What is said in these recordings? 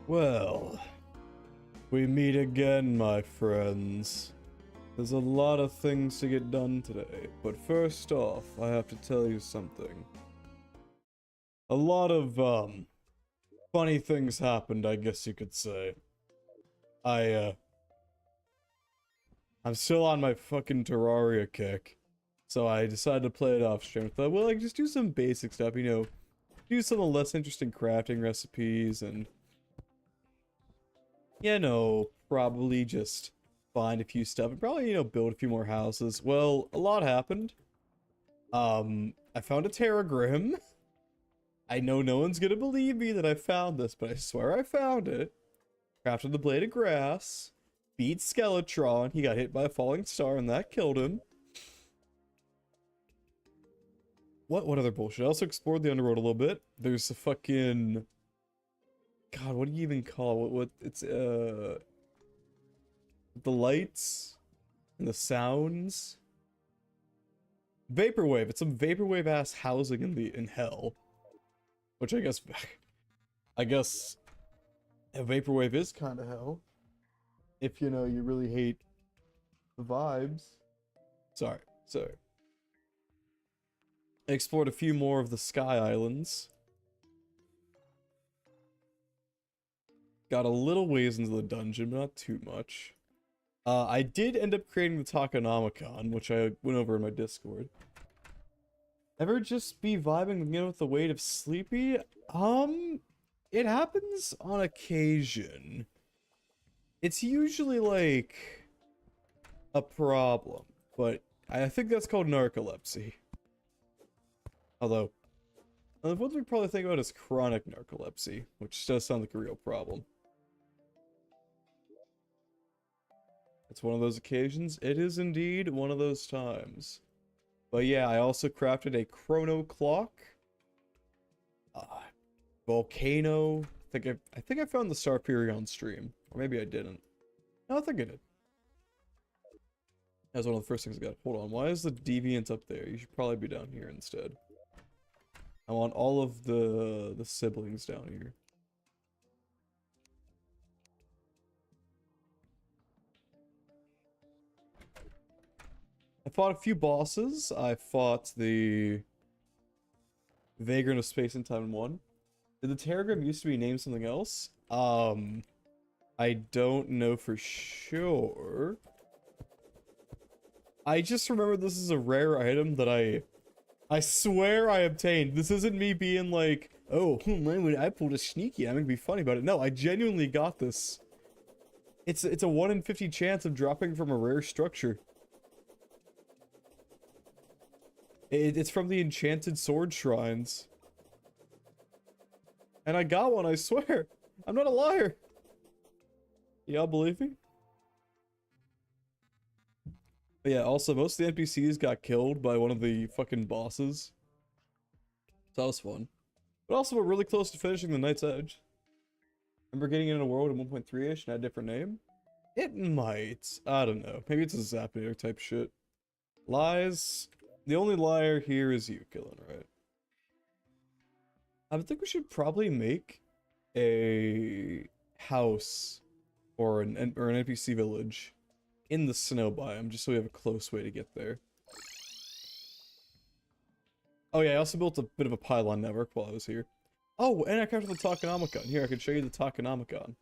Well, we meet again, my friends. There's a lot of things to get done today, but first off, I have to tell you something. A lot of, funny things happened, I guess you could say. I'm still on my fucking Terraria kick, so I decided to play it off stream. I thought, well, like, just do some basic stuff, you know, do some of the less interesting crafting recipes, and you know, probably just find a few stuff and probably, you know, build a few more houses. Well, a lot happened. I found a Terragram. I know no one's gonna believe me that I found this, but I swear I found it. Crafted the blade of grass. Beat Skeletron. He got hit by a falling star and that killed him. What other bullshit? I also explored the underworld a little bit. There's a fucking... God, what do you even call it? What it's the lights and the sounds. Vaporwave. It's some vaporwave ass housing in hell. Which I guess a vaporwave is kind of hell. If you know you really hate the vibes. Sorry. I explored a few more of the sky islands. Got a little ways into the dungeon, but not too much. I did end up creating the Tokenomicon, which I went over in my Discord. Ever just be vibing again with the weight of sleepy? It happens on occasion. It's usually like a problem, but I think that's called narcolepsy. Although, what we probably think about is chronic narcolepsy, which does sound like a real problem. It's one of those occasions. It is indeed one of those times. But yeah, I also crafted a chrono clock. Volcano. I think I found the Star Fury on stream. Or maybe I didn't. No, I think I did. That was one of the first things I got. Hold on, why is the Deviant up there? You should probably be down here instead. I want all of the siblings down here. I fought a few bosses. I fought the Vagrant of Space and Time 1. Did the Terragram used to be named something else? I don't know for sure. I just remember this is a rare item that I swear I obtained. This isn't me being like, oh, I pulled a sneaky, I'm gonna be funny about it. No, I genuinely got this. It's a 1 in 50 chance of dropping from a rare structure. It's from the Enchanted Sword Shrines. And I got one, I swear. I'm not a liar. Y'all believe me? But yeah, also, most of the NPCs got killed by one of the fucking bosses. So that was fun. But also, we're really close to finishing the Night's Edge. Remember getting in a world in 1.3-ish and had a different name? It might. I don't know. Maybe it's a Zapier type shit. Lies. The only liar here is you, Killen, right? I think we should probably make a house or an NPC village in the snow biome, just so we have a close way to get there. Oh yeah, I also built a bit of a pylon network while I was here. Oh, and I crafted the Tokenomicon. Here, I can show you the Tokenomicon.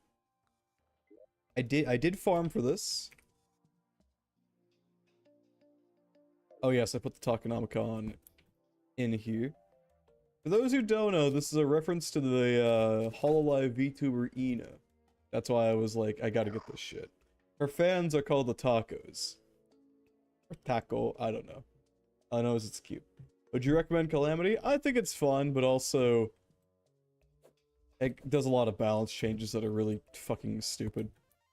I did farm for this. Oh yes, I put the Tokenomicon in here. For those who don't know, this is a reference to the Hololive VTuber Ina. That's why I was like, I gotta get this shit. Her fans are called the Tacos. Or Taco, I don't know. All I know is it's cute. Would you recommend Calamity? I think it's fun, but also it does a lot of balance changes that are really fucking stupid.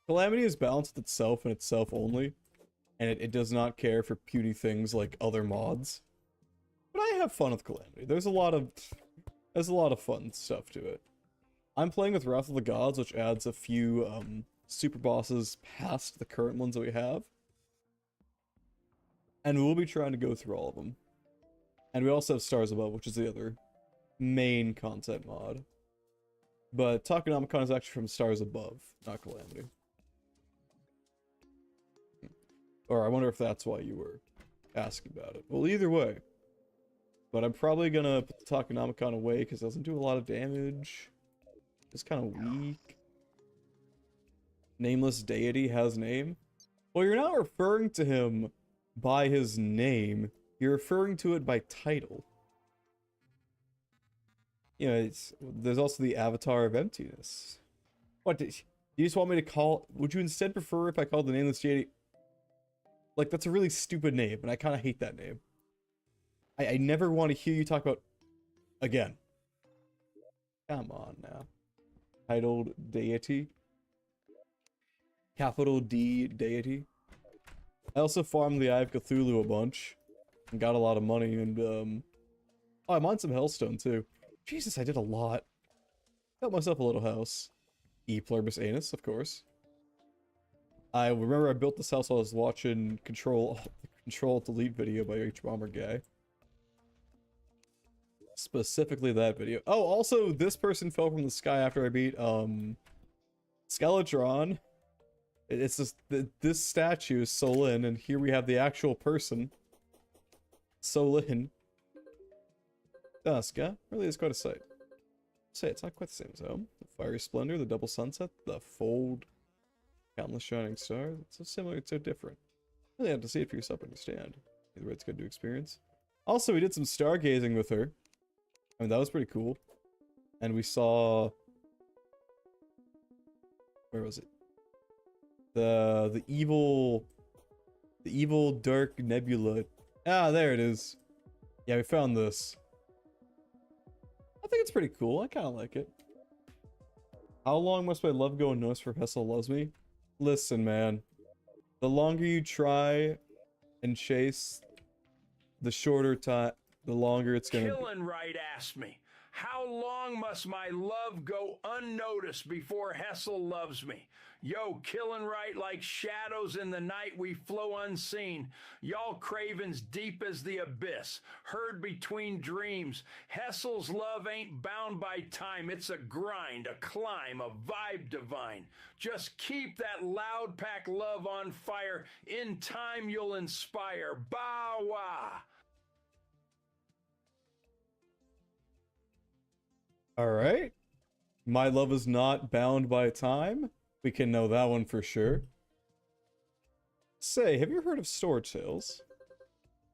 Calamity is balanced with itself and itself only, and it does not care for puny things like other mods. But I have fun with Calamity. There's a lot of fun stuff to it. I'm playing with Wrath of the Gods, which adds a few super bosses past the current ones that we have. And we'll be trying to go through all of them. And we also have Stars Above, which is the other main content mod. But Takonomicon is actually from Stars Above, not Calamity. Or I wonder if that's why you were asking about it. Well, either way. But I'm probably gonna put the Takonomicon away because it doesn't do a lot of damage. It's kind of weak. Nameless deity has name. Well, you're not referring to him by his name. You're referring to it by title. You know, there's also the Avatar of Emptiness. What, you just want me to call... Would you instead prefer if I called the Nameless deity... Like, that's a really stupid name, and I kind of hate that name. I never want to hear you talk about... Again. Come on now. Titled deity. Capital D deity. I also farmed the Eye of Cthulhu a bunch. And got a lot of money, and oh, I'm on some Hellstone too. Jesus, I did a lot. Got myself a little house. E pluribus anus, of course. I remember I built this house while I was watching Control Delete video by H Bomber Guy. Specifically that video. Oh, also, this person fell from the sky after I beat, Skeletron. It's just, this statue is Solin, and here we have the actual person. Solin. Duska. Really is quite a sight. Say, it's not quite the same as home. The fiery splendor, the double sunset, the fold, countless shining stars. It's so similar, it's so different. Really have to see it for yourself to understand. Either way, it's good to experience. Also, we did some stargazing with her. I mean, that was pretty cool. And we saw... Where was it? The evil dark nebula. Ah, there it is. Yeah, we found this. I think it's pretty cool. I kind of like it. How long must my love go unnoticed for Hessel loves me? Listen, man. The longer you try and chase, the shorter time, the longer it's gonna be. Killing right asked me, how long must my love go unnoticed before Hessel loves me? Yo, killing right like shadows in the night we flow unseen. Y'all cravens deep as the abyss, heard between dreams. Hessel's love ain't bound by time. It's a grind, a climb, a vibe divine. Just keep that loud pack love on fire. In time you'll inspire. Bow wow. Alright. My love is not bound by time. We can know that one for sure. Say, have you heard of storage sales?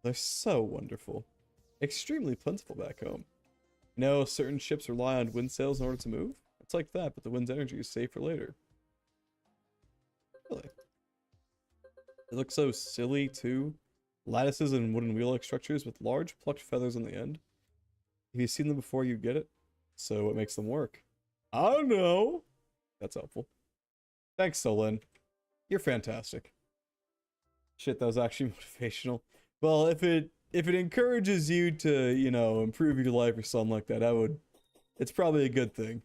They're so wonderful. Extremely plentiful back home. You know, certain ships rely on wind sails in order to move. It's like that, but the wind's energy is saved for later. Really? It looks so silly, too. Lattices and wooden wheel-like structures with large plucked feathers on the end. Have you seen them before you get it? So what makes them work? I don't know. That's helpful. Thanks, Solin. You're fantastic. Shit, that was actually motivational. Well, if it encourages you to, you know, improve your life or something like that, it's probably a good thing.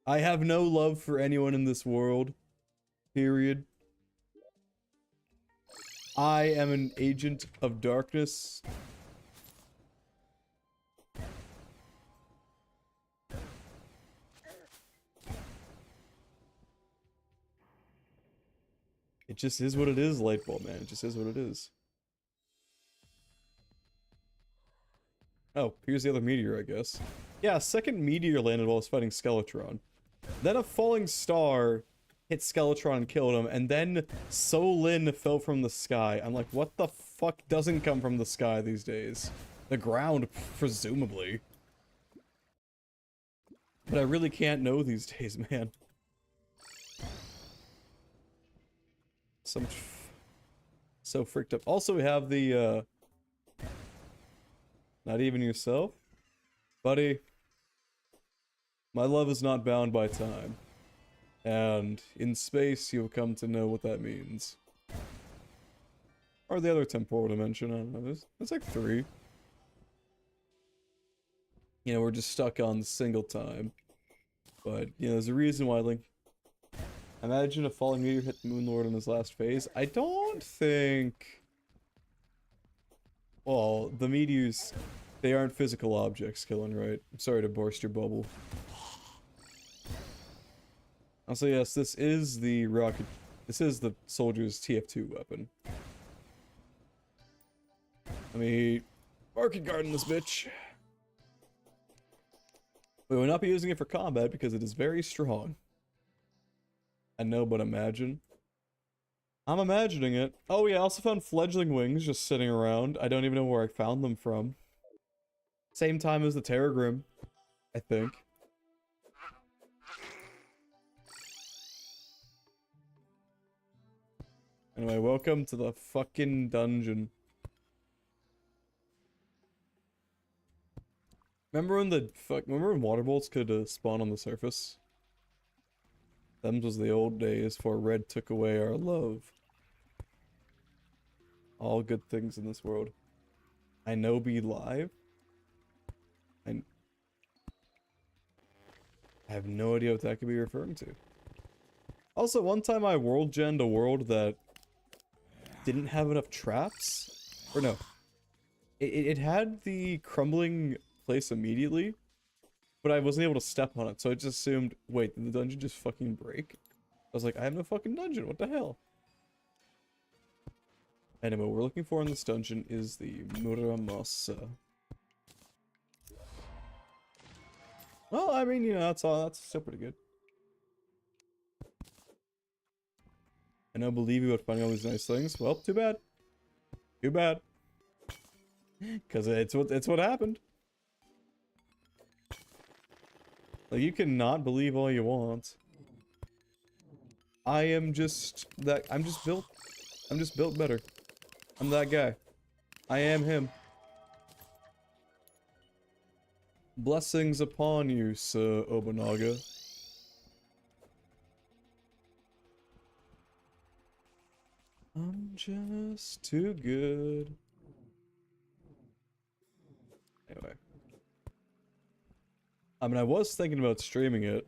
I have no love for anyone in this world. Period. I am an agent of darkness. It just is what it is, Lightbulb, man. It just is what it is. Oh, here's the other meteor, I guess. Yeah, a second meteor landed while I was fighting Skeletron. Then a falling star hit Skeletron and killed him, and then Solin fell from the sky. I'm like, what the fuck doesn't come from the sky these days? The ground, presumably. But I really can't know these days, man. So freaked up. Also, we have the, not even yourself? Buddy, my love is not bound by time. And in space, you'll come to know what that means. Or the other temporal dimension, I don't know. There's like 3. You know, we're just stuck on single time. But, you know, there's a reason why, like, imagine a falling meteor hit the Moon Lord in his last phase. I don't think... Well, the meteors, they aren't physical objects, Killen, right? I'm sorry to burst your bubble. Also, yes, this is the rocket. This is the soldier's TF2 weapon. Let me market garden this bitch. We will not be using it for combat because it is very strong. I know, but imagine. I'm imagining it. Oh yeah, I also found fledgling wings just sitting around. I don't even know where I found them from. Same time as the Terragrim, I think. Anyway, welcome to the fucking dungeon. Remember when water bolts could spawn on the surface? Them was the old days before Red took away our love. All good things in this world. I know be live. I have no idea what that could be referring to. Also, one time I world genned a world that didn't have enough traps. Or no. It had the crumbling place immediately, but I wasn't able to step on it, so I just assumed, wait, did the dungeon just fucking break? I was like, I have no fucking dungeon, what the hell? Anyway, what we're looking for in this dungeon is the Muramasa. Well, I mean, you know, that's still pretty good. I don't believe you about finding all these nice things. Well, too bad. Too bad. Cause it's what happened. Like, you cannot believe all you want. I'm just built better. I'm that guy. I am him. Blessings upon you, Sir Obunaga. I'm just too good. Anyway. I mean, I was thinking about streaming it.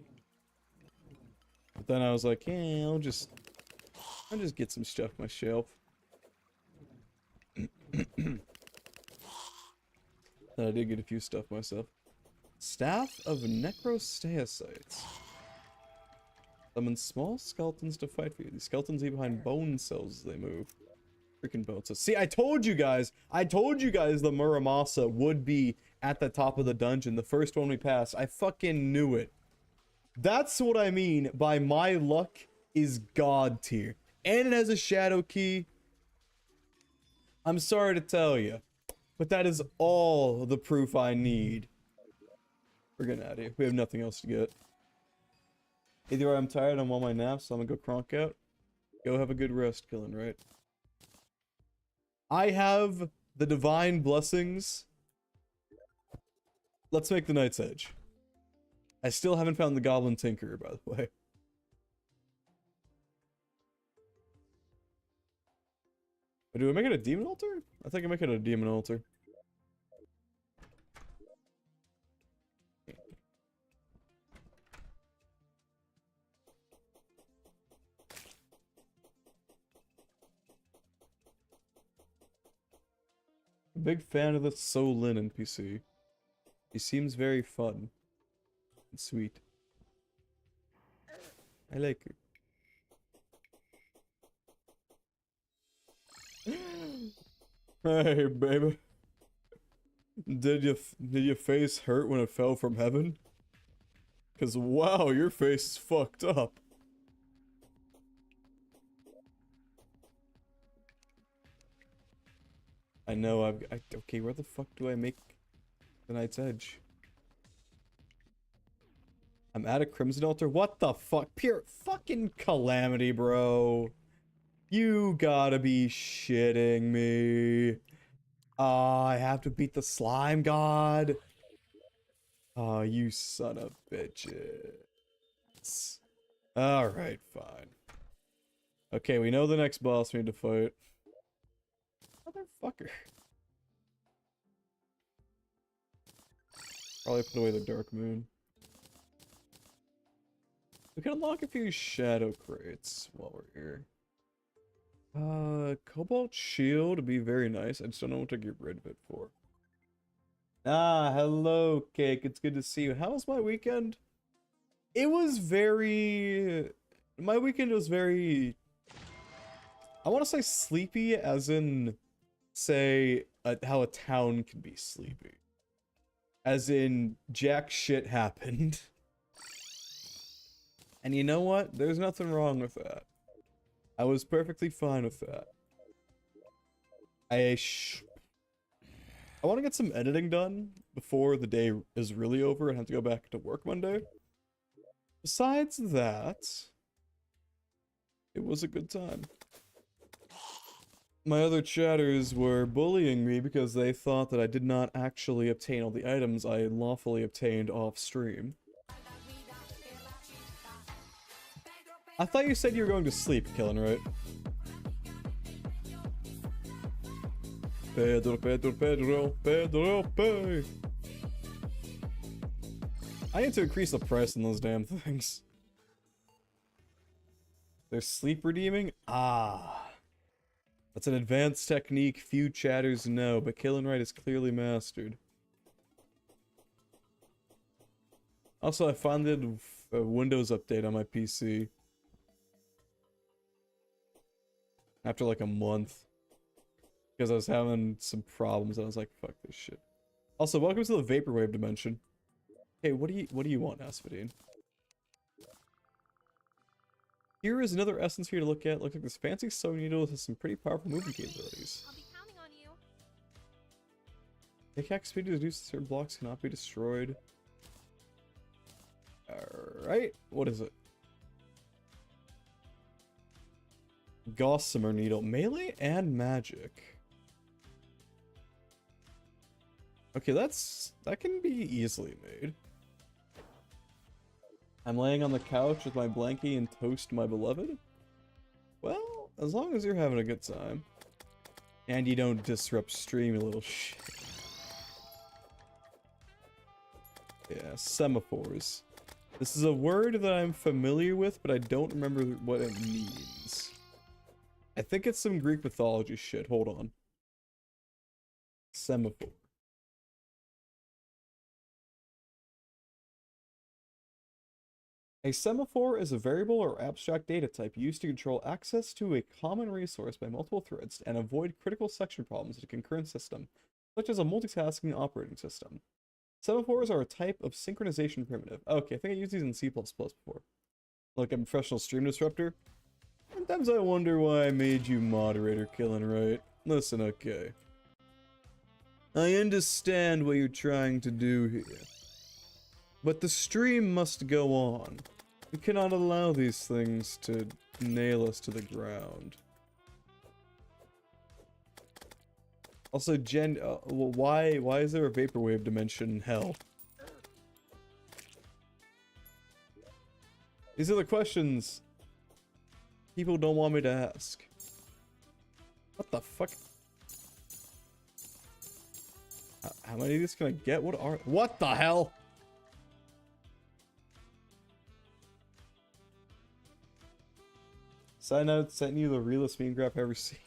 But then I was like, yeah, I'll just get some stuff off my shelf. Then I did get a few stuff myself. Staff of Necrosteocytes. Summon small skeletons to fight for you. These skeletons leave behind bone cells as they move. Freaking bone cells. See, I told you guys the Muramasa would be at the top of the dungeon. The first one we passed. I fucking knew it. That's what I mean by my luck is God tier. And it has a shadow key. I'm sorry to tell you, but that is all the proof I need. We're getting out of here. We have nothing else to get. Either way, I'm tired, I'm on my nap, so I'm gonna go cronk out. Go have a good rest, Killing, right? I have the divine blessings. Let's make the Night's Edge. I still haven't found the Goblin Tinkerer, by the way. Do I make it a demon altar? I think I make it a demon altar. Big fan of the Solin NPC. He seems very fun and sweet. I like it. Hey, baby. Did your face hurt when it fell from heaven? 'Cause wow, your face is fucked up. I know, okay, where the fuck do I make the Night's Edge? I'm at a Crimson Altar? What the fuck? Pure fucking calamity, bro. You gotta be shitting me. I have to beat the Slime God. Oh, you son of bitches. Alright, fine. Okay, we know the next boss we need to fight. Motherfucker. Probably put away the Dark Moon. We can unlock a few shadow crates while we're here. Cobalt Shield would be very nice. I just don't know what to get rid of it for. Ah, hello, Cake. It's good to see you. How was my weekend? It was very... My weekend was very... I want to say sleepy, as in, say, how a town can be sleepy. As in, jack shit happened. And you know what? There's nothing wrong with that. I was perfectly fine with that. I want to get some editing done before the day is really over and have to go back to work Monday. Besides that, it was a good time. My other chatters were bullying me because they thought that I did not actually obtain all the items I lawfully obtained off stream. I thought you said you were going to sleep, Killen, right? Pedro, Pedro, Pedro, Pedro, Pedro. I need to increase the price on those damn things. They're sleep redeeming? Ah. That's an advanced technique few chatters know, but Killen Right is clearly mastered. Also, I finally did a Windows update on my PC. After like a month. Because I was having some problems, I was like, fuck this shit. Also, welcome to the Vaporwave dimension. Hey, what do you want, Asphodine? Here is another essence here to look at. Looks like this fancy sewing needle has some pretty powerful movement capabilities. I'll be counting on you. Pickaxe speed to reduce certain blocks cannot be destroyed. Alright, what is it? Gossamer needle, melee and magic. Okay, that can be easily made. I'm laying on the couch with my blankie and toast my beloved. Well, as long as you're having a good time. And you don't disrupt stream, you little shit. Yeah, semaphores. This is a word that I'm familiar with, but I don't remember what it means. I think it's some Greek mythology shit. Hold on. Semaphore. A semaphore is a variable or abstract data type used to control access to a common resource by multiple threads and avoid critical section problems in a concurrent system, such as a multitasking operating system. Semaphores are a type of synchronization primitive. Okay, I think I used these in C++ before. Like a professional stream disruptor. Sometimes I wonder why I made you moderator, Killing Right. Listen, okay. I understand what you're trying to do here. But the stream must go on. We cannot allow these things to nail us to the ground. Also, Jen, why is there a vaporwave dimension in hell? These are the questions people don't want me to ask. What the fuck? How many of these can I get? What the hell? Side note, sent you the realest meme graph I've ever seen.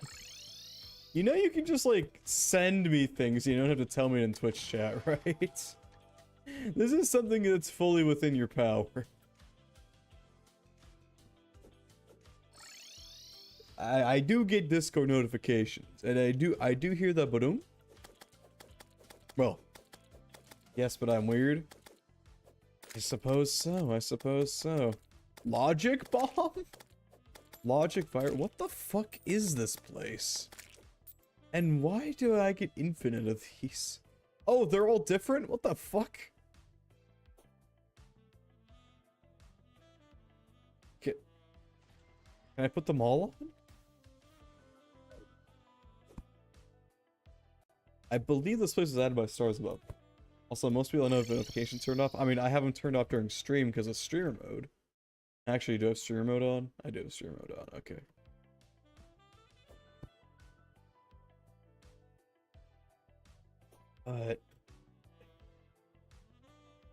You know you can just like send me things, you don't have to tell me in Twitch chat, right? This is something that's fully within your power. I do get Discord notifications, and I do hear the ba-doom. Well, yes, but I'm weird. I suppose so, I suppose so. Logic bomb? Logic fire? What the fuck is this place? And why do I get infinite of these? Oh, they're all different? What the fuck? Can I put them all on? I believe this place was added by Stars Above. Also, most people know if notifications turned off. I mean, I haven't turned off during stream because of streamer mode. Actually, do I have streamer mode on? I do have streamer mode on, okay. But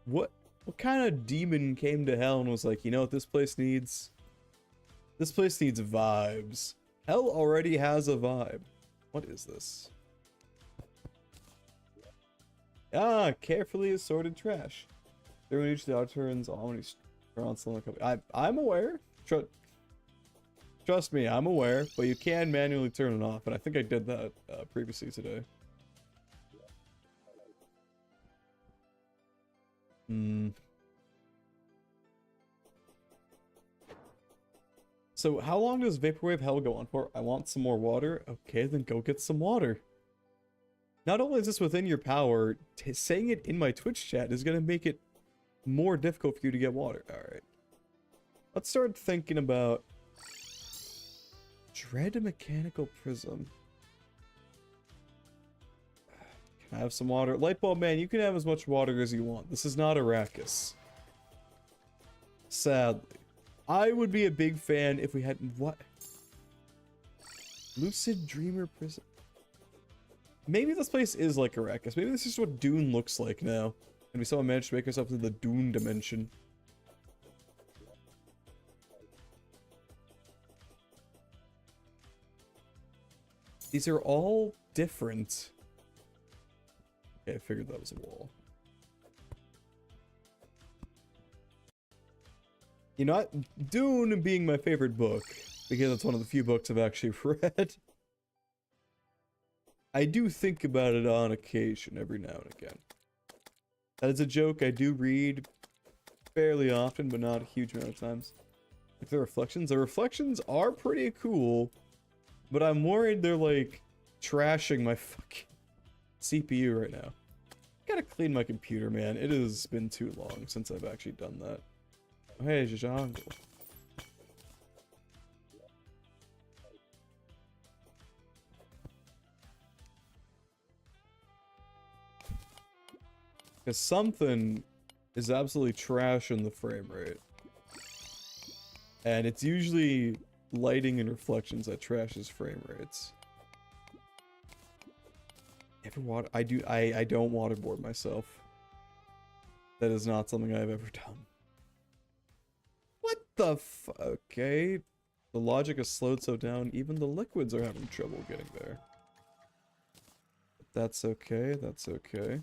what kind of demon came to hell and was like, you know what this place needs? This place needs vibes. Hell already has a vibe. What is this? Ah, carefully assorted trash. During each of the odd turns, I'm aware. Trust me, I'm aware, but you can manually turn it off, and I think I did that previously today. So how long does Vaporwave Hell go on for? I want some more water. Okay, then go get some water. Not only is this within your power, saying it in my Twitch chat is going to make it more difficult for you to get water. Alright. Let's start thinking about... Dread Mechanical Prism. Can I have some water? Lightbulb man, you can have as much water as you want. This is not Arrakis. Sadly. I would be a big fan if we had... What? Lucid Dreamer Prism. Maybe this place is like Arrakis. Maybe this is what Dune looks like now. And we somehow managed to make ourselves into the Dune dimension. These are all different. Okay, I figured that was a wall. You know what? Dune being my favorite book, because it's one of the few books I've actually read. I do think about it on occasion, every now and again. That is a joke I do read fairly often, but not a huge amount of times. Like the reflections are pretty cool, but I'm worried they're like trashing my fucking CPU right now. Gotta clean my computer, man. It has been too long since I've actually done that. Oh, hey, jungle. Because something is absolutely trash in the frame rate. And it's usually lighting and reflections that trashes frame rates. Ever water? I don't waterboard myself. That is not something I've ever done. What the okay. The logic is slowed so down, even the liquids are having trouble getting there. That's okay, that's okay.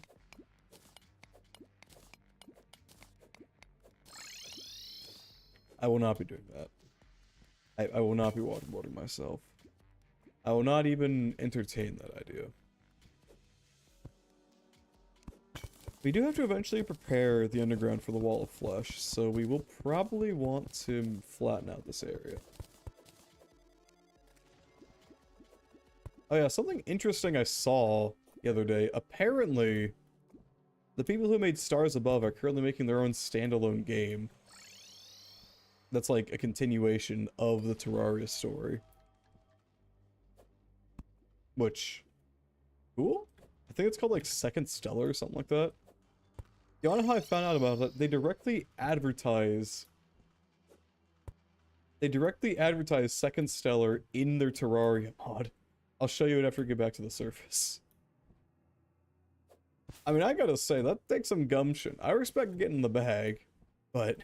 I will not be doing that. I will not be waterboarding myself. I will not even entertain that idea. We do have to eventually prepare the underground for the Wall of Flesh, so we will probably want to flatten out this area. Oh yeah, something interesting I saw the other day. Apparently, the people who made Stars Above are currently making their own standalone game. That's like a continuation of the Terraria story. Which... Cool? I think it's called like Second Stellar or something like that. You wanna know how I found out about that? They directly advertise Second Stellar in their Terraria mod. I'll show you it after we get back to the surface. I mean, I gotta say, that takes some gumption. I respect getting the bag, but...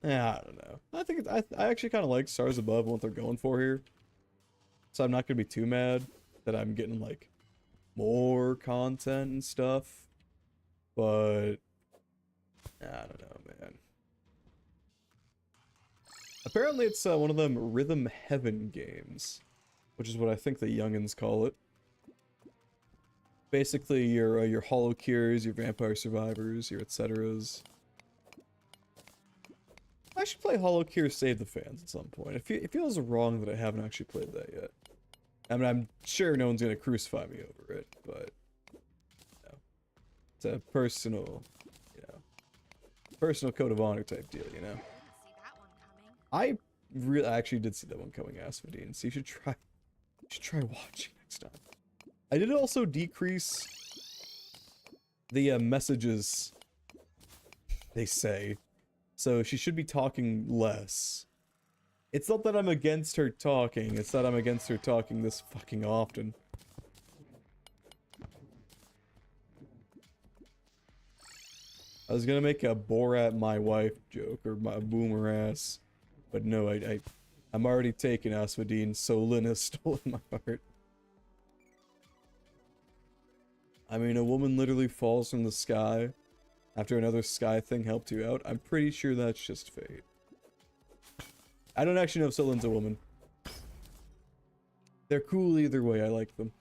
yeah, I don't know. I think I actually kind of like Stars Above and what they're going for here. So I'm not gonna be too mad that I'm getting, like, more content and stuff. But... I don't know, man. Apparently it's one of them Rhythm Heaven games, which is what I think the youngins call it. Basically, your Hollow Cures, your Vampire Survivors, your etceteras. I should play Hollow Cure Save the Fans at some point. It feels wrong that I haven't actually played that yet. I mean, I'm sure no one's gonna crucify me over it, but... you know, it's a personal, you know... personal code of honor type deal, you know? I really actually did see that one coming, Asphodine, so you should try watching next time. I did also decrease the messages they say, so she should be talking less. It's not that I'm against her talking, it's that I'm against her talking this fucking often. I was gonna make a Borat my wife joke, or my boomer ass. But no, I'm already taken, Asphodine. Solin has stolen my heart. I mean, a woman literally falls from the sky after another sky thing helped you out. I'm pretty sure that's just fate. I don't actually know if Solin's a woman. They're cool either way, I like them.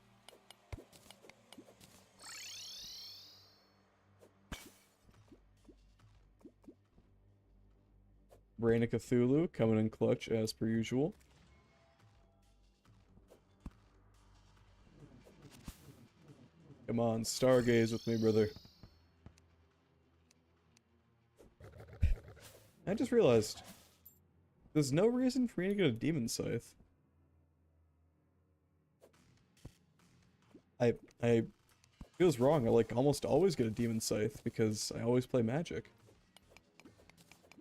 Brain of Cthulhu coming in clutch as per usual. Come on, stargaze with me, brother. I just realized there's no reason for me to get a demon scythe. I feels wrong. I like almost always get a demon scythe because I always play magic.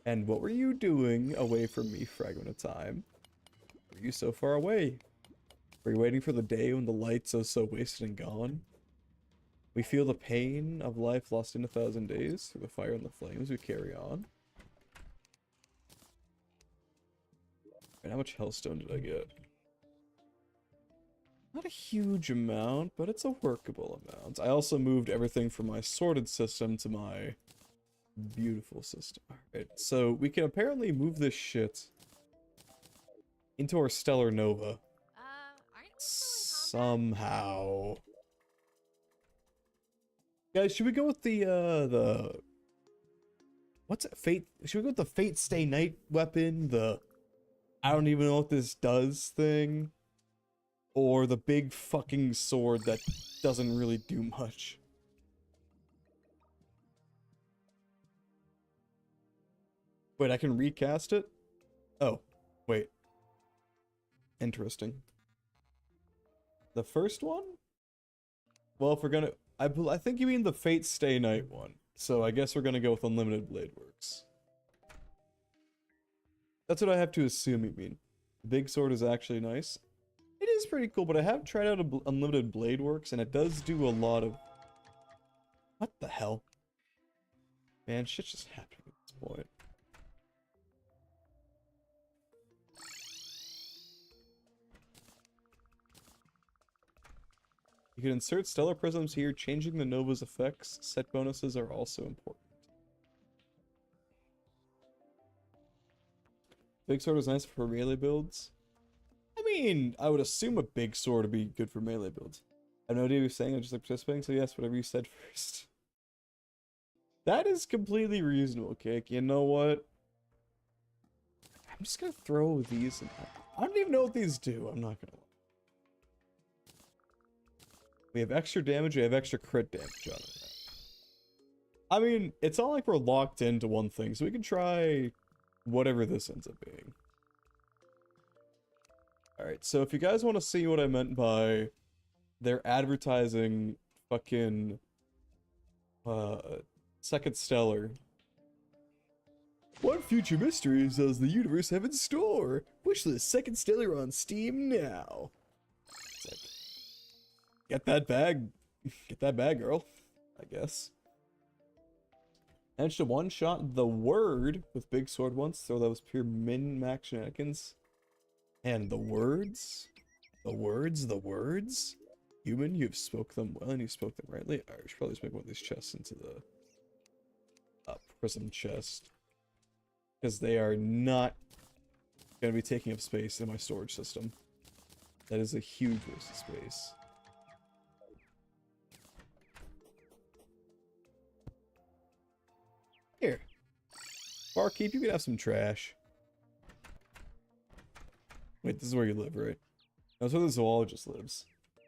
And what were you doing away from me, fragment of time? Were you so far away? Were you waiting for the day when the lights are so wasted and gone? We feel the pain of life lost in 1,000 days. Through the fire and the flames we carry on. And how much hellstone did I get? Not a huge amount, but it's a workable amount. I also moved everything from my sorted system to my beautiful system. Alright, so we can apparently move this shit into our stellar nova. Somehow. Guys, should we go with the what's it? Fate? Should we go with the Fate Stay Night weapon? The I don't even know what this does thing? Or the big fucking sword that doesn't really do much? Wait, I can recast it? Oh, wait. Interesting. The first one? Well, if we're gonna... I think you mean the Fate Stay Night one. So I guess we're gonna go with Unlimited Blade Works. That's what I have to assume you mean. Big sword is actually nice. It is pretty cool, but I have tried out Unlimited Blade Works, and it does do a lot of... What the hell? Man, shit's just happening at this point. You can insert Stellar Prisms here, changing the Nova's effects. Set bonuses are also important. Big sword is nice for melee builds. I mean, I would assume a big sword would be good for melee builds. I have no idea what you're saying, I'm just like participating, so yes, whatever you said first. That is completely reasonable, Cake. You know what? I'm just gonna throw these in. I don't even know what these do, I'm not gonna lie. We have extra damage, we have extra crit damage on it. I mean, it's not like we're locked into one thing, so we can try whatever this ends up being. Alright, so if you guys want to see what I meant by they're advertising fucking Second Stellar. What future mysteries does the universe have in store? Wishlist Second Stellar on Steam now. It's like, get that bag, girl, I guess. Managed to one-shot the Word with Big Sword once, so that was pure min-max shenanigans. And the words? Human, you've spoke them well and you spoke them rightly. I should probably just make one of these chests into the prism chest. Because they are not going to be taking up space in my storage system. That is a huge waste of space. Here. Barkeep, you can have some trash. Wait, this is where you live, right? That's where the zoologist lives.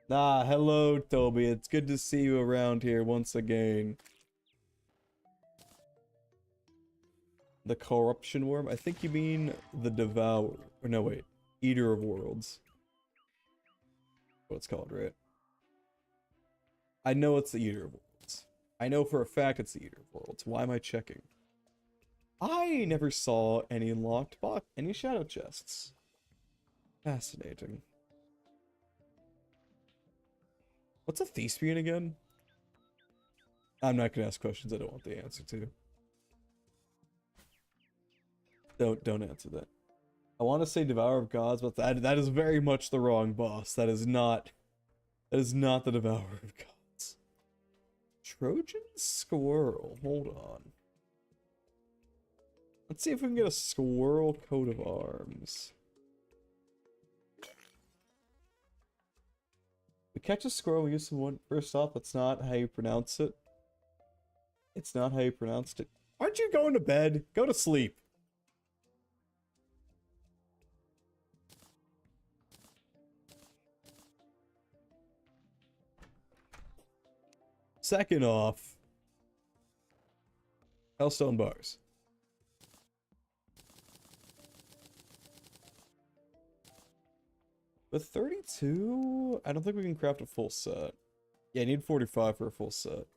Ah, hello, Toby. It's good to see you around here once again. The corruption worm? I think you mean the devourer. Or no, wait. Eater of worlds. What it's called, right? I know it's the Eater of worlds. I know for a fact it's the Eater of worlds. Why am I checking? I never saw any locked box, any shadow chests. Fascinating. What's a thespian again? I'm not gonna ask questions I don't want the answer to. Don't answer that. I want to say Devourer of Gods, but that is very much the wrong boss. That is not the Devourer of Gods. Trojan squirrel. Hold on. Let's see if we can get a squirrel coat of arms. We catch a squirrel, we use some wood. First off, that's not how you pronounce it. It's not how you pronounced it. Aren't you going to bed? Go to sleep. Second off, Hellstone bars. With 32, I don't think we can craft a full set. Yeah, I need 45 for a full set.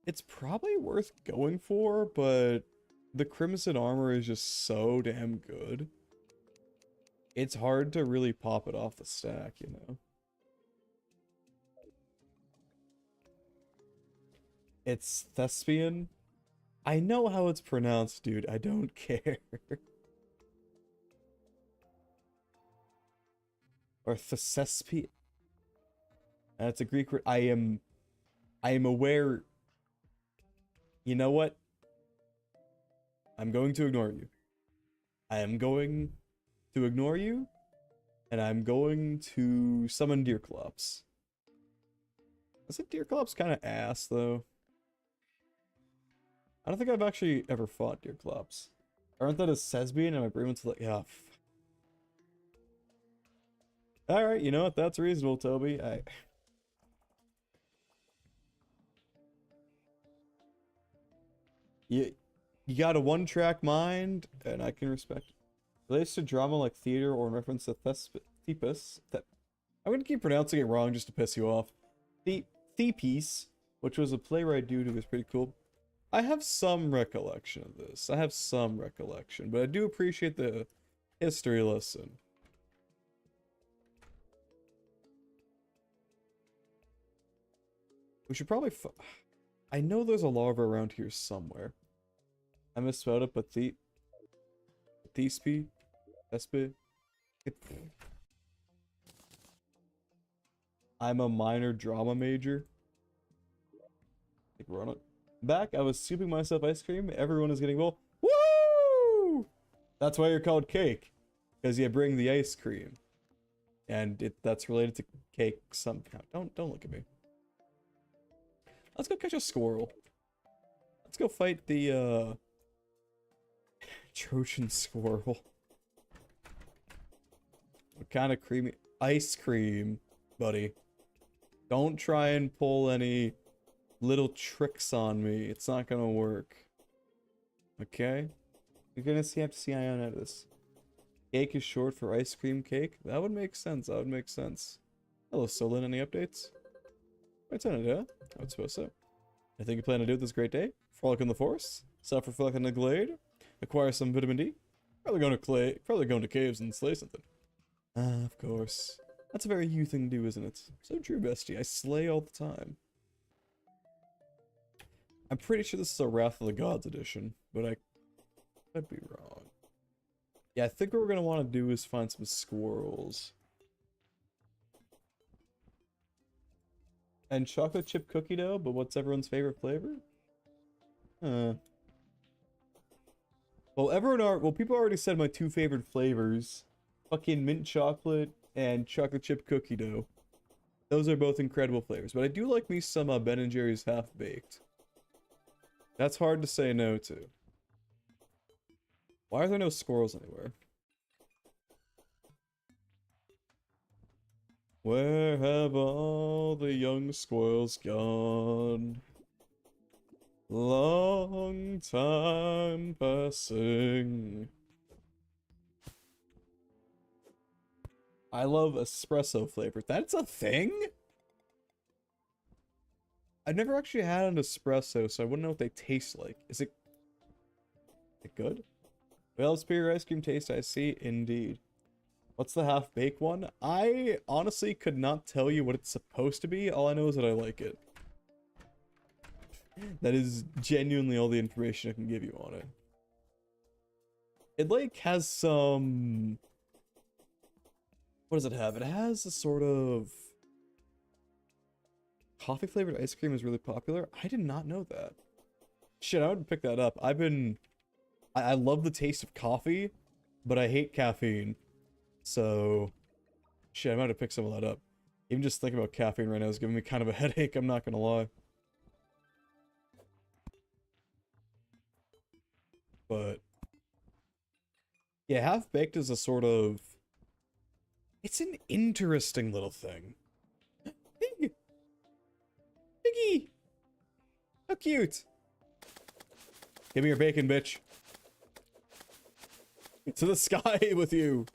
It's probably worth going for, but the Crimson armor is just so damn good. It's hard to really pop it off the stack, you know? It's Thespian. I know how it's pronounced, dude. I don't care. Or Thespian. That's a Greek word. I am aware. You know what? I'm going to ignore you. I am going to ignore you. And I'm going to summon Deerclops. Isn't Deerclops kind of ass, though? I don't think I've actually ever fought Deerclops. Aren't that a Sesbian? And my brain went to like, yeah. Alright, you know what? That's reasonable, Toby. You got a one-track mind, and I can respect it. Relates to drama like theater or in reference to Thepis. I'm gonna keep pronouncing it wrong just to piss you off. Thepis, which was a playwright dude who was pretty cool. I have some recollection of this. I have some recollection, but I do appreciate the history lesson. We should probably I know there's a larva around here somewhere. I misspelled it, but Thespe? I'm a minor drama major. I think we're on it. Back, I was scooping myself ice cream. Everyone is getting well. Woo! That's why you're called Cake. Because you bring the ice cream. And that's related to cake somehow. Don't look at me. Let's go catch a squirrel. Let's go fight the Trojan squirrel. What kind of creamy ice cream, buddy? Don't try and pull any little tricks on me. It's not gonna work. Okay? You're gonna have to see Ion out of this. Cake is short for ice cream cake? That would make sense. That would make sense. Hello, Solin. Any updates? What's on it, huh? I would suppose so. I think you plan to do it this great day. Frolic in the forest. Self-reflect in the glade. Acquire some vitamin D. Probably going to caves and slay something. Ah, of course. That's a very you thing to do, isn't it? So true, bestie. I slay all the time. I'm pretty sure this is a Wrath of the Gods edition, but I could be wrong. Yeah, I think what we're going to want to do is find some squirrels. And chocolate chip cookie dough, but what's everyone's favorite flavor? Well, people already said my two favorite flavors. Fucking mint chocolate and chocolate chip cookie dough. Those are both incredible flavors, but I do like me some Ben & Jerry's half-baked. That's hard to say no to. Why are there no squirrels anywhere? Where have all the young squirrels gone? Long time passing. I love espresso flavor. That's a thing? I've never actually had an espresso, so I wouldn't know what they taste like. Is it good? Well, superior ice cream taste, I see. Indeed. What's the half-baked one? I honestly could not tell you what it's supposed to be. All I know is that I like it. That is genuinely all the information I can give you on it. It, like, has some... What does it have? It has a sort of... Coffee flavored ice cream is really popular. I did not know that. Shit, I would pick that up. I love the taste of coffee, but I hate caffeine. So, shit, I might have picked some of that up. Even just thinking about caffeine right now is giving me kind of a headache, I'm not gonna lie. But, yeah, half-baked is a sort of... It's an interesting little thing. Pig! Piggy! How cute! Give me your bacon, bitch. To the sky with you!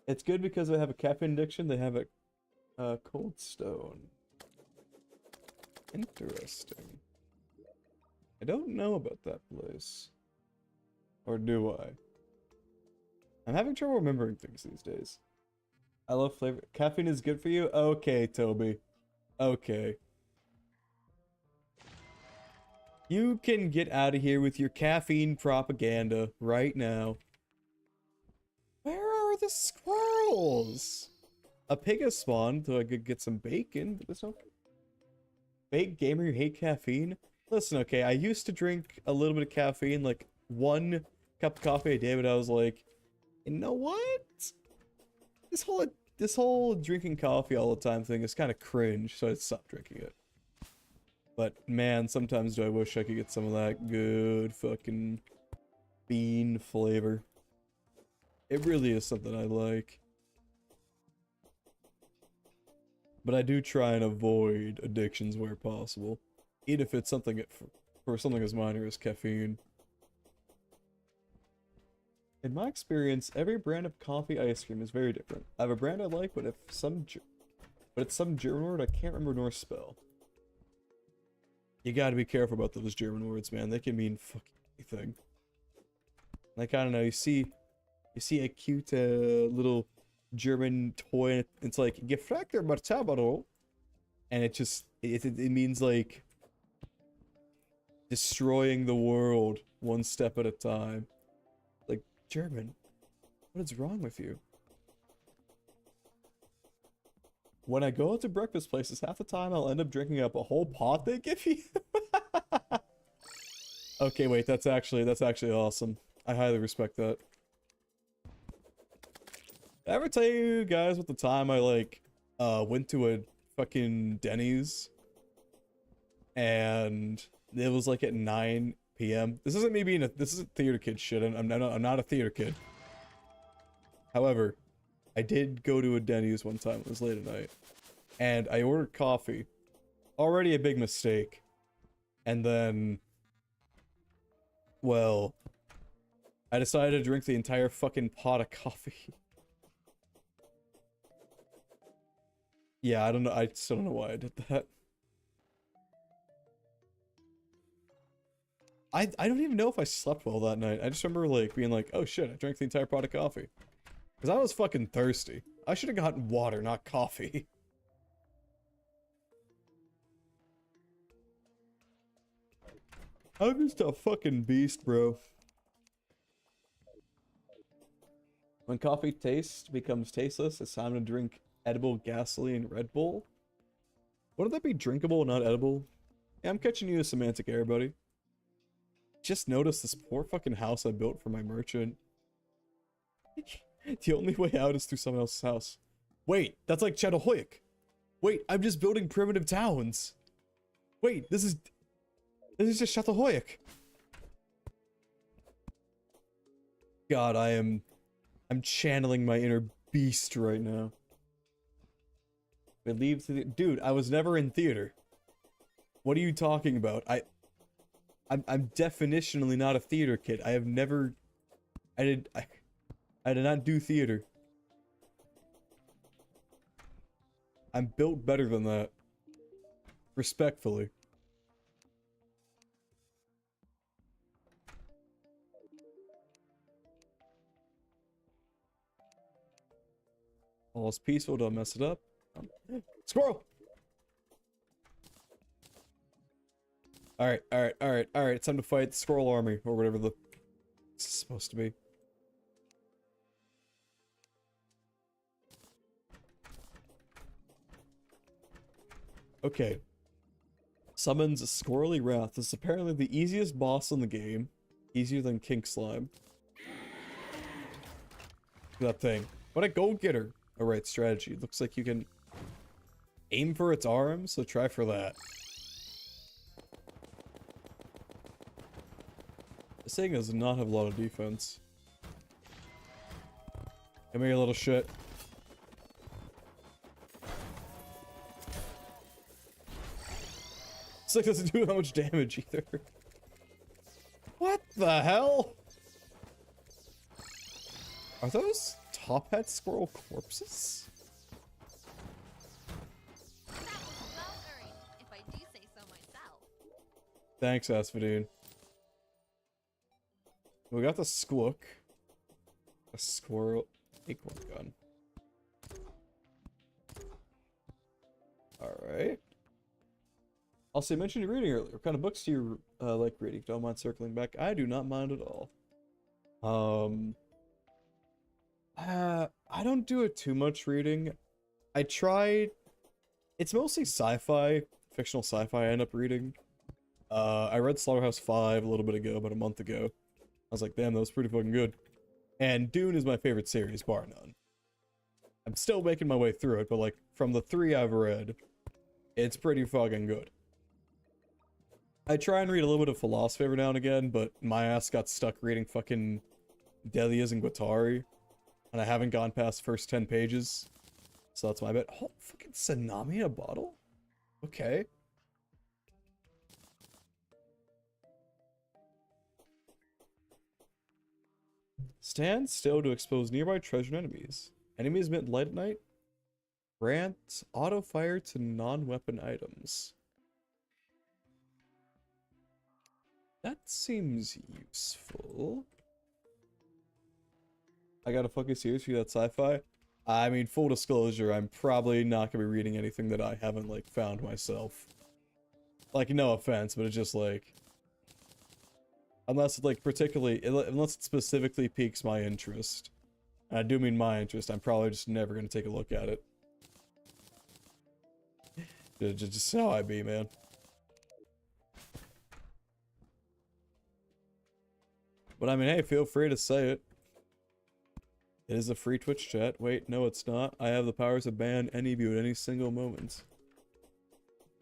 It's good because I have a caffeine addiction. They have a cold stone. Interesting. I don't know about that place. Or do I? I'm having trouble remembering things these days. I love flavor. Caffeine is good for you? Okay, Toby. Okay. You can get out of here with your caffeine propaganda right now. Where are the squirrels? A pig has spawned, so I could get some bacon, but there's no... Fake gamer, you hate caffeine? Listen, okay, I used to drink a little bit of caffeine, like 1 cup of coffee a day, but I was like, you know what? This whole drinking coffee all the time thing is kind of cringe, so I stopped drinking it. But man, sometimes do I wish I could get some of that good fucking bean flavor. It really is something I like. But I do try and avoid addictions where possible. Even if it's something for something as minor as caffeine. In my experience, every brand of coffee ice cream is very different. I have a brand I like, but it's some German word I can't remember nor spell. You gotta be careful about those German words, man. They can mean fucking anything. Like, I don't know, you see a cute little German toy, and it's like gefragter Martabaro, and it means like destroying the world one step at a time. Like, German, what is wrong with you? When I go out to breakfast places, half the time I'll end up drinking up a whole pot they give you. Okay, wait, that's actually awesome. I highly respect that. Did I ever tell you guys what the time I like went to a fucking Denny's and it was like at 9 p.m. This isn't me being this isn't theater kid shit. I'm not a theater kid. However, I did go to a Denny's one time. It was late at night, and I ordered coffee. Already a big mistake, and then, well, I decided to drink the entire fucking pot of coffee. Yeah, I don't know. I still don't know why I did that. I don't even know if I slept well that night. I just remember like being like, oh shit, I drank the entire pot of coffee. Because I was fucking thirsty. I should have gotten water, not coffee. I'm just a fucking beast, bro. When coffee taste becomes tasteless, it's time to drink edible gasoline Red Bull. Wouldn't that be drinkable, not edible? Yeah, I'm catching you a semantic error, buddy. Just noticed this poor fucking house I built for my merchant. The only way out is through someone else's house. Wait, that's like Chatohoyuk. Wait, I'm just building primitive towns. Wait, this is just Chatohoyuk. God, I'm channeling my inner beast right now. I leave the dude, I was never in theater. What are you talking about? I'm definitionally not a theater kid. I have never I did not do theater. I'm built better than that. Respectfully. All is peaceful, don't mess it up. Squirrel! Alright, alright, alright, alright. It's time to fight the squirrel army, or whatever the it's supposed to be. Okay. Summons a Squirrely Wrath. This is apparently the easiest boss in the game. Easier than Kink Slime. That thing. What a go-getter. Alright, strategy. Looks like you can aim for its arms, so try for that. This thing does not have a lot of defense. Come here, you little shit. This like doesn't do that much damage either. What the hell? Are those top hat squirrel corpses? That was well earned, if I do say so myself. Thanks, Asphodine. We got the Squook. A squirrel acorn gun. Alright. Also, you mentioned your reading earlier. What kind of books do you like reading? Don't mind circling back. I do not mind at all. I don't do it too much reading. I tried. It's mostly sci-fi, fictional sci-fi I end up reading. I read Slaughterhouse 5 a little bit ago, about a month ago. I was like, damn, that was pretty fucking good. And Dune is my favorite series, bar none. I'm still making my way through it, but like, from the 3 I've read, it's pretty fucking good. I try and read a little bit of philosophy every now and again, but my ass got stuck reading fucking Delias and Guattari, and I haven't gone past the first 10 pages. So that's my bet. Oh, fucking Tsunami in a bottle? Okay. Stand still to expose nearby treasure and enemies. Enemies emit light at night. Grant auto fire to non-weapon items. That seems useful. I gotta fucking seriously that sci-fi. I mean, full disclosure, I'm probably not gonna be reading anything that I haven't like found myself. Like, no offense, but it's just like, unless it like particularly, unless it specifically piques my interest. And I do mean my interest. I'm probably just never gonna take a look at it. Just how I be, man. But I mean, hey, feel free to say it. It is a free Twitch chat. Wait, no it's not. I have the powers to ban any of you at any single moment.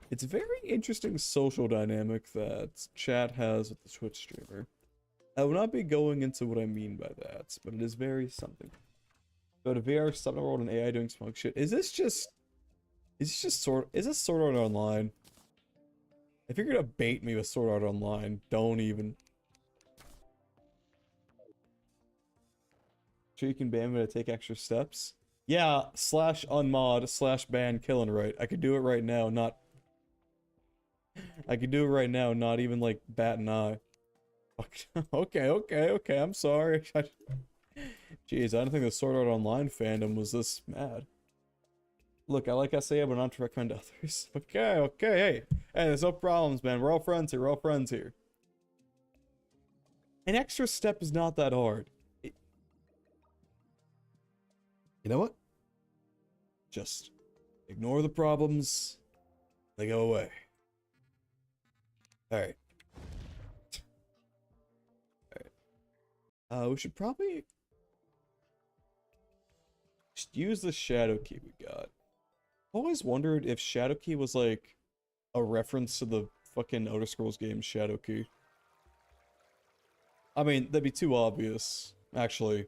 It's a very interesting social dynamic that chat has with the Twitch streamer. I will not be going into what I mean by that, but it is very something. Go to VR, stop in the world, and AI doing smoke shit. Is this Sword Art Online? If you're gonna bait me with Sword Art Online, don't even. Sure you can ban me to take extra steps? Yeah, /unmod /ban killing right. I could do it right now, not even like bat an eye. Okay, I'm sorry. Jeez, I don't think the Sword Art Online fandom was this mad. Look, I like SAO, but not to recommend to others. Okay, hey, there's no problems, man. We're all friends here. An extra step is not that hard. You know what? Just ignore the problems. They go away. Alright. We should probably just use the Shadow Key we got. I always wondered if Shadow Key was like a reference to the fucking Outer Scrolls game Shadow Key. I mean, that'd be too obvious. Actually,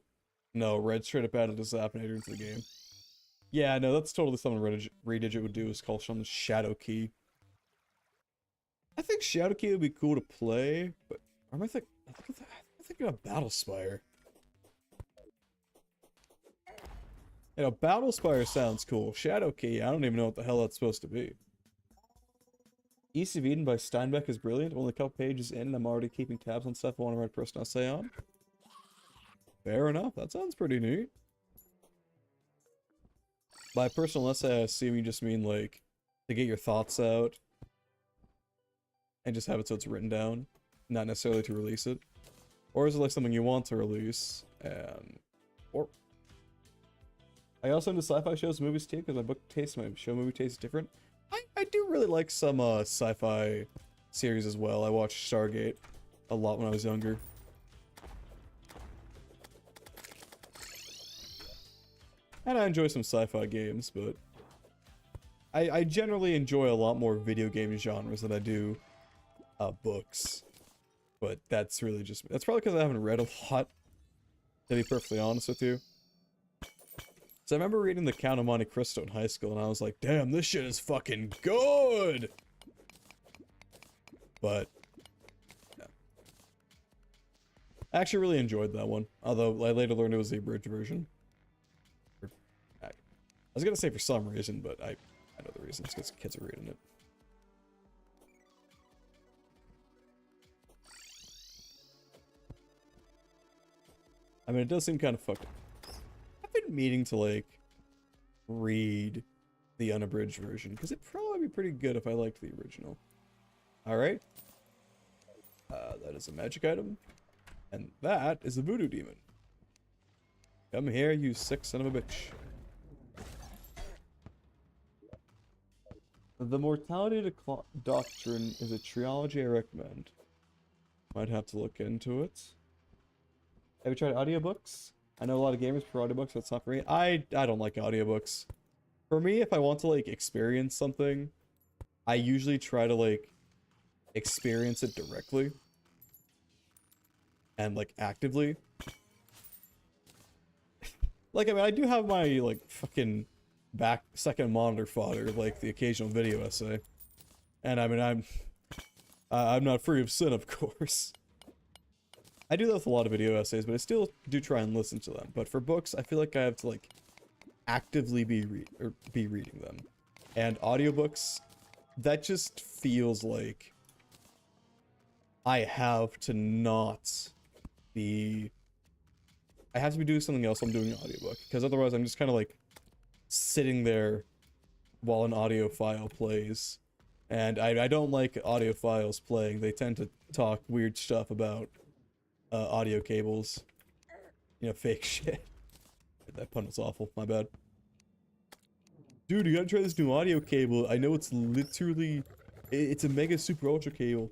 no, Red straight up added a Zapinator into the game. Yeah, no, that's totally something Redigit would do, is call something Shadow Key. I think Shadow Key would be cool to play, but am I thinking of Battle Spire. You know, Battle Spire sounds cool. Shadow Key, I don't even know what the hell that's supposed to be. East of Eden by Steinbeck is brilliant. Only a couple pages in, and I'm already keeping tabs on stuff I want to write a personal essay on. Fair enough. That sounds pretty neat. By personal essay, I assume you just mean, like, to get your thoughts out and just have it so it's written down, not necessarily to release it. Or is it like something you want to release? Or I also into sci-fi shows and movies too, because my book taste, my show movie taste is different. I do really like some sci-fi series as well. I watched Stargate a lot when I was younger. And I enjoy some sci-fi games, but I generally enjoy a lot more video game genres than I do books. But that's really just... That's probably because I haven't read a lot, to be perfectly honest with you. So I remember reading The Count of Monte Cristo in high school, and I was like, damn, this shit is fucking good! But... yeah. I actually really enjoyed that one, although I later learned it was the abridged version. I was gonna say for some reason, but I know the reason. It's because kids are reading it. I mean, it does seem kind of fucked up. I've been meaning to, like, read the unabridged version, because it'd probably be pretty good if I liked the original. Alright. That is a magic item. And that is a voodoo demon. Come here, you sick son of a bitch. The Mortality Doctrine is a trilogy I recommend. Might have to look into it. Have you tried audiobooks? I know a lot of gamers prefer audiobooks, that's not for me. I don't like audiobooks. For me, if I want to, like, experience something, I usually try to, like, experience it directly. And, like, actively. Like, I mean, I do have my, like, fucking second monitor fodder, like the occasional video essay. And, I mean, I'm not free of sin, of course. I do that with a lot of video essays, but I still do try and listen to them. But for books, I feel like I have to, like, actively be reading them. And audiobooks, that just feels like I have to not be... I have to be doing something else while I'm doing an audiobook. Because otherwise I'm just kind of, like, sitting there while an audio file plays. And I don't like audio files playing. They tend to talk weird stuff about audio cables. You know, fake shit. That pun was awful, my bad. Dude, you gotta try this new audio cable. I know it's literally... It's a mega super ultra cable.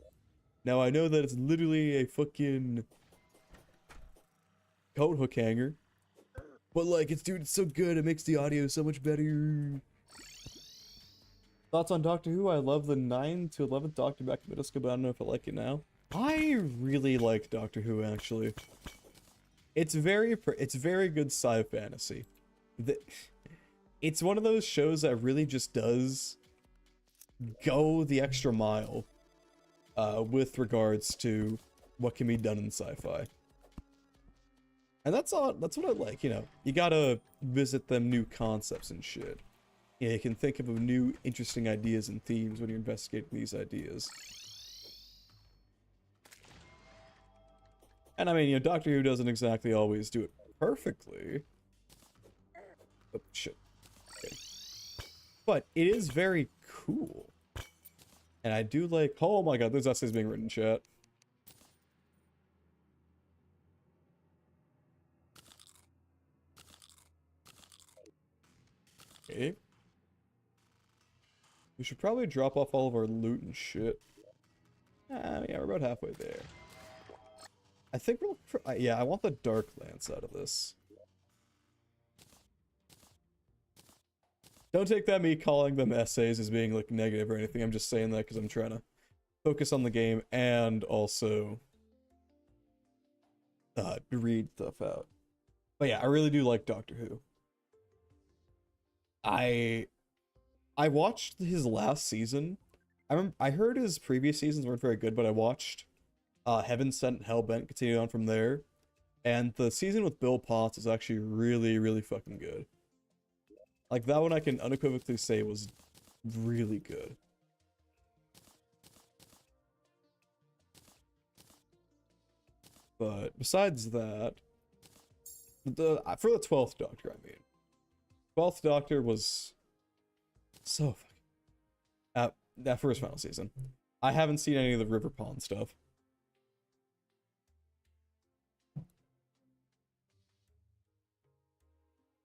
Now I know that it's literally a fucking... coat hook hanger. But like, dude, it's so good. It makes the audio so much better. Thoughts on Doctor Who? I love the 9 to 11th Doctor back in middle school, but I don't know if I like it now. I really like Doctor Who, actually. It's very good sci fantasy. It's one of those shows that really just does go the extra mile with regards to what can be done in sci-fi. And that's what I like, you know. You gotta visit them new concepts and shit. Yeah, you can think of new interesting ideas and themes when you're investigating these ideas. And I mean, you know, Doctor Who doesn't exactly always do it perfectly. Oh, shit. Okay. But it is very cool. And I do like... Oh my god, there's essays being written in chat. Okay. We should probably drop off all of our loot and shit. Yeah, we're about halfway there. I think we're looking for... yeah, I want the Dark Lance out of this. Don't take that me calling them essays as being, like, negative or anything. I'm just saying that because I'm trying to focus on the game and also read stuff out. But yeah, I really do like Doctor Who. I watched his last season. I heard his previous seasons weren't very good, but I watched Heaven Sent, Hellbent, continued on from there. And the season with Bill Potts is actually really, really fucking good. Like, that one I can unequivocally say was really good. But besides that, for the 12th Doctor, I mean, 12th Doctor was so fucking... that first final season. I haven't seen any of the River Pond stuff.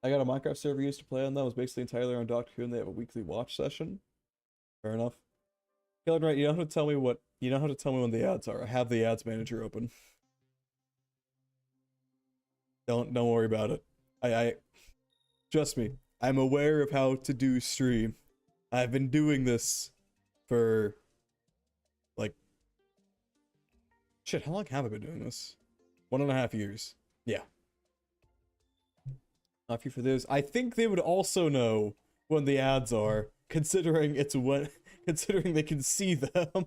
I got a Minecraft server used to play on that. It was basically entirely on Doctor Who, and they have a weekly watch session. Fair enough. Killer, right? You know how to tell me what... You know how to tell me when the ads are. I have the ads manager open. Don't worry about it. I trust me. I'm aware of how to do stream. I've been doing this for like shit, how long have I been doing this? 1.5 years. Yeah. Not for this. I think they would also know when the ads are, considering considering they can see them.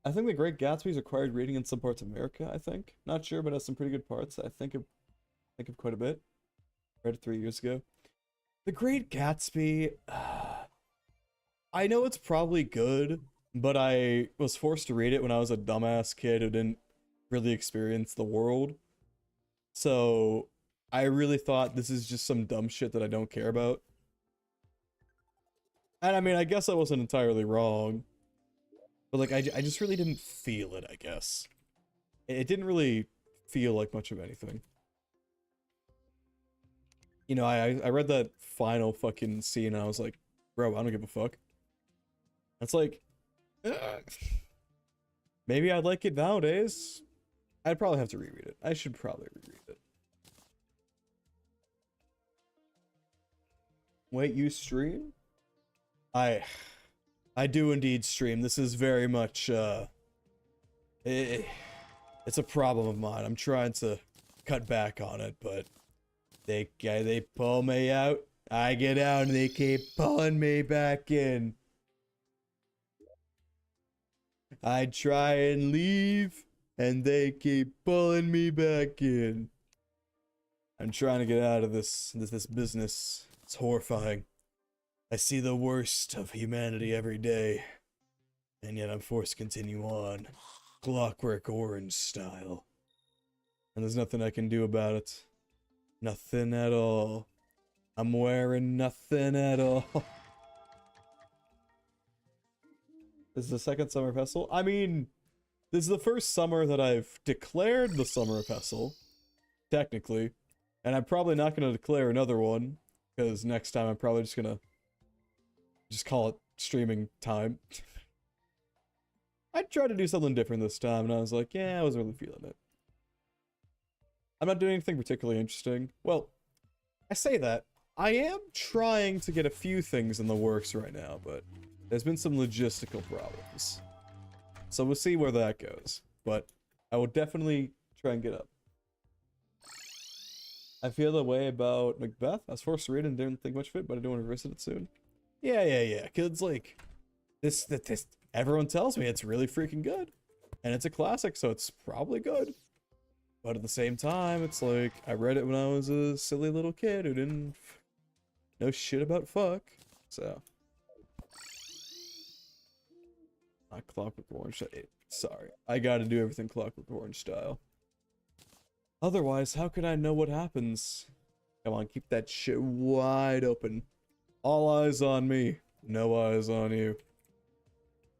I think The Great Gatsby's required reading in some parts of America, I think. Not sure, but has some pretty good parts. I think of quite a bit. Read it 3 years ago. The Great Gatsby, I know it's probably good, but I was forced to read it when I was a dumbass kid who didn't really experience the world. So I really thought this is just some dumb shit that I don't care about. And I mean, I guess I wasn't entirely wrong. But like, I just really didn't feel it, I guess. It didn't really feel like much of anything. You know, I read that final fucking scene and I was like, bro, I don't give a fuck. It's like, maybe I'd like it nowadays. I'd probably have to reread it. I should probably reread it. Wait, you stream? I do indeed stream. This is very much, it's a problem of mine. I'm trying to cut back on it, but they pull me out. I get out and they keep pulling me back in. I try and leave and they keep pulling me back in. I'm trying to get out of this business. It's horrifying. I see the worst of humanity every day, and yet I'm forced to continue on, Clockwork Orange style. And there's nothing I can do about it. Nothing at all. I'm wearing nothing at all. This is the second Summer Festival? I mean, this is the first summer that I've declared the Summer Festival, technically. And I'm probably not going to declare another one, because next time I'm probably just going to just call it streaming time. I tried to do something different this time, and I was like, yeah, I wasn't really feeling it. I'm not doing anything particularly interesting. Well, I say that. I am trying to get a few things in the works right now, but there's been some logistical problems. So we'll see where that goes. But I will definitely try and get up. I feel the way about Macbeth. I was forced to read it and didn't think much of it, but I do want to revisit it soon. Yeah. Cause like, this, everyone tells me it's really freaking good. And it's a classic, so it's probably good. But at the same time, it's like, I read it when I was a silly little kid who didn't know shit about fuck. So. Not Clockwork Orange. Sorry. I gotta do everything Clockwork Orange style. Otherwise, how could I know what happens? Come on, keep that shit wide open. All eyes on me. No eyes on you.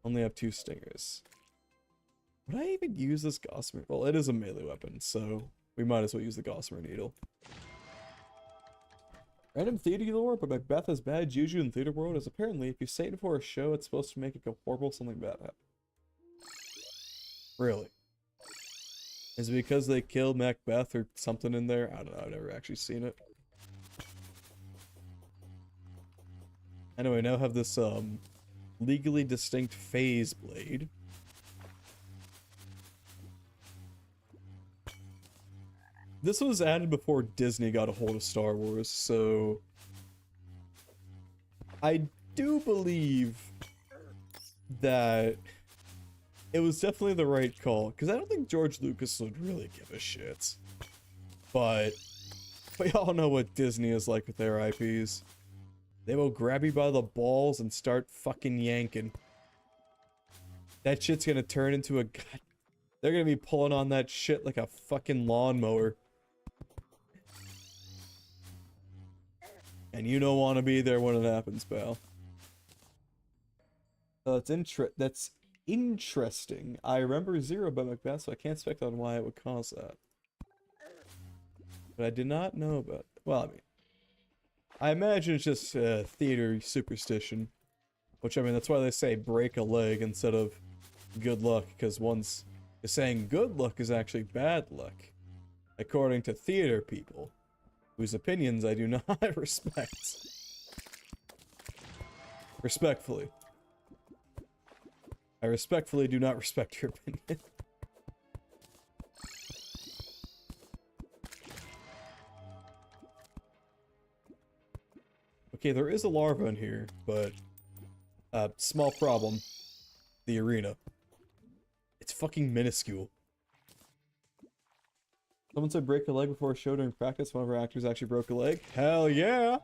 Only have 2 stingers. Would I even use this Gossamer? Well, it is a melee weapon, so we might as well use the Gossamer Needle. Random theater lore, but Macbeth has bad juju in the theater world, as apparently if you say it before a show, it's supposed to make it go horrible, something bad happen. Really? Is it because they killed Macbeth or something in there? I don't know, I've never actually seen it. Anyway, I now have this, legally distinct phase blade. This was added before Disney got a hold of Star Wars, so I do believe that it was definitely the right call, because I don't think George Lucas would really give a shit. But we all know what Disney is like with their IPs. They will grab you by the balls and start fucking yanking. That shit's gonna turn into a... They're gonna be pulling on that shit like a fucking lawnmower. And you don't want to be there when it happens, pal. That's interesting. I remember 0 by Macbeth, so I can't speculate on why it would cause that. But I did not know about... Well, I mean... I imagine it's just theater superstition. Which, I mean, that's why they say break a leg instead of good luck. Because one's saying good luck is actually bad luck. According to theater people. Whose opinions I do not respect. Respectfully. I respectfully do not respect your opinion. Okay, there is a larva in here, but... small problem. The arena. It's fucking minuscule. Someone said break a leg before a show during practice. One of our actors actually broke a leg. Hell yeah!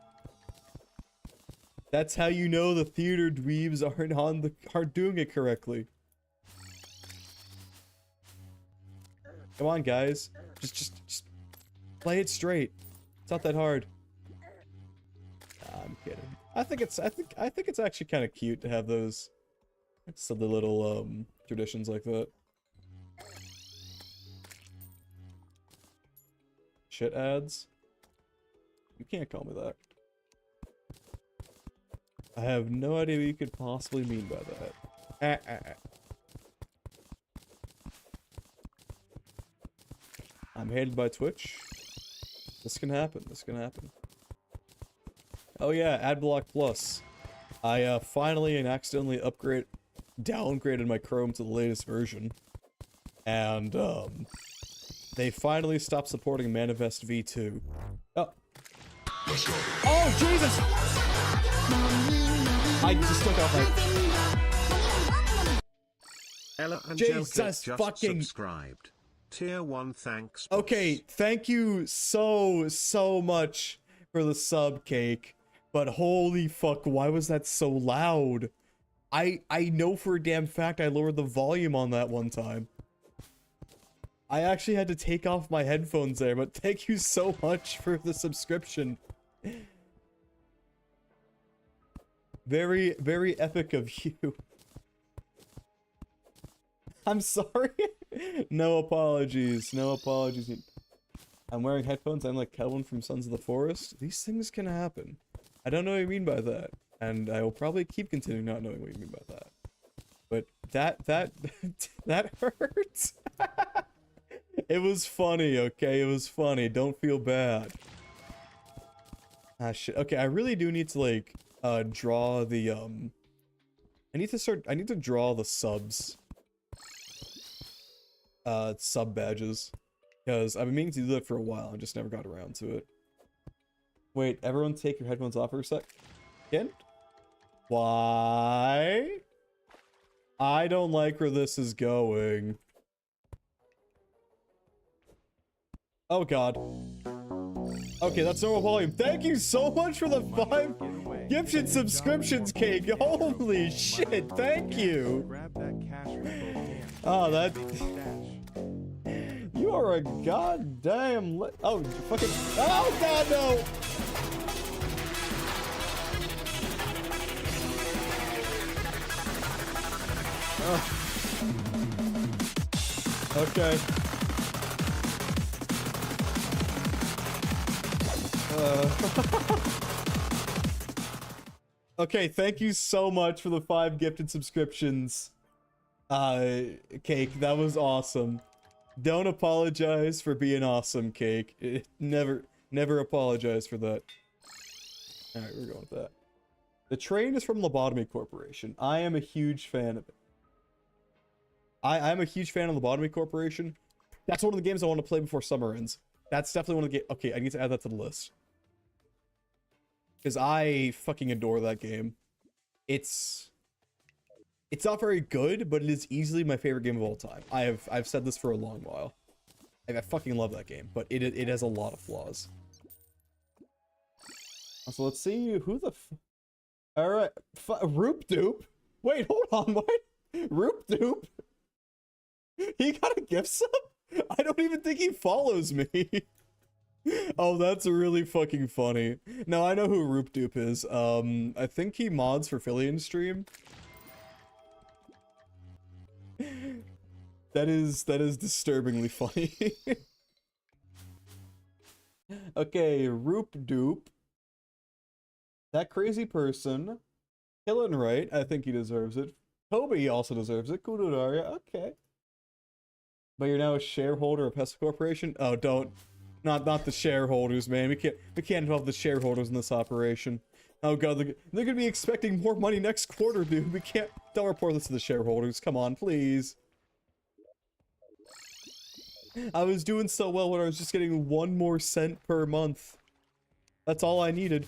That's how you know the theater dweebs aren't doing it correctly. Come on, guys. Just play it straight. It's not that hard. Nah, I'm kidding. I think it's actually kind of cute to have those silly little traditions like that. Shit ads? You can't call me that. I have no idea what you could possibly mean by that. I'm hated by Twitch. This can happen. This can happen. Oh yeah, Adblock Plus. I finally and accidentally downgraded my Chrome to the latest version. And they finally stopped supporting Manifest v2. Oh. Oh Jesus! I just took off my... Ella Jesus just fucking... subscribed. Tier 1 thanks. Boss. Okay, thank you so much for the sub, Cake. But holy fuck, why was that so loud? I know for a damn fact I lowered the volume on that one time. I actually had to take off my headphones there, but thank you so much for the subscription. Very, very epic of you. I'm sorry. No apologies. No apologies. I'm wearing headphones. I'm like Kelvin from Sons of the Forest. These things can happen. I don't know what you mean by that. And I will probably keep continuing not knowing what you mean by that. But that hurts. It was funny, okay? It was funny. Don't feel bad. Ah, shit. Okay, I really do need to, like, draw the, I need to draw the subs. Sub badges. Because I've been meaning to do that for a while and just never got around to it. Wait, everyone take your headphones off for a sec. Again? Why? I don't like where this is going. Oh god. Okay, that's normal volume. Thank you so much for the 5 gifted subscriptions, Cake. Holy shit, thank you. Oh, that... You are a goddamn... Oh, fucking... Oh god, no! Okay. Okay, thank you so much for the 5 gifted subscriptions. Cake, that was awesome. Don't apologize for being awesome, Cake. Never apologize for that. Alright, we're going with that. The train is from Lobotomy Corporation. I am a huge fan of it. I'm a huge fan of Lobotomy Corporation. That's one of the games I want to play before summer ends. That's definitely one of the games. Okay, I need to add that to the list. Because I fucking adore that game. It's not very good, but it is easily my favorite game of all time. I've said this for a long while. I fucking love that game, but it has a lot of flaws. So let's see who the alright, Roop Doop. Wait, hold on, what? Roop Doop? He got a gift sub? I don't even think he follows me. Oh, that's really fucking funny. No, I know who Roop Dupe is. I think he mods for Fillion stream. That is disturbingly funny. Okay, Roop Dupe. That crazy person. Killing right. I think he deserves it. Toby also deserves it. Kudodaria. Okay. But you're now a shareholder of Hessa Corporation? Oh, don't. Not the shareholders, man. We can't involve the shareholders in this operation. Oh god, they're gonna be expecting more money next quarter, dude. We can't. Don't report this to the shareholders. Come on, please. I was doing so well when I was just getting 1 more cent per month. That's all I needed.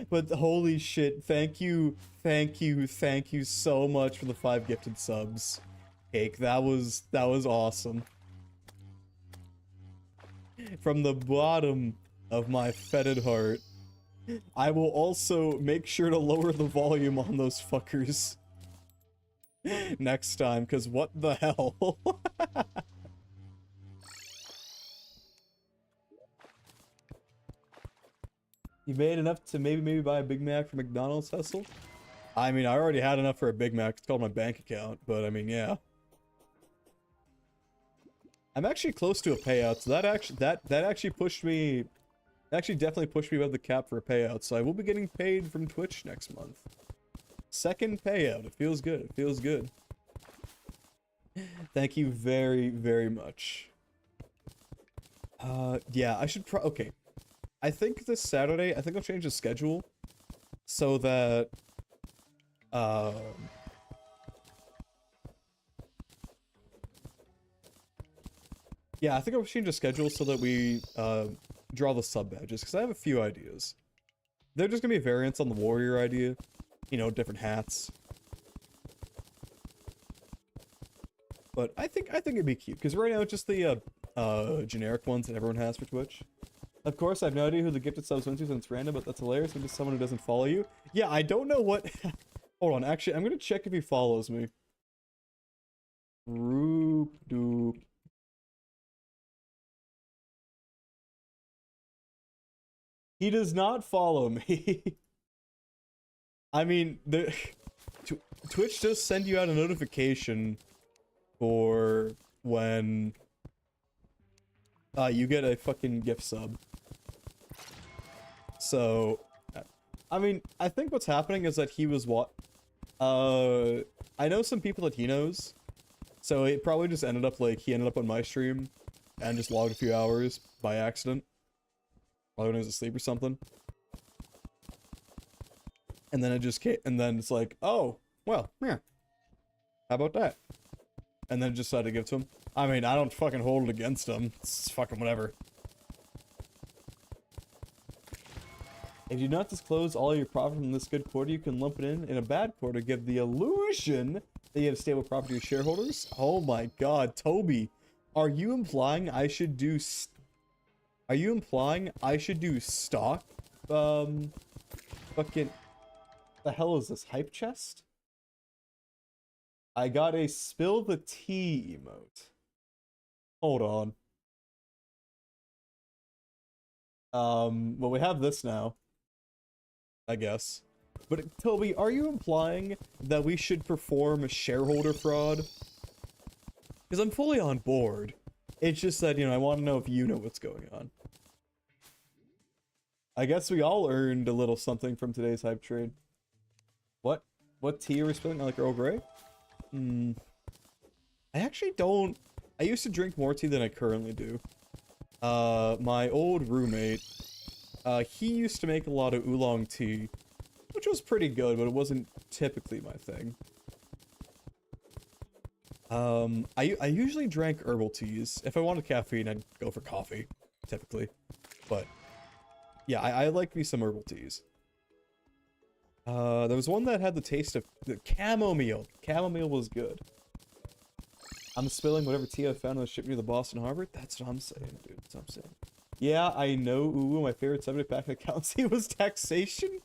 But holy shit, thank you so much for the 5 gifted subs. Cake, that was awesome. From the bottom of my fetid heart. I will also make sure to lower the volume on those fuckers next time, because what the hell? You made enough to maybe buy a Big Mac from McDonald's, Hessel? I mean, I already had enough for a Big Mac. It's called my bank account, but I mean, yeah. I'm actually close to a payout, so that actually pushed me. Actually, definitely pushed me above the cap for a payout. So I will be getting paid from Twitch next month. 2nd payout. It feels good. It feels good. Thank you very, very much. Yeah, I should okay. I think this Saturday, I think I'll change the schedule so that yeah, I think I'll change the schedule so that we draw the sub badges, because I have a few ideas. They're just gonna be variants on the warrior idea, you know, different hats. But I think it'd be cute, because right now it's just the generic ones that everyone has for Twitch. Of course, I have no idea who the gifted subs went to since it's random, but that's hilarious. I'm just someone who doesn't follow you. Yeah, I don't know what... Hold on, actually, I'm gonna check if he follows me. Roop doop. He does not follow me. I mean, Twitch does send you out a notification for when you get a fucking gift sub. So, I mean, I think what's happening is that he was I know some people that he knows, so it probably just ended up like he ended up on my stream and just logged a few hours by accident while he was asleep or something. And then it just came, and then it's like, oh, well, yeah, how about that? And then just decided to give it to him. I mean, I don't fucking hold it against him. It's fucking whatever. If you do not disclose all your profit from this good quarter, you can lump it in a bad quarter, give the illusion that you have stable profit to your shareholders. Oh my god, Toby. Are you implying I should do stock? Fucking... The hell is this? Hype chest? I got a spill the tea emote. Hold on. Well, we have this now, I guess. But, Toby, are you implying that we should perform a shareholder fraud? Because I'm fully on board. It's just that, you know, I want to know if you know what's going on. I guess we all earned a little something from today's hype trade. What tea are we spilling? I like Earl Grey? I actually don't... I used to drink more tea than I currently do. My old roommate, he used to make a lot of oolong tea, which was pretty good, but it wasn't typically my thing. I usually drank herbal teas. If I wanted caffeine, I'd go for coffee, typically. But, yeah, I like me some herbal teas. There was one that had the taste of the chamomile. Chamomile was good. I'm spilling whatever tea I found on the ship near the Boston Harbor. That's what I'm saying, dude. That's what I'm saying. Yeah, I know. Ooh, my favorite subject back in accountancy was taxation.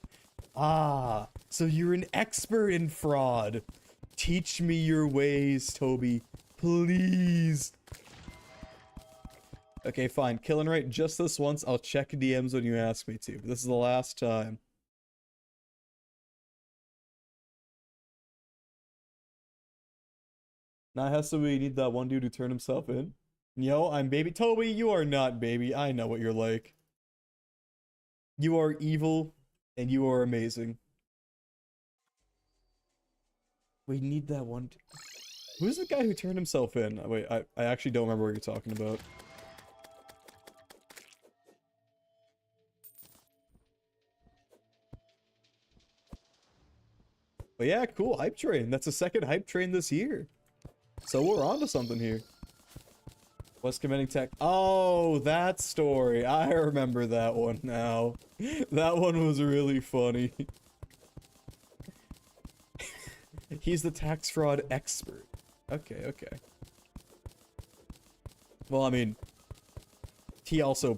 Ah, so you're an expert in fraud. Teach me your ways, Toby. Please. Okay, fine. Killing right just this once. I'll check DMs when you ask me to. This is the last time. Now has to we need that one dude who turned himself in. Yo, I'm baby Toby. You are not baby. I know what you're like. You are evil and you are amazing. We need that one. Who's the guy who turned himself in? Wait, I actually don't remember what you're talking about. But yeah, cool. Hype train. That's the second hype train this year. So we're on to something here. West Committing Tech. Oh, that story. I remember that one now. That one was really funny. He's the tax fraud expert. Okay, okay. Well, I mean, he also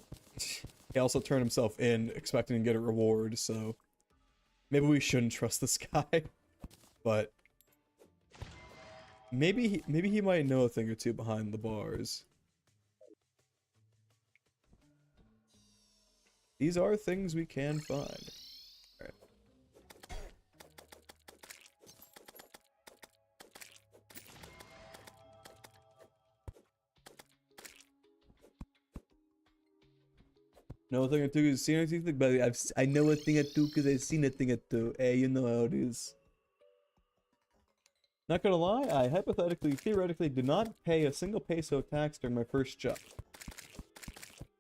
turned himself in expecting to get a reward, so maybe we shouldn't trust this guy. But maybe he might know a thing or two behind the bars. These are things we can find. Alright. Know a thing or two because seen a thing, but I know a thing or two because I've seen a thing or two. Hey, you know how it is. Not gonna lie, I theoretically did not pay a single peso tax during my first job.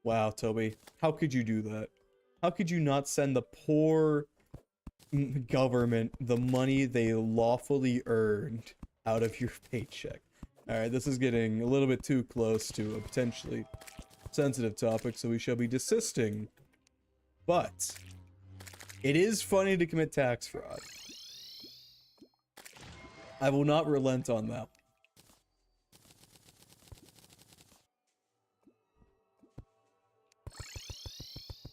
Wow, Toby. How could you do that? How could you not send the poor government the money they lawfully earned out of your paycheck? Alright, this is getting a little bit too close to a potentially sensitive topic, so we shall be desisting. But it is funny to commit tax fraud. I will not relent on that.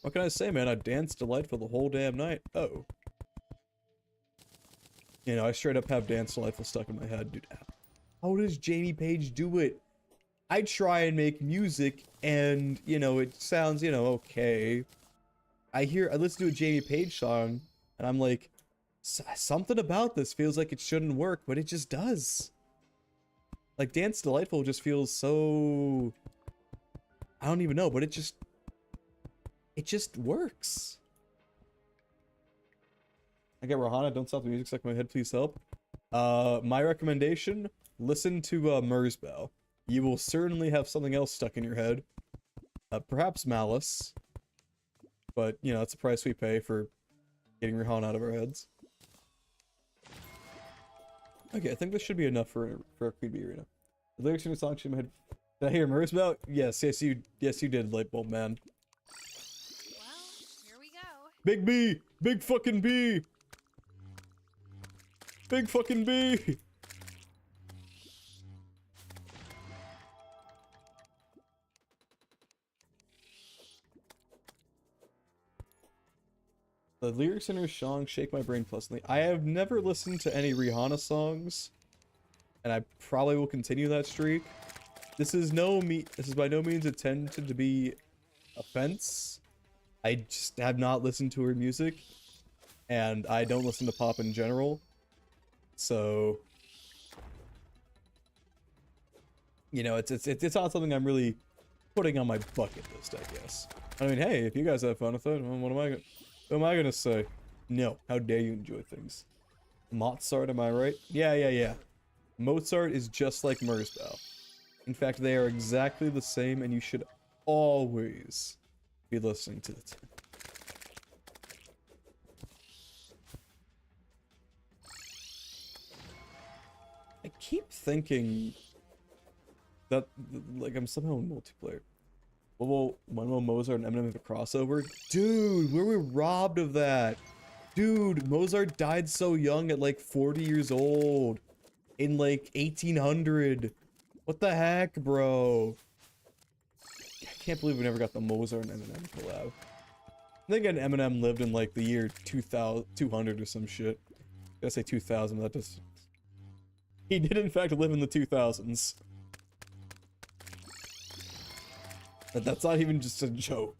What can I say, man? I danced delightful the whole damn night. Oh. You know, I straight up have Dance Delightful stuck in my head, dude. How does Jamie Page do it? I try and make music, and, you know, it sounds, you know, okay. I listen to a Jamie Page song, and I'm like, something about this feels like it shouldn't work, but it just does. Like, Dance Delightful just feels so... I don't even know, but it just works. I get Rohana, don't stop the music, stuck in my head, please help. My recommendation, listen to Merzbow. You will certainly have something else stuck in your head. Perhaps Malice. But, you know, it's the price we pay for getting Rohana out of our heads. Okay, I think this should be enough for a Queen Bee Arena. The lyrics in the song should in my head. Did I hear Merzbow? Yes, you did, Lightbulb Man. Here we go. Big B! Big fucking B! Big fucking B! The lyrics in her song shake my brain pleasantly. I have never listened to any Rihanna songs, and I probably will continue that streak. This is by no means intended to be offense. I just have not listened to her music, and I don't listen to pop in general. So, you know, it's not something I'm really putting on my bucket list, I guess. I mean, hey, if you guys have fun with it, what am I gonna say? No, how dare you enjoy things? Mozart, am I right? Yeah. Mozart is just like Merzbow. In fact, they are exactly the same, and you should always be listening to the two. I keep thinking that, like, I'm somehow in multiplayer. Well, when will Mozart and Eminem have a crossover? Dude, we were robbed of that. Dude, Mozart died so young at like 40 years old. In like 1800. What the heck, bro? I can't believe we never got the Mozart and Eminem collab. I think Eminem lived in like the year 200 or some shit. I say 2000, but that just... He did in fact live in the 2000s. That's not even just a joke.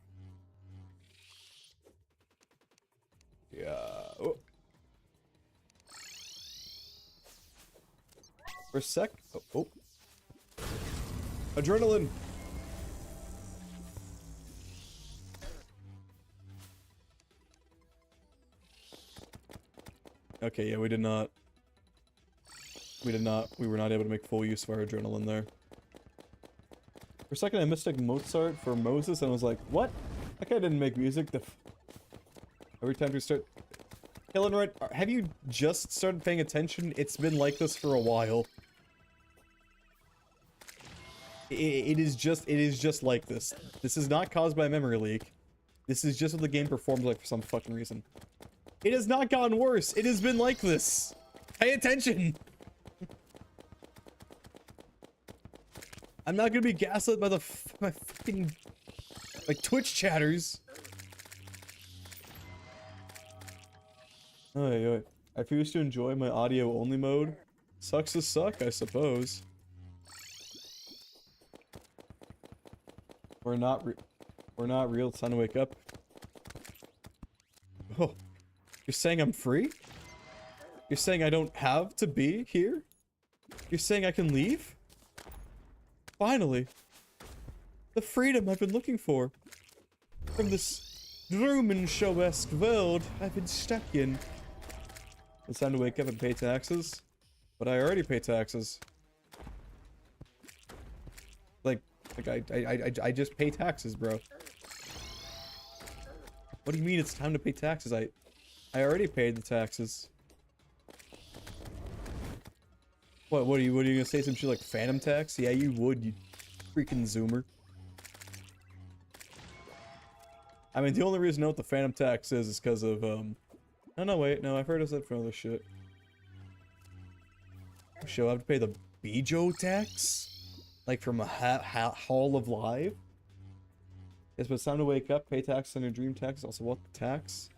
Yeah. Oh. For a sec. Oh. Oh. Adrenaline. Okay, yeah, we did not. We were not able to make full use of our adrenaline there. For a second, I mistook Mozart for Moses and was like, what? That guy didn't make music. Every time we start... Killing right... Have you just started paying attention? It's been like this for a while. It is just like this. This is not caused by a memory leak. This is just what the game performs like for some fucking reason. It has not gotten worse. It has been like this. Pay attention. I'm not gonna be gaslit by my fucking like Twitch chatters. I refuse to enjoy my audio only mode. Sucks to suck, I suppose. We're not real. It's time to wake up. Oh, you're saying I'm free? You're saying I don't have to be here? You're saying I can leave? Finally, the freedom I've been looking for from this Truman Show-esque world I've been stuck in. It's time to wake up and pay taxes, but I already pay taxes. Like I just pay taxes, bro. What do you mean it's time to pay taxes? I already paid the taxes. What are you gonna say some shit like phantom tax? Yeah, you would, you freaking zoomer. I mean, the only reason I know what the phantom tax is because of, no, wait, no, I've heard of that for other shit. Show I have to pay the Bijo tax? Like from a Hall of Live? Yes, but it's time to wake up, pay tax on your dream tax, also what tax?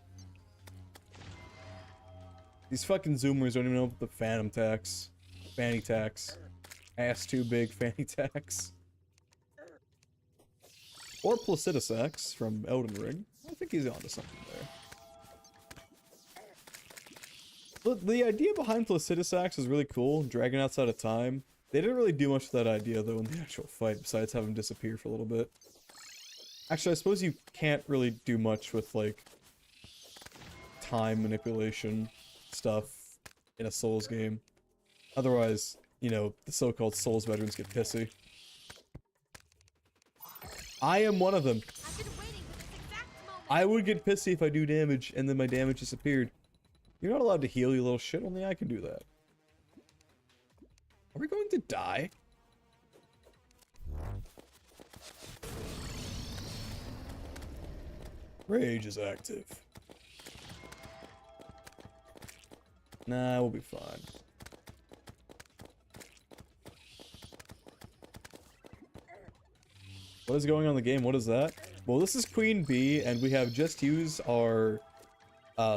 These fucking zoomers don't even know what the phantom tax. Fanny tax. Ass too big fanny tax. Or Placidusax from Elden Ring. I think he's onto something there. The idea behind Placidusax is really cool. Dragon outside of time. They didn't really do much with that idea though in the actual fight, besides have him disappear for a little bit. Actually, I suppose you can't really do much with like time manipulation stuff in a Souls game. Otherwise, you know, the so-called Souls veterans get pissy. I am one of them. I've been waiting for this exact moment. I would get pissy if I do damage and then my damage disappeared. You're not allowed to heal, you little shit. Only I can do that. Are we going to die? Rage is active. Nah, we'll be fine. What is going on in the game? What is that? Well, this is Queen Bee, and we have just used our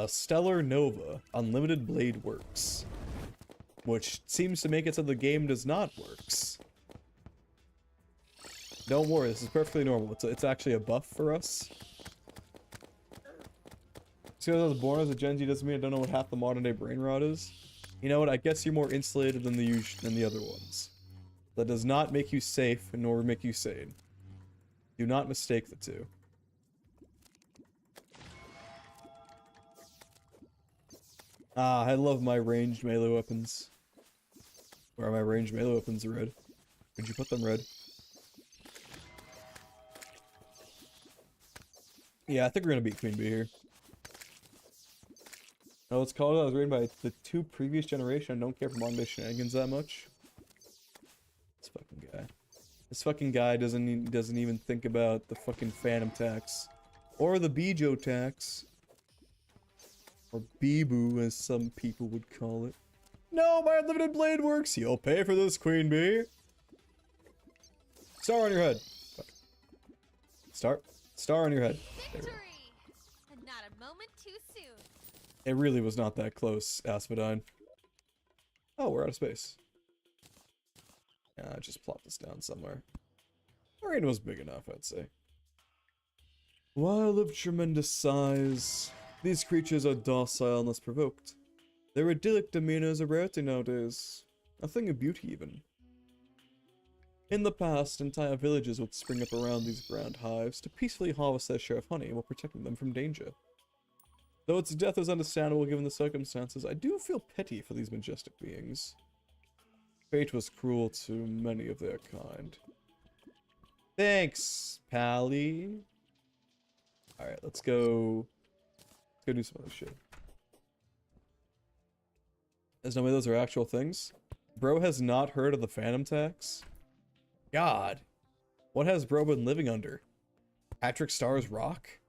Stellar Nova Unlimited Blade Works, which seems to make it so the game does not works. Don't worry, this is perfectly normal. It's actually a buff for us. Just because I was born as a Gen Z doesn't mean I don't know what half the modern day brain rot is. You know what? I guess you're more insulated than the other ones. That does not make you safe, nor make you sane. Do not mistake the two. Ah, I love my ranged melee weapons. Where are my ranged melee weapons, Red? Where'd you put them, Red? Yeah, I think we're gonna beat Queen Bee here. Oh, it's called. I was rated by the two previous generation. I don't care for modern day shenanigans that much. This fucking guy. This fucking guy doesn't even think about the fucking phantom tax. Or the Bijo tax. Or Bibu, as some people would call it. No, my unlimited blade works! You'll pay for this, Queen Bee! Star on your head. Star on your head. Victory! And not a moment too soon. It really was not that close, Asphodine. Oh, we're out of space. Yeah, just plop this down somewhere. Arena was big enough, I'd say. While of tremendous size, these creatures are docile unless provoked. Their idyllic demeanor is a rarity nowadays. A thing of beauty, even. In the past, entire villages would spring up around these grand hives to peacefully harvest their share of honey while protecting them from danger. Though its death is understandable given the circumstances, I do feel pity for these majestic beings. Fate was cruel to many of their kind. Thanks, Pally. Alright, let's go do some other shit. There's no way those are actual things. Bro has not heard of the Phantom Tax? God. What has bro been living under? Patrick Starr's Rock?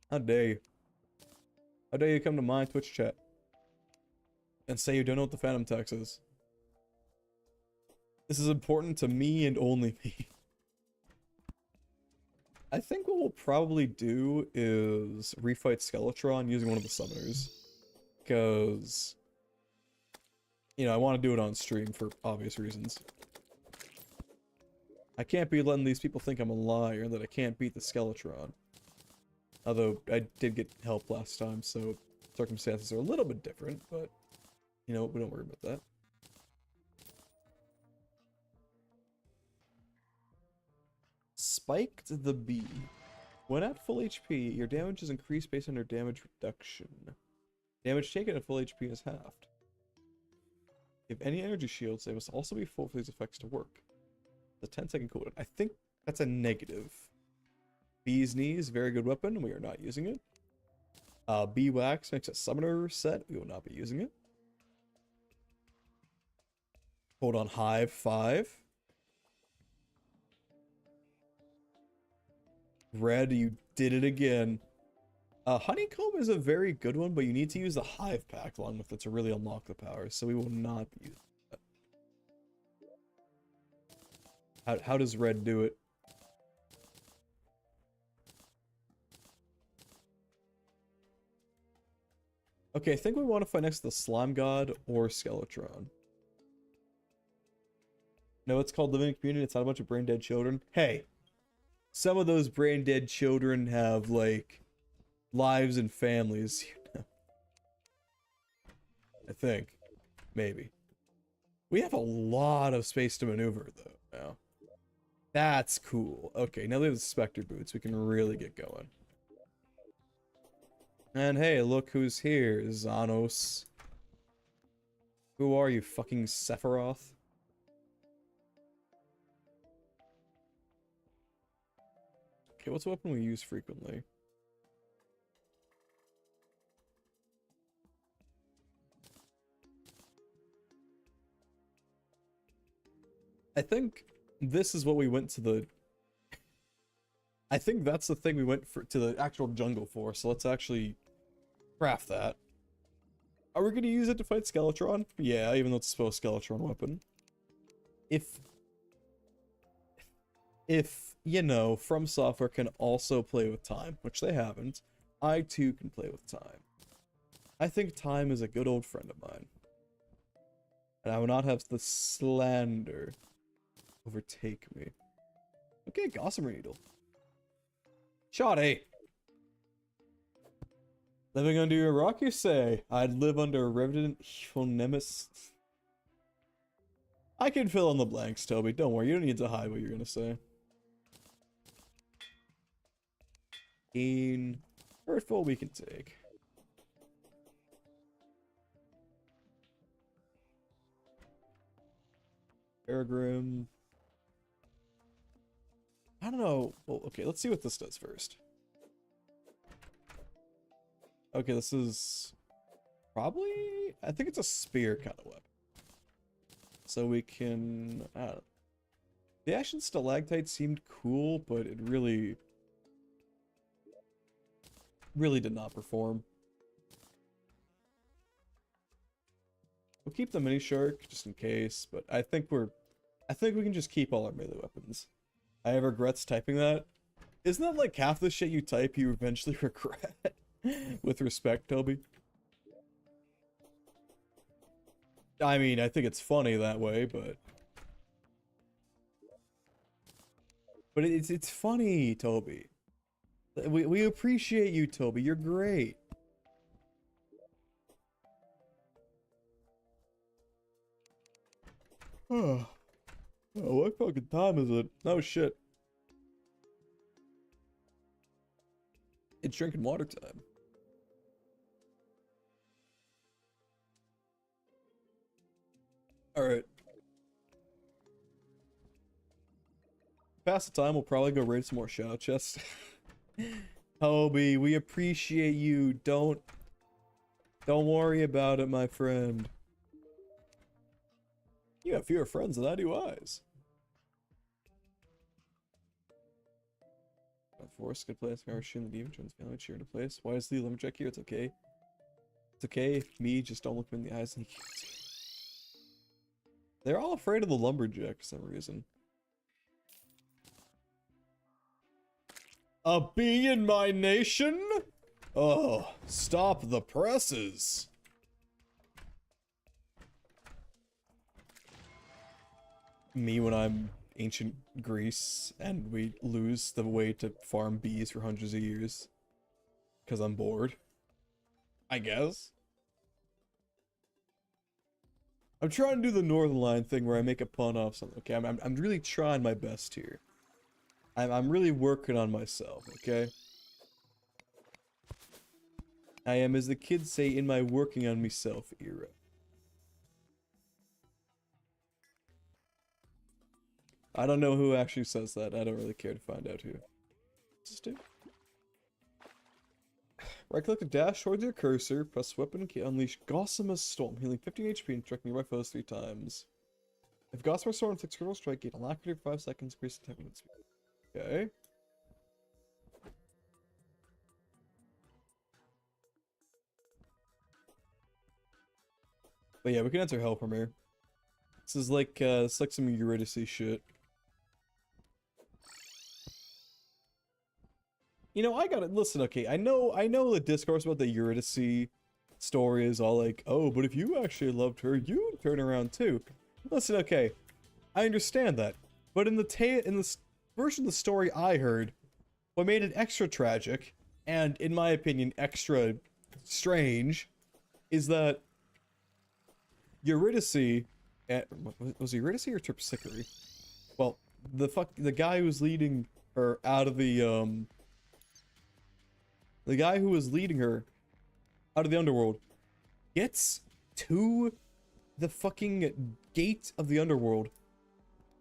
How dare you? How dare you come to my Twitch chat and say you don't know what the Phantom Tax is? This is important to me and only me. I think what we'll probably do is refight Skeletron using one of the summoners. Because, you know, I want to do it on stream for obvious reasons. I can't be letting these people think I'm a liar and that I can't beat the Skeletron. Although, I did get help last time, so circumstances are a little bit different, but, you know, we don't worry about that. Spiked the Bee. When at full HP, your damage is increased based on your damage reduction. Damage taken at full HP is halved. If any energy shields, they must also be full for these effects to work. The 10-second cooldown. I think that's a negative. Bee's Knees, very good weapon. We are not using it. Bee Wax makes a summoner set. We will not be using it. Hold on, Hive 5. Red, you did it again. Honeycomb is a very good one, but you need to use the Hive pack along with it to really unlock the powers, so we will not be using that. How does Red do it? Okay, I think we want to fight next to the Slime God or Skeletron. No, it's called Living in Community. It's not a bunch of brain dead children. Hey, some of those brain dead children have, like, lives and families, you know. I think. Maybe. We have a lot of space to maneuver, though, now. That's cool. Okay, now we have the Spectre Boots. We can really get going. And hey, look who's here, Xanos. Who are you, fucking Sephiroth? Okay, what's a weapon we use frequently? I think this is what we went to the... I think that's the thing we went to the actual jungle for, so let's actually craft that. Are we going to use it to fight Skeletron? Yeah, even though it's a Skeletron weapon. If, you know, From Software can also play with time, which they haven't, I too can play with time. I think time is a good old friend of mine. And I will not have the slander overtake me. Okay, Gossamer Needle. Shoddy! Living under your rock, you say? I'd live under a revenant evil nemesis. I can fill in the blanks, Toby. Don't worry, you don't need to hide what you're gonna say. Hurtful we can take. Peregrine. I don't know. Well, okay, let's see what this does first. Okay, this is probably... I think it's a spear kind of weapon. So we can... the Ashen Stalactite seemed cool, but it really did not perform. We'll keep the Mini Shark just in case, but I think we can just keep all our melee weapons. I have regrets typing that. Isn't that like half the shit you type you eventually regret? With respect, Toby. I mean, I think it's funny that way, but... But it's funny, Toby. We appreciate you, Toby. You're great. Oh, what fucking time is it? Oh shit. It's drinking water time. Alright. Pass the time, we'll probably go raid some more shadow chests. Toby, we appreciate you. Don't worry about it, my friend. You have fewer friends than I do eyes. Forest could play as Garcia and the Demon Twins family cheer to place. Why is the Lumberjack here? It's okay. It's okay. Me, just don't look him in the eyes and he can't see. They're all afraid of the Lumberjack for some reason. A bee in my nation? Oh, stop the presses. Me when I'm ancient Greece and we lose the way to farm bees for hundreds of years. Because I'm bored. I guess. I'm trying to do the Northern Line thing where I make a pun off something. Okay, I'm really trying my best here. I'm really working on myself, okay? I am, as the kids say, in my working on myself era. I don't know who actually says that. I don't really care to find out who. What's this do? Right click to dash towards your cursor, press weapon key, unleash Gossamer Storm, healing 15 HP and striking nearby foes 3 times. If Gossamer Storm inflicts critical strike, gain alacrity for 5 seconds, increase attack movement speed. Okay. But yeah, we can enter Hell from here. This is like some Eurydice shit. You know, I gotta listen. Okay, I know the discourse about the Eurydice story is all like, oh, but if you actually loved her, you'd turn around too. Listen, okay, I understand that, but in the version of the story I heard, what made it extra tragic and, in my opinion, extra strange, is that Eurydice, was it Eurydice or Terpsichore? Well, the guy who was leading her out of the guy who was leading her out of the underworld gets to the fucking gate of the underworld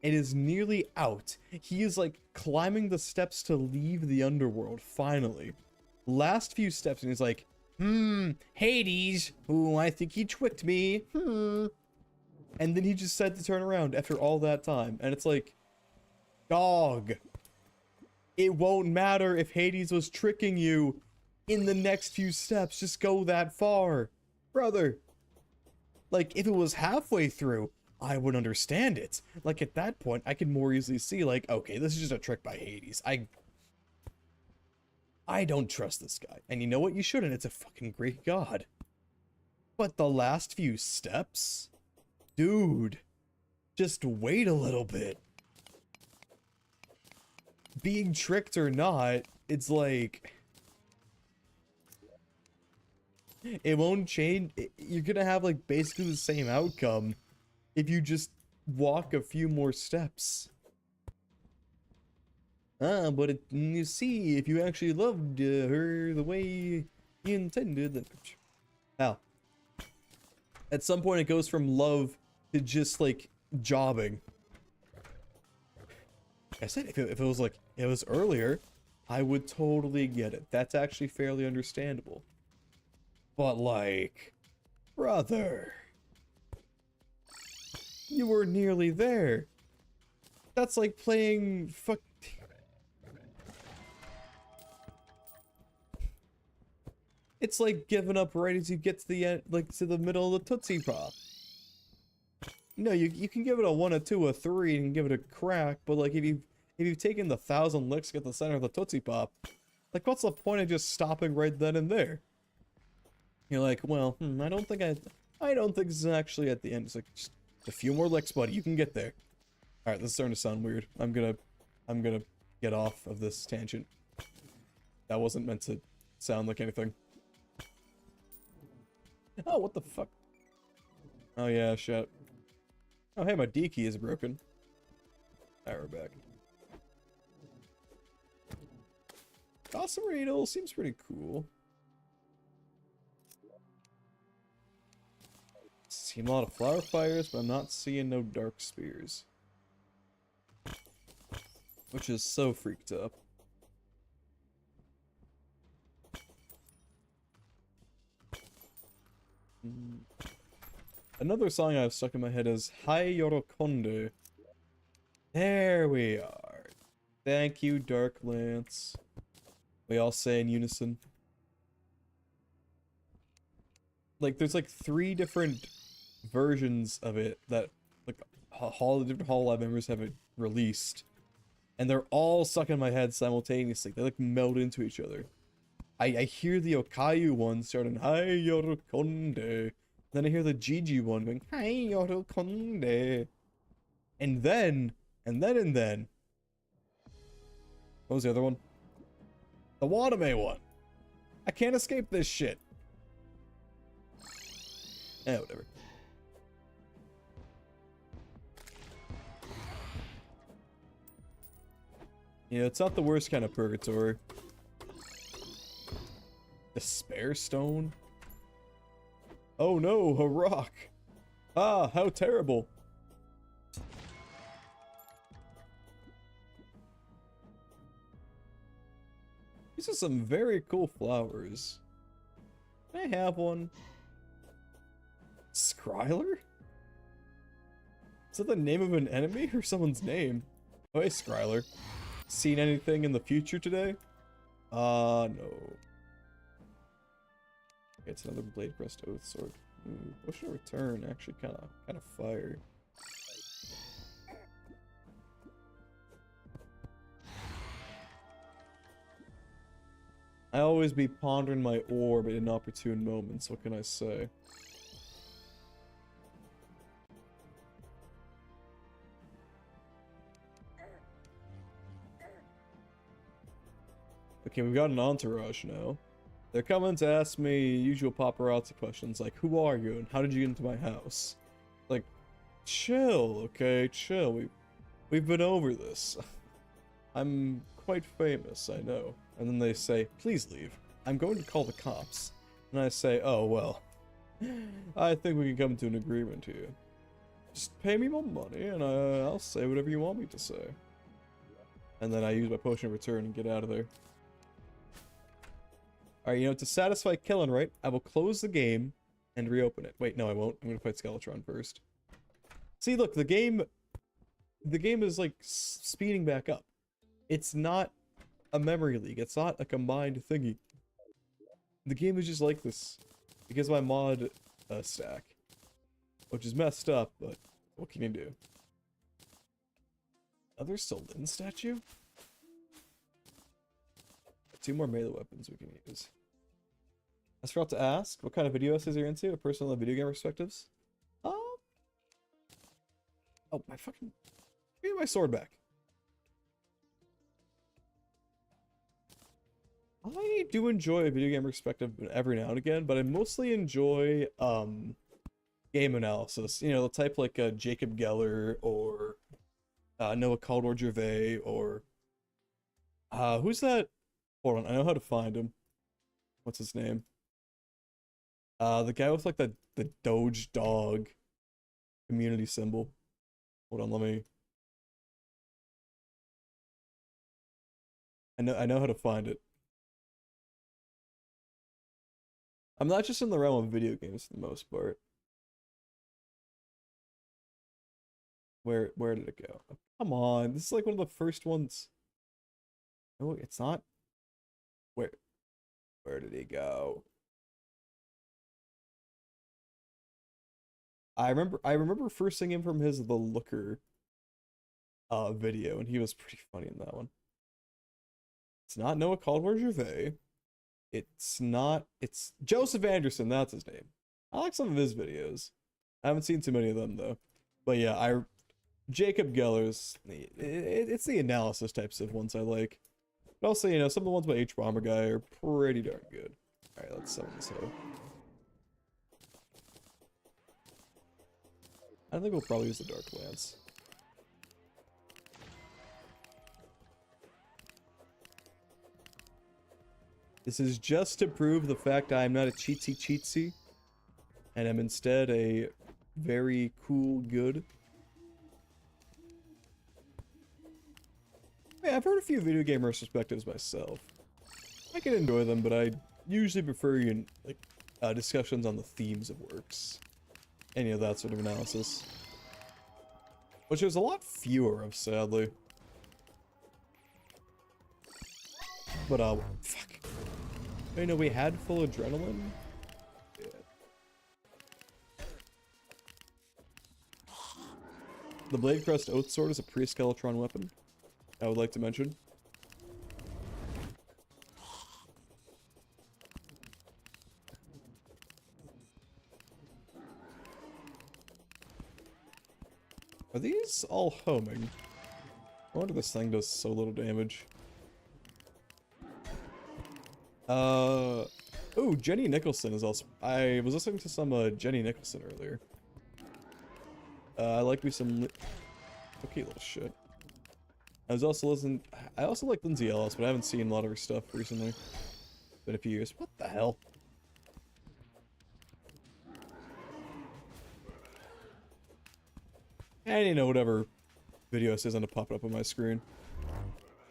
and is nearly out. He is like climbing the steps to leave the underworld, finally. Last few steps, and he's like, Hades, ooh, I think he tricked me, And then he just said to turn around after all that time, and it's like, dog, it won't matter if Hades was tricking you in the next few steps, just go that far, brother. Like, if it was halfway through, I would understand it. Like, at that point, I could more easily see, like, okay, this is just a trick by Hades. I don't trust this guy. And you know what? You shouldn't. It's a fucking Greek god. But the last few steps? Dude, just wait a little bit. Being tricked or not, it's like, it won't change. You're gonna have like basically the same outcome if you just walk a few more steps. But you see, if you actually loved her the way you intended, then now at some point it goes from love to just like jobbing. I said if it was like it was earlier, I would totally get it. That's actually fairly understandable. But like, brother, you were nearly there. That's like playing fuck. It's like giving up right as you get to the end, like to the middle of the Tootsie Pop. No, you can give it a 1, a 2, a 3, and give it a crack. But like if you've taken the 1,000 licks to get the center of the Tootsie Pop, like what's the point of just stopping right then and there? You're like, well, I don't think this is actually at the end. It's like, just a few more licks, buddy. You can get there. Alright, this is starting to sound weird. I'm gonna get off of this tangent. That wasn't meant to sound like anything. Oh, what the fuck? Oh yeah, shit. Oh hey, my D key is broken. Alright, we're back. Gossamer Needle seems pretty cool. Seen a lot of flower fires, but I'm not seeing no dark spears. Which is so freaked up. Another song I've stuck in my head is Hai Yorokonde. There we are. Thank you, Dark Lance. We all say in unison. Like, there's like 3 different versions of it that like all the different Hololive members have it released. And they're all stuck in my head simultaneously. They like meld into each other. I hear the Okayu one starting Hai Yorokonde. Then I hear the Gigi one going Hai Yorokonde. And then. What was the other one? The Waname one. I can't escape this shit. Eh, whatever. You know, it's not the worst kind of purgatory. Despair Stone? Oh no, a rock! Ah, how terrible! These are some very cool flowers. Can I have one? Skryler? Is that the name of an enemy or someone's name? Oh, hey, Skryler. Seen anything in the future today? No. It's another Blade Crest Oath Sword. Ooh, Potion of Return, actually kind of fire. I always be pondering my orb at inopportune moments, what can I say? Okay, we've got an entourage now. They're coming to ask me usual paparazzi questions like, who are you and how did you get into my house? Like, chill, okay, chill. We've been over this. I'm quite famous, I know. And then they say, please leave. I'm going to call the cops. And I say, oh, well, I think we can come to an agreement here. Just pay me more money and I'll say whatever you want me to say. And then I use my potion of return and get out of there. Alright, you know, to satisfy Killen, right, I will close the game and reopen it. Wait, no, I won't. I'm gonna fight Skeletron first. See, look, the game is, like, speeding back up. It's not a memory leak. It's not a combined thingy. The game is just like this. Because of my mod stack. Which is messed up, but what can you do? Another Solin statue? 2 more melee weapons we can use. I forgot to ask, what kind of video essays are you into? A personal and video game perspectives? Oh, my fucking... Give me my sword back. I do enjoy a video game perspective every now and again, but I mostly enjoy game analysis. You know, the type like Jacob Geller or Noah Caldwell-Gervais or... who's that? Hold on, I know how to find him. What's his name? The guy with like the Doge dog community symbol. Hold on, let me... I know how to find it. I'm not just in the realm of video games for the most part. Where did it go? Oh, come on, this is like one of the first ones. No, it's not. Where did he go? I remember first seeing him from his The Looker video, and he was pretty funny in that one. It's not Noah Caldwell-Gervais. It's Joseph Anderson, that's his name. I like some of his videos. I haven't seen too many of them though. But yeah, Jacob Geller's, it's the analysis types of ones I like. But also, you know, some of the ones by H Bomber Guy are pretty darn good. Alright, let's summon this hoe. I think we'll probably use the Dark Lance. This is just to prove the fact I am not a cheatsy, and am instead a very cool good. Yeah, I've heard a few video game retrospectives myself. I can enjoy them, but I usually prefer discussions on the themes of works. Any of that sort of analysis. Which there's a lot fewer of, sadly. But, fuck. Wait, no, we had full adrenaline? Yeah. The Blade Crest Oath Sword is a pre-skeletron weapon, I would like to mention. Are these all homing? I wonder this thing does so little damage. Oh, Jenny Nicholson is also... I was listening to some Jenny Nicholson earlier. I like me some... Okay, little shit. I also like Lindsay Ellis, but I haven't seen a lot of her stuff recently. Been a few years. What the hell? And, you know, whatever video isn't to pop up on my screen.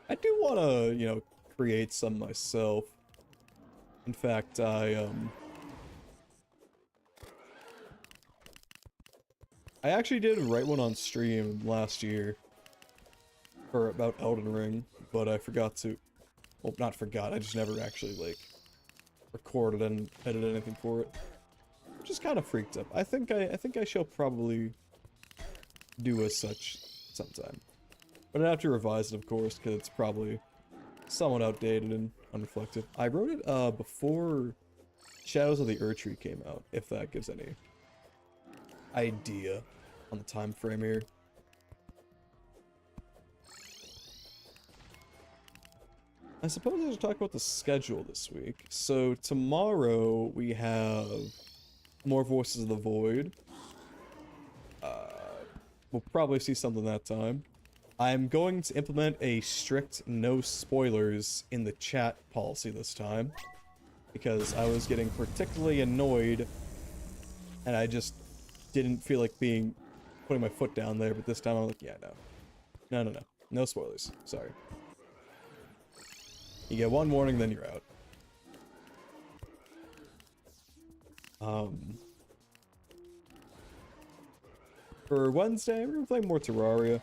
I do want to, you know, create some myself. In fact, I actually did write one on stream last year. For about Elden Ring, but I forgot to... Well, not forgot, I just never actually, like, recorded and edited anything for it. Which is kind of freaked up. I think I shall probably do as such sometime. But I'd have to revise it, of course, because it's probably somewhat outdated and unreflective. I wrote it before Shadows of the Erdtree came out, if that gives any idea on the time frame here. I suppose I should talk about the schedule this week. So tomorrow we have more Voices of the Void. We'll probably see something that time. I'm going to implement a strict no spoilers in the chat policy this time, because I was getting particularly annoyed and I just didn't feel like putting my foot down there, but this time I'm like, yeah, no, no spoilers, sorry. You get one warning, then you're out. For Wednesday, we're gonna play more Terraria.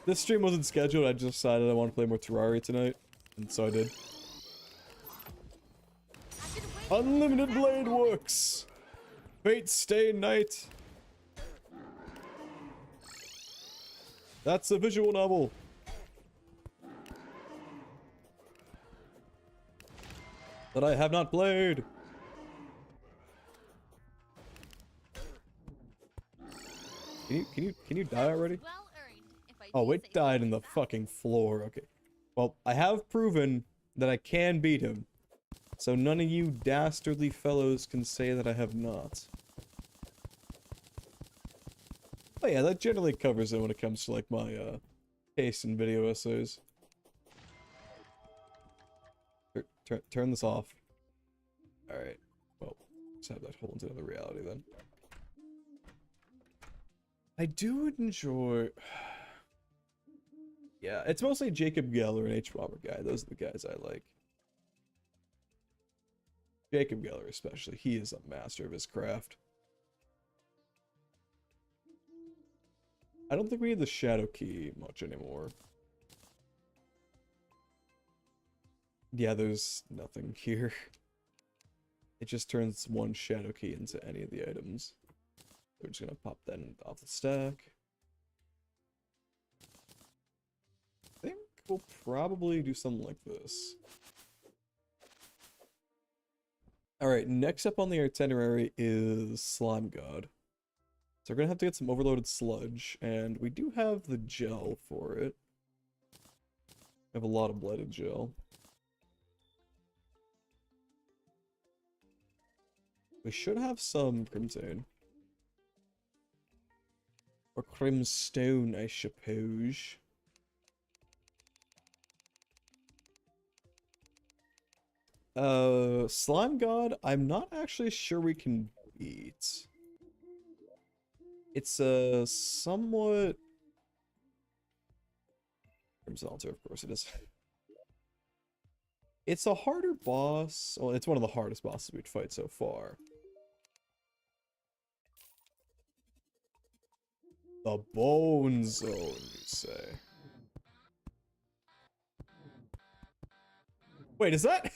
This stream wasn't scheduled, I just decided I want to play more Terraria tonight, and so I did. Unlimited Blade works! Fate Stay Night! That's a visual novel! That I have not played! Can you die already? Oh, it died in the fucking floor. Okay. Well, I have proven that I can beat him. So none of you dastardly fellows can say that I have not. Oh yeah, that generally covers it when it comes to like my taste in video essays. Turn this off. Alright. Well, let's have that hold into another reality then. I do enjoy... Yeah, it's mostly Jacob Geller and H Bomber Guy. Those are the guys I like. Jacob Geller especially. He is a master of his craft. I don't think we need the Shadow Key much anymore. Yeah, there's nothing here. It just turns one Shadow Key into any of the items. We're just gonna pop that off the stack. I think we'll probably do something like this. Alright, next up on the itinerary is Slime God. So we're gonna have to get some overloaded sludge, and we do have the gel for it. We have a lot of blighted gel. We should have some crimson. Or crimstone, I suppose. Slime God, I'm not actually sure we can beat. It's a somewhat... Crimson Altar, of course it is. It's a harder boss. Well, it's one of the hardest bosses we'd fight so far. The Bone Zone, you say? Wait, is that...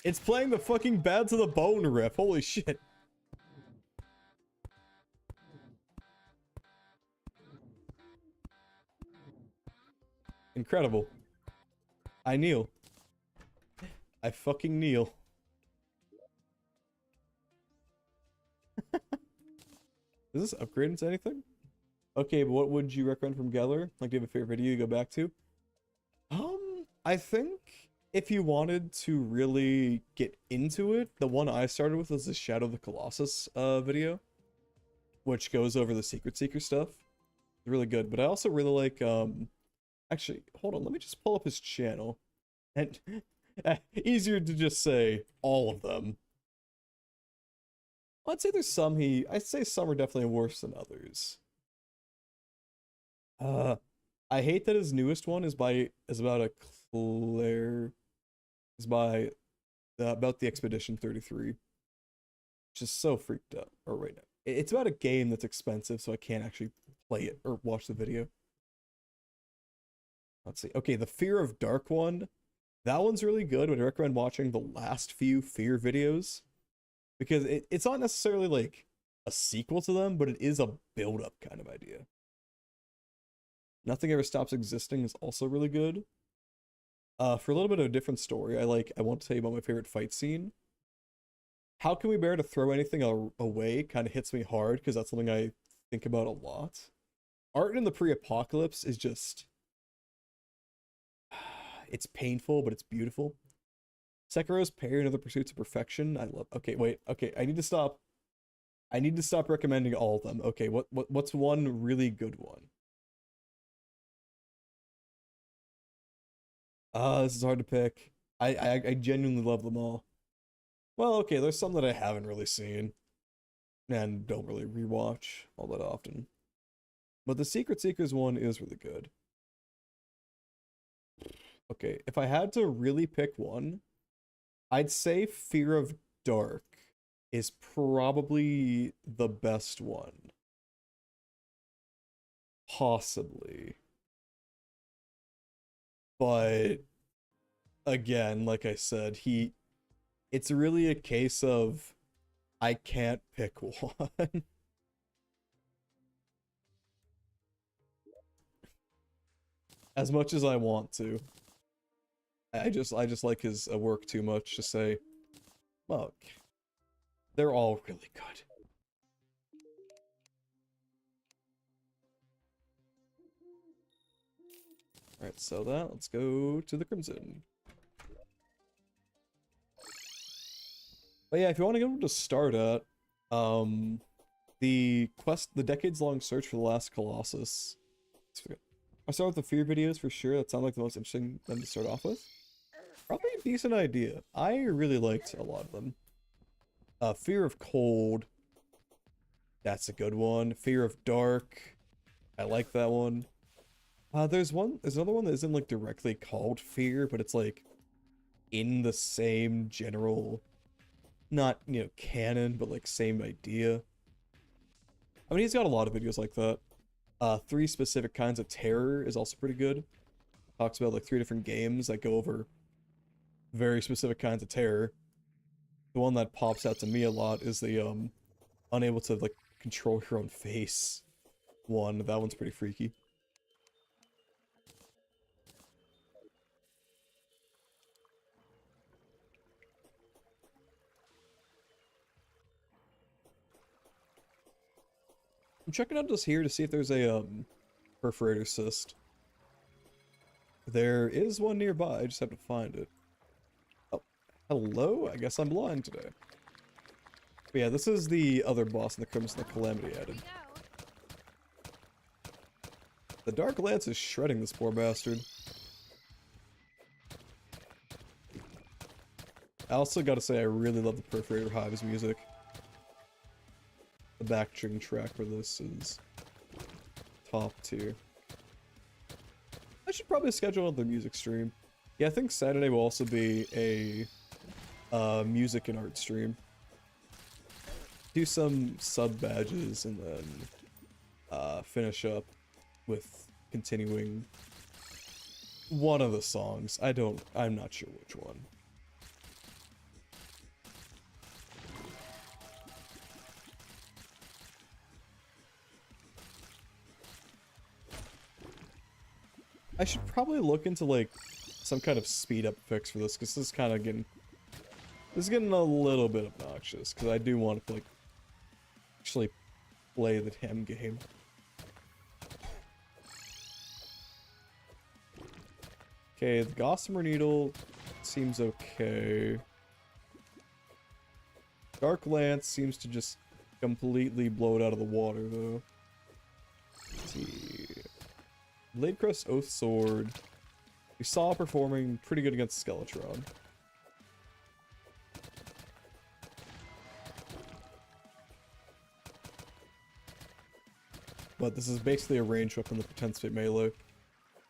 It's playing the fucking Bad to the Bone riff. Holy shit. Incredible. I kneel. I fucking kneel. Is this upgraded to anything? Okay, but what would you recommend from Geller? Like, do you have a favorite video you go back to? I think if you wanted to really get into it, the one I started with was the Shadow of the Colossus video, which goes over the Secret Seeker stuff. It's really good, but I also really like, actually, hold on, let me just pull up his channel. And easier to just say all of them. I'd say there's some I'd say some are definitely worse than others. I hate that his newest one is about a Claire, about the Expedition 33. Which is so freaked out. Or right now. It's about a game that's expensive, so I can't actually play it or watch the video. Let's see. Okay, the Fear of Dark one. That one's really good, but I recommend watching the last few Fear videos. Because it's not necessarily like a sequel to them, but it is a build-up kind of idea. Nothing Ever Stops Existing is also really good. For a little bit of a different story, I want to tell you about my favorite fight scene. How Can We Bear to Throw Anything Away kind of hits me hard, because that's something I think about a lot. Art in the Pre-Apocalypse is just... It's painful, but it's beautiful. Sekiro's Parry and Other Pursuits of Perfection. I love... Okay, wait. Okay, I need to stop. I need to stop recommending all of them. Okay, what's one really good one? This is hard to pick. I genuinely love them all. Well, okay, there's some that I haven't really seen. And don't really rewatch all that often. But the Secret Seekers one is really good. Okay, if I had to really pick one, I'd say Fear of Dark is probably the best one. Possibly. But again, like I said, it's really a case of I can't pick one. As much as I want to. I just like his work too much to say, well, they're all really good. Alright, so let's go to the Crimson. But yeah, if you want to go to start at, the decades-long search for the last Colossus. I'll start with the Fear videos for sure. That sounds like the most interesting them to start off with. Probably a decent idea. I really liked a lot of them. Fear of Cold. That's a good one. Fear of Dark. I like that one. There's another one that isn't like directly called Fear, but it's like in the same general, not, canon, but like same idea. I mean, he's got a lot of videos like that. 3 Specific Kinds of Terror is also pretty good. Talks about like 3 different games that go over very specific kinds of terror. The one that pops out to me a lot is the unable to like control your own face one. That one's pretty freaky. I'm checking out just here to see if there's a perforator cyst. There is one nearby, I just have to find it. Oh, hello? I guess I'm blind today. But yeah, this is the other boss in the Crimson that Calamity Here added. we go. The Dark Lance is shredding this poor bastard. I also gotta say I really love the Perforator Hive's music. The backstring track for this is top tier. I should probably schedule another music stream. Yeah, I think Saturday will also be a music and art stream. Do some sub badges and then finish up with continuing one of the songs. I'm not sure which one. I should probably look into like some kind of speed up fix for this, because this is kind of getting a little bit obnoxious, because I do want to like actually play the damn game. Okay, the Gossamer Needle seems okay. Dark Lance seems to just completely blow it out of the water though. Let's see. Blade Crest Oath Sword. We saw performing pretty good against Skeletron. But this is basically a ranged weapon that pretends to be melee.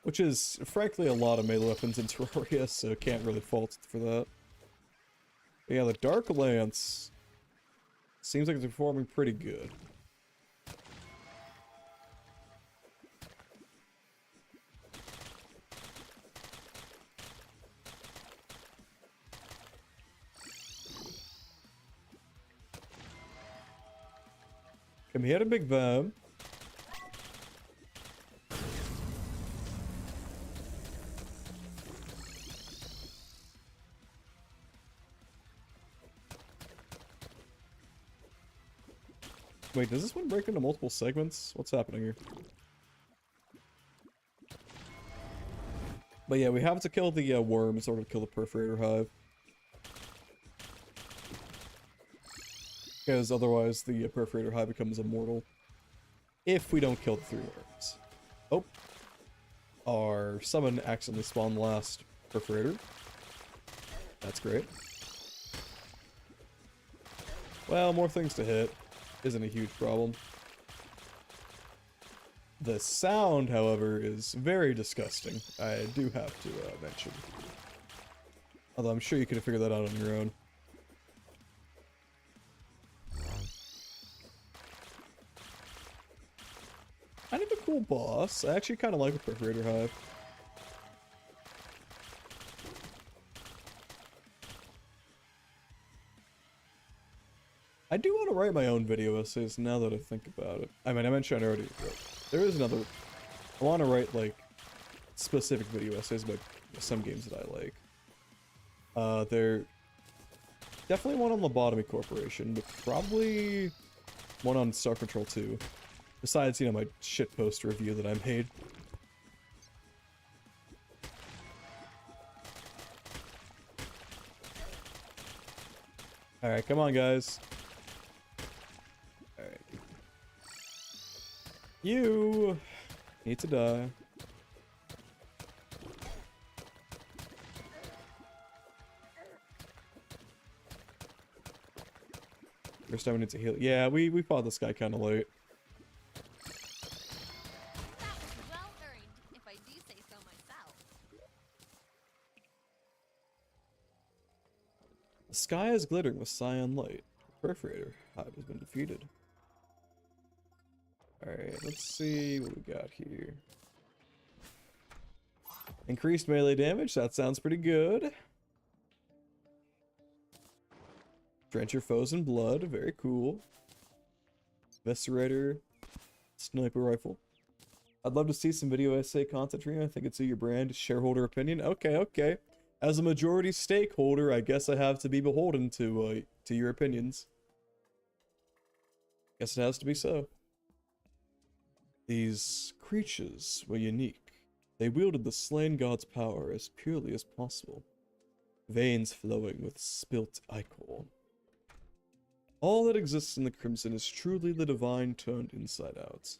Which is, frankly, a lot of melee weapons in Terraria, so can't really fault it for that. But yeah, the Dark Lance seems like it's performing pretty good. Come here to Big Vam. Wait, does this one break into multiple segments? What's happening here? But yeah, we have to kill the worms in order to kill the Perforator Hive. Because otherwise the Perforator Hive becomes immortal. If we don't kill the 3 worms. Oh. Our summon accidentally spawned the last Perforator. That's great. Well, more things to hit. Isn't a huge problem. The sound, however, is very disgusting. I do have to mention. Although I'm sure you could have figured that out on your own. Kind of a cool boss. I actually kind of like the Perforator Hive. I do want to write my own video essays now that I think about it. I mean, I mentioned I already wrote. There is another. I want to write like specific video essays about some games that I like. There definitely one on Lobotomy Corporation, but probably one on Star Control 2. Besides, you know, my shitpost review that I made. Alright, come on, guys. Alright. You need to die. First time we need to heal. Yeah, we fought this guy kind of late. That was well earned, if I do say so myself. The sky is glittering with cyan light. The Perforator Hive has been defeated. Alright, let's see what we got here. Increased melee damage, that sounds pretty good. Drench your foes in blood, very cool. Eviscerator, sniper rifle. I'd love to see some video essay content, Reno. I think it's your brand. Shareholder opinion. Okay, okay. As a majority stakeholder, I guess I have to be beholden to your opinions. Guess it has to be so. These creatures were unique. They wielded the slain god's power as purely as possible, veins flowing with spilt ichor. All that exists in the Crimson is truly the divine turned inside out.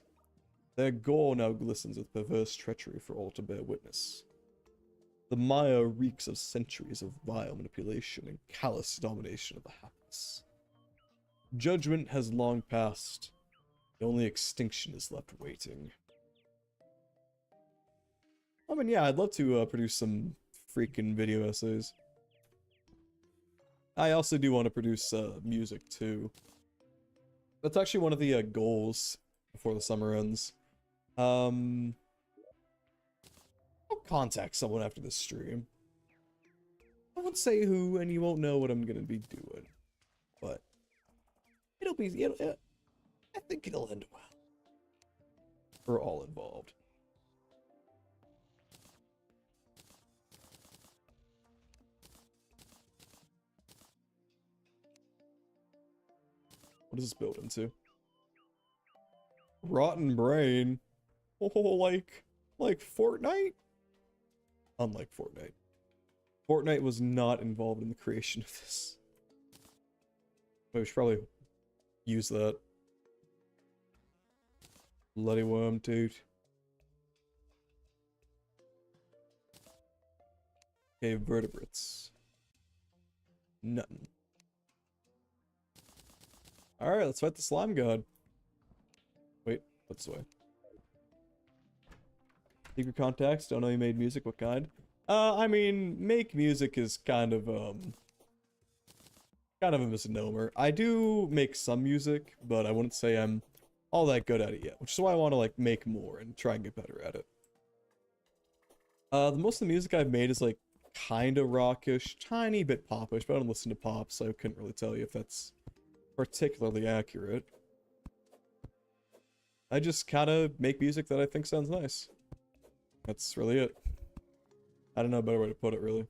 Their gore now glistens with perverse treachery for all to bear witness. The mire reeks of centuries of vile manipulation and callous domination of the hapless. Judgment has long passed. Only extinction is left waiting. I mean, yeah, I'd love to produce some freaking video essays. I also do want to produce music too. That's actually one of the goals before the summer ends. I'll contact someone after this stream. I won't say who, and you won't know what I'm gonna be doing, but I think it'll end well for all involved. What does this build into? Rotten brain. Oh, like Fortnite? Unlike Fortnite. Fortnite was not involved in the creation of this. But we should probably use that. Bloody worm, dude. Okay, vertebrates. Nothing. Alright, let's fight the slime god. Wait, what's the way? Secret contacts, don't know you made music, what kind? I mean, make music is kind of a misnomer. I do make some music, but I wouldn't say I'm all that good at it yet, which is why I want to like make more and try and get better at it. The most of the music I've made is like kind of rockish, tiny bit popish, but I don't listen to pop, so I couldn't really tell you if that's particularly accurate. I just kind of make music that I think sounds nice. That's really it. I don't know a better way to put it, really.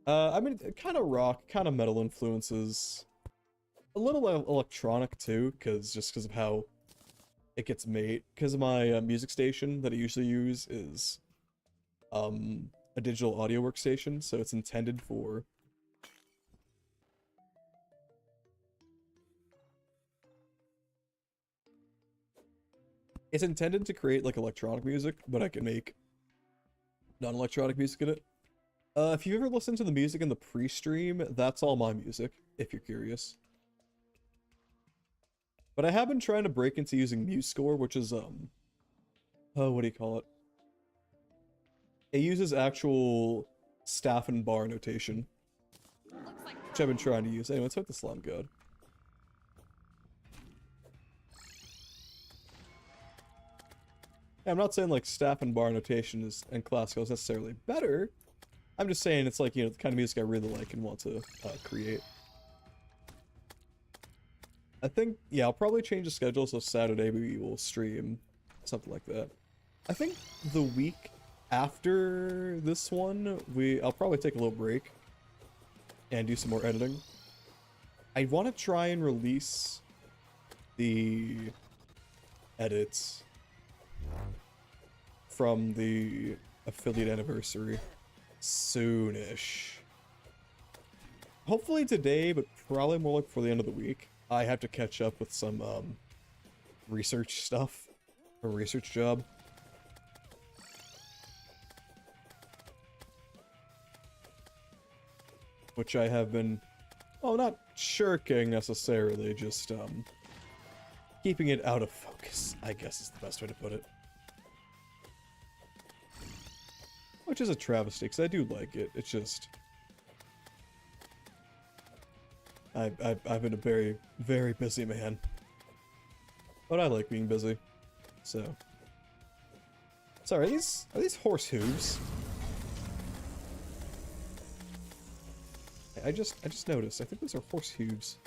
I mean, kind of rock, kind of metal influences. A little electronic too, just because of how it gets made. Because my music station that I usually use is a digital audio workstation, so it's intended for to create like electronic music, but I can make non-electronic music in it. If you ever listen to the music in the pre-stream, that's all my music, if you're curious. But I have been trying to break into using MuseScore, which is, oh, what do you call it? It uses actual staff and bar notation, which I've been trying to use. Anyway, let's fight the slime god. Yeah, I'm not saying like staff and bar notation and classical is necessarily better. I'm just saying it's like, you know, the kind of music I really like and want to create. I think, yeah, I'll probably change the schedule so Saturday we will stream something like that. I think the week after this one, I'll probably take a little break and do some more editing. I want to try and release the edits from the affiliate anniversary soonish. Hopefully today, but probably more like before the end of the week. I have to catch up with some research stuff, a research job. Which I have been, well, not shirking necessarily, just keeping it out of focus, I guess is the best way to put it. Which is a travesty, because I do like it. It's just I've been a very, very busy man. But I like being busy. So. Sorry, are these horse hooves? I just noticed. I think those are horse hooves.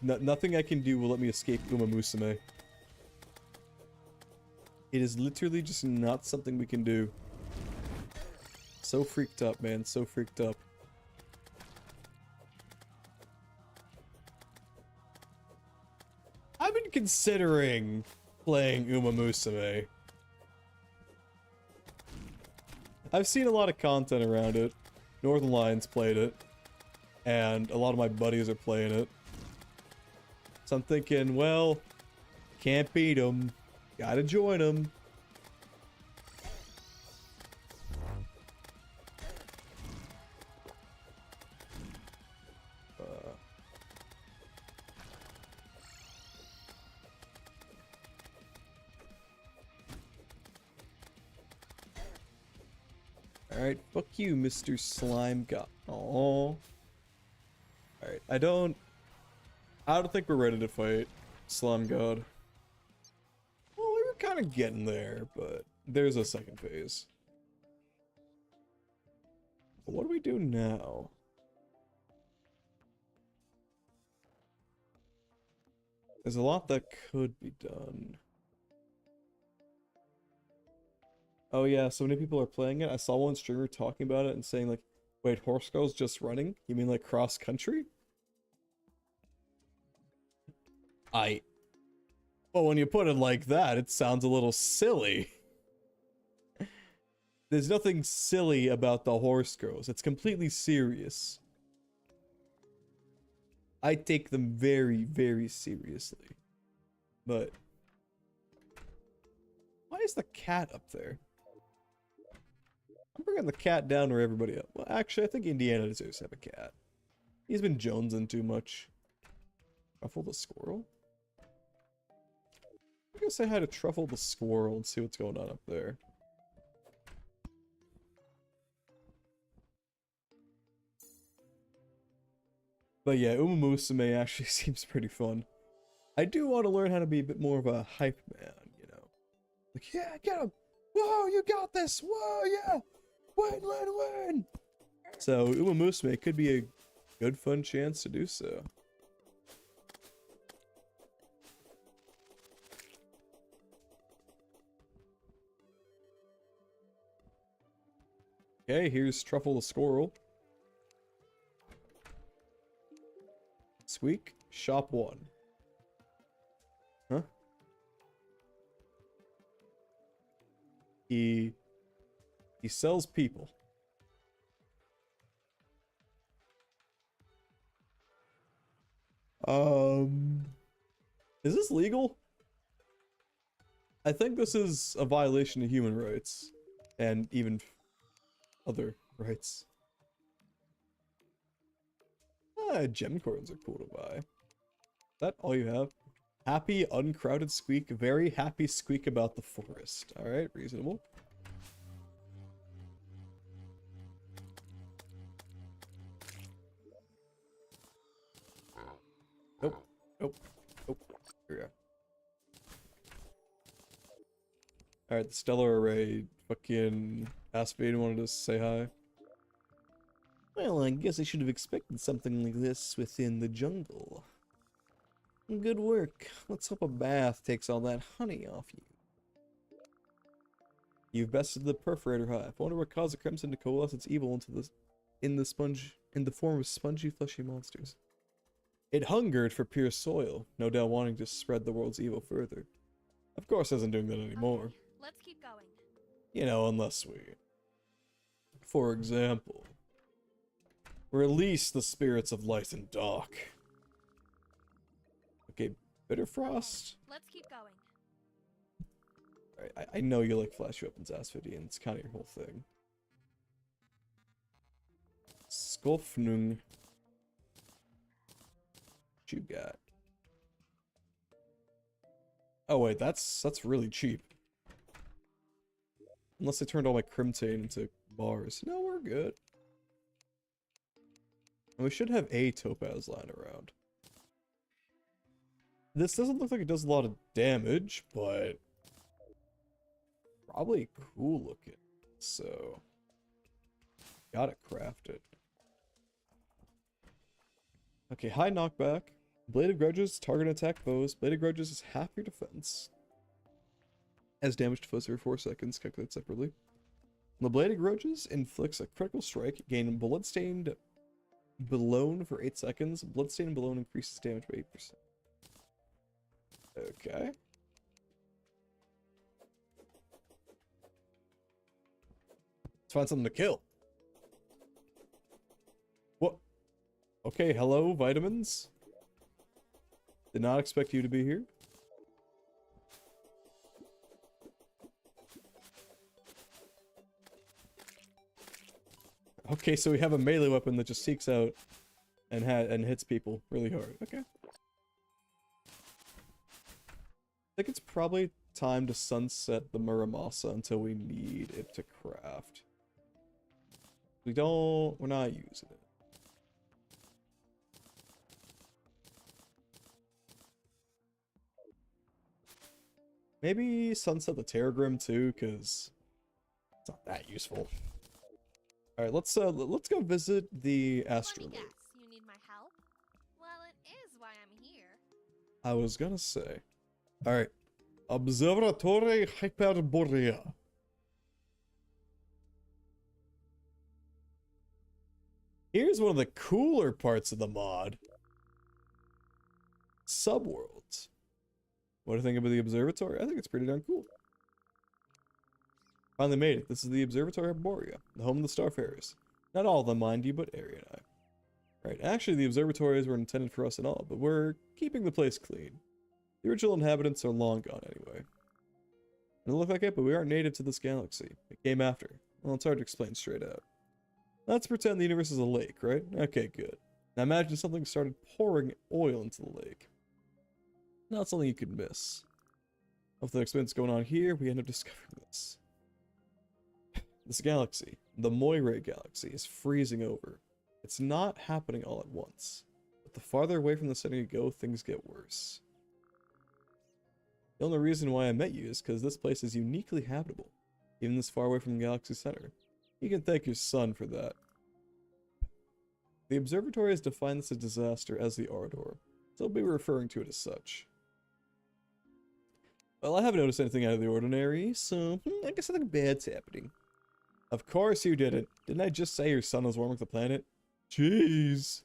Nothing I can do will let me escape Uma Musume. It is literally just not something we can do. So freaked up, man. So freaked up. been considering playing Uma Musume. I've seen a lot of content around it. Northern Lions played it, and a lot of my buddies are playing it. So I'm thinking, well, can't beat them. Gotta join them. Alright, fuck you, Mr. Slime God. Aww. Alright, I don't think we're ready to fight Slime God. Well, we were kind of getting there, but there's a second phase. But what do we do now? There's a lot that could be done. Oh yeah, so many people are playing it. I saw one streamer talking about it and saying like, wait, Horse Girl's just running? You mean like cross country? Well, when you put it like that, it sounds a little silly. There's nothing silly about the Horse Girls. It's completely serious. I take them very, very seriously. But why is the cat up there? I'm bringing the cat down where everybody else. Well, actually, I think Indiana deserves to have a cat. He's been jonesing too much. Truffle the squirrel? I'm gonna say hi to Truffle the squirrel and see what's going on up there. But yeah, Uma Musume actually seems pretty fun. I do want to learn how to be a bit more of a hype man, you know? Like, yeah, get him! Whoa, you got this! Whoa, yeah! Win, win, win! So, Uma Musume could be a good, fun chance to do so. Okay, here's Truffle the squirrel. Squeak, shop 1. Huh? He sells people. Is this legal? I think this is a violation of human rights and even other rights. Gem coins are cool to buy. Is that all you have? Happy, uncrowded squeak. Very happy squeak about the forest. Alright, reasonable. Nope. Nope. Nope. Here we go. Alright, the Stellar Array. Fucking Aspade wanted to say hi. Well, I guess I should have expected something like this within the jungle. Good work. Let's hope a bath takes all that honey off you. You've bested the perforator hive. I wonder what caused the crimson to coalesce its evil into the in the form of spongy, fleshy monsters. It hungered for pure soil, no doubt wanting to spread the world's evil further. Of course, it isn't doing that anymore. Okay, let's keep going. You know, unless we, for example, release the spirits of light and dark. Okay, Bitterfrost. Let's keep going. Alright, I know you like flash weapons, Asphidian. It's kind of your whole thing. Skolfnung. What you got? Oh wait, that's really cheap. Unless I turned all my Crimtane into bars. No, we're good. And we should have a Topaz lying around. This doesn't look like it does a lot of damage, but probably cool looking. So gotta craft it. Okay, high knockback. Blade of Grudges, target attack foes. Blade of Grudges is half your defense. As damage to foes every 4 seconds, calculated separately. The Blade of Grudges inflicts a critical strike, gain Bloodstained Balone for 8 seconds. Bloodstained Balone increases damage by 8%. Okay. Let's find something to kill. What? Okay, hello, vitamins. Did not expect you to be here. Okay, so we have a melee weapon that just seeks out and hits people really hard. Okay. I think it's probably time to sunset the Muramasa until we need it to craft. We're not using it. Maybe sunset the Terragrim too, because it's not that useful. Alright, let's go visit the Let me asteroid. guess, you need my help? Well, it is why I'm here. I was gonna say. Alright. Observatory Hyperborea. Here's one of the cooler parts of the mod. Subworlds. What do you think about the observatory? I think it's pretty darn cool. Finally made it. This is the Observatory Hyperborea, the home of the Starfarers. Not all of them, mind you, but Ari and I. Right, actually the observatories were intended for us and all, but we're keeping the place clean. The original inhabitants are long gone anyway. It doesn't look like it, but we aren't native to this galaxy. It came after. Well, it's hard to explain straight out. Let's pretend the universe is a lake, right? Okay, good. Now imagine something started pouring oil into the lake. Not something you could miss. Hopefully that explains what's going on here. We end up discovering this. This galaxy, the Moire galaxy, is freezing over. It's not happening all at once. But the farther away from the center you go, things get worse. The only reason why I met you is because this place is uniquely habitable, even this far away from the galaxy's center. You can thank your son for that. The observatory has defined this disaster as the Ardor, so I'll be referring to it as such. Well, I haven't noticed anything out of the ordinary, so I guess nothing bad's happening. Of course you didn't. Didn't I just say your son was warming the planet? Jeez.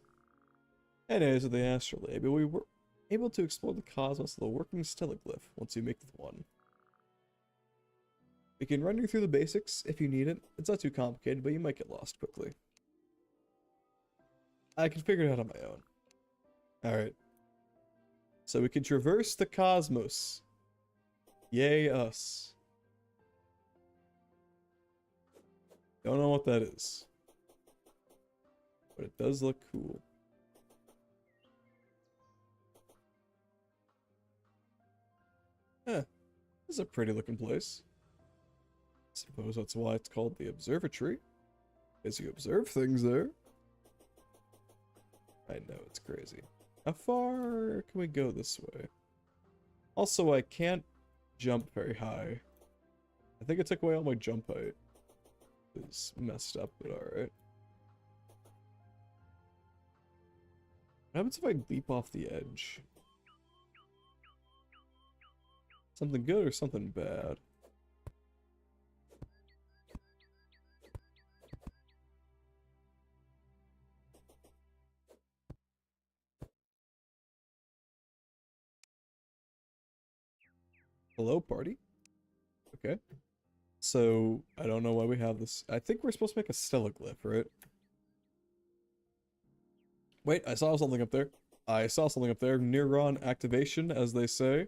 Anyways, with the astrolabe, we were able to explore the cosmos of the working stelliglyph once you make the one. We can run you through the basics if you need it. It's not too complicated, but you might get lost quickly. I can figure it out on my own. Alright. So we can traverse the cosmos. Yay us. Don't know what that is. But it does look cool. This is a pretty looking place. Suppose that's why it's called the observatory. Because you observe things there. I know, it's crazy. How far can we go this way? Also, I can't jump very high. I think it took away all my jump height. It's messed up, but alright. What happens if I leap off the edge? Something good or something bad? Hello, party. Okay. So, I don't know why we have this. I think we're supposed to make a stelliglyph, right? Wait, I saw something up there. I saw something up there. Neuron activation, as they say.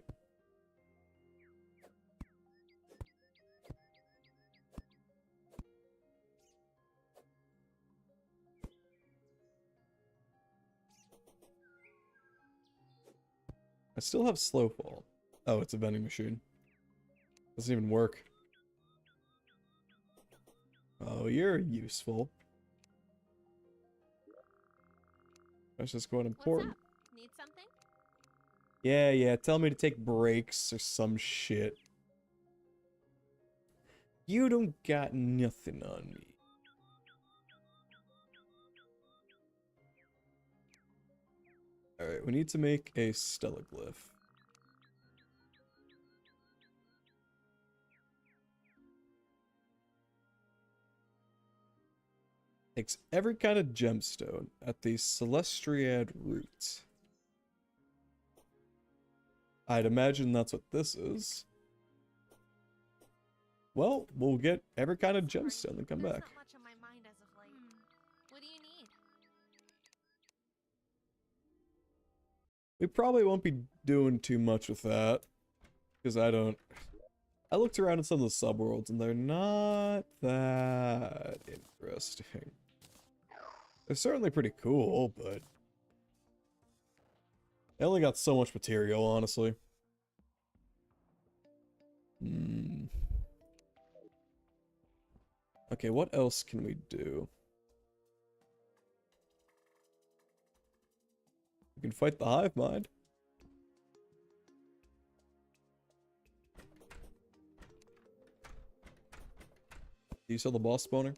I still have slow fall. Oh, it's a vending machine. Doesn't even work. Oh, you're useful. Let's just go and import. What's up? Need something? Yeah, tell me to take breaks or some shit. You don't got nothing on me. Alright, we need to make a stelliglyph. Takes every kind of gemstone at the Celestiad root. I'd imagine that's what this is. Well, we'll get every kind of gemstone and come There's back. not much on my mind as of late. What do you need? We probably won't be doing too much with that. Because I looked around at some of the subworlds and they're not that interesting. They're certainly pretty cool, but they only got so much material, honestly. Okay, what else can we do? We can fight the hive mind. Do you saw the boss spawner?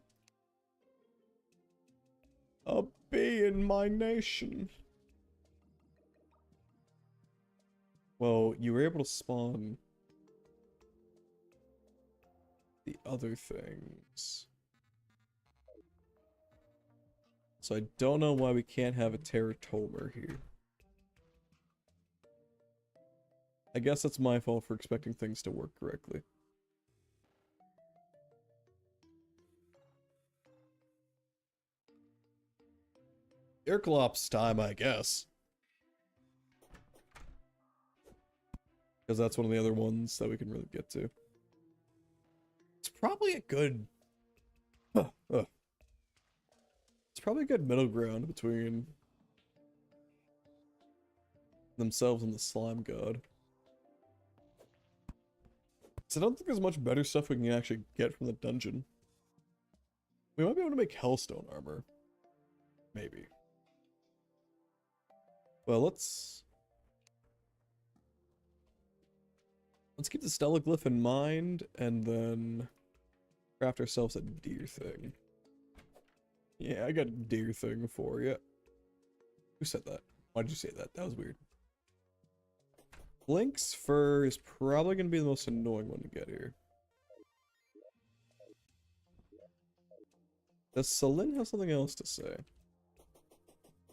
A bee in my nation. Well, you were able to spawn the other things. So I don't know why we can't have a Terratomer here. I guess that's my fault for expecting things to work correctly. Airclops time, I guess. Because that's one of the other ones that we can really get to. It's probably a good... It's probably a good middle ground between themselves and the slime god. So I don't think there's much better stuff we can actually get from the dungeon. We might be able to make Hellstone armor. Maybe. Well, let's keep the Stellaglyph in mind, and then craft ourselves a deer thing. Yeah, I got a deer thing for you. Who said that? Why did you say that? That was weird. Blink's fur is probably going to be the most annoying one to get here. Does Celine have something else to say?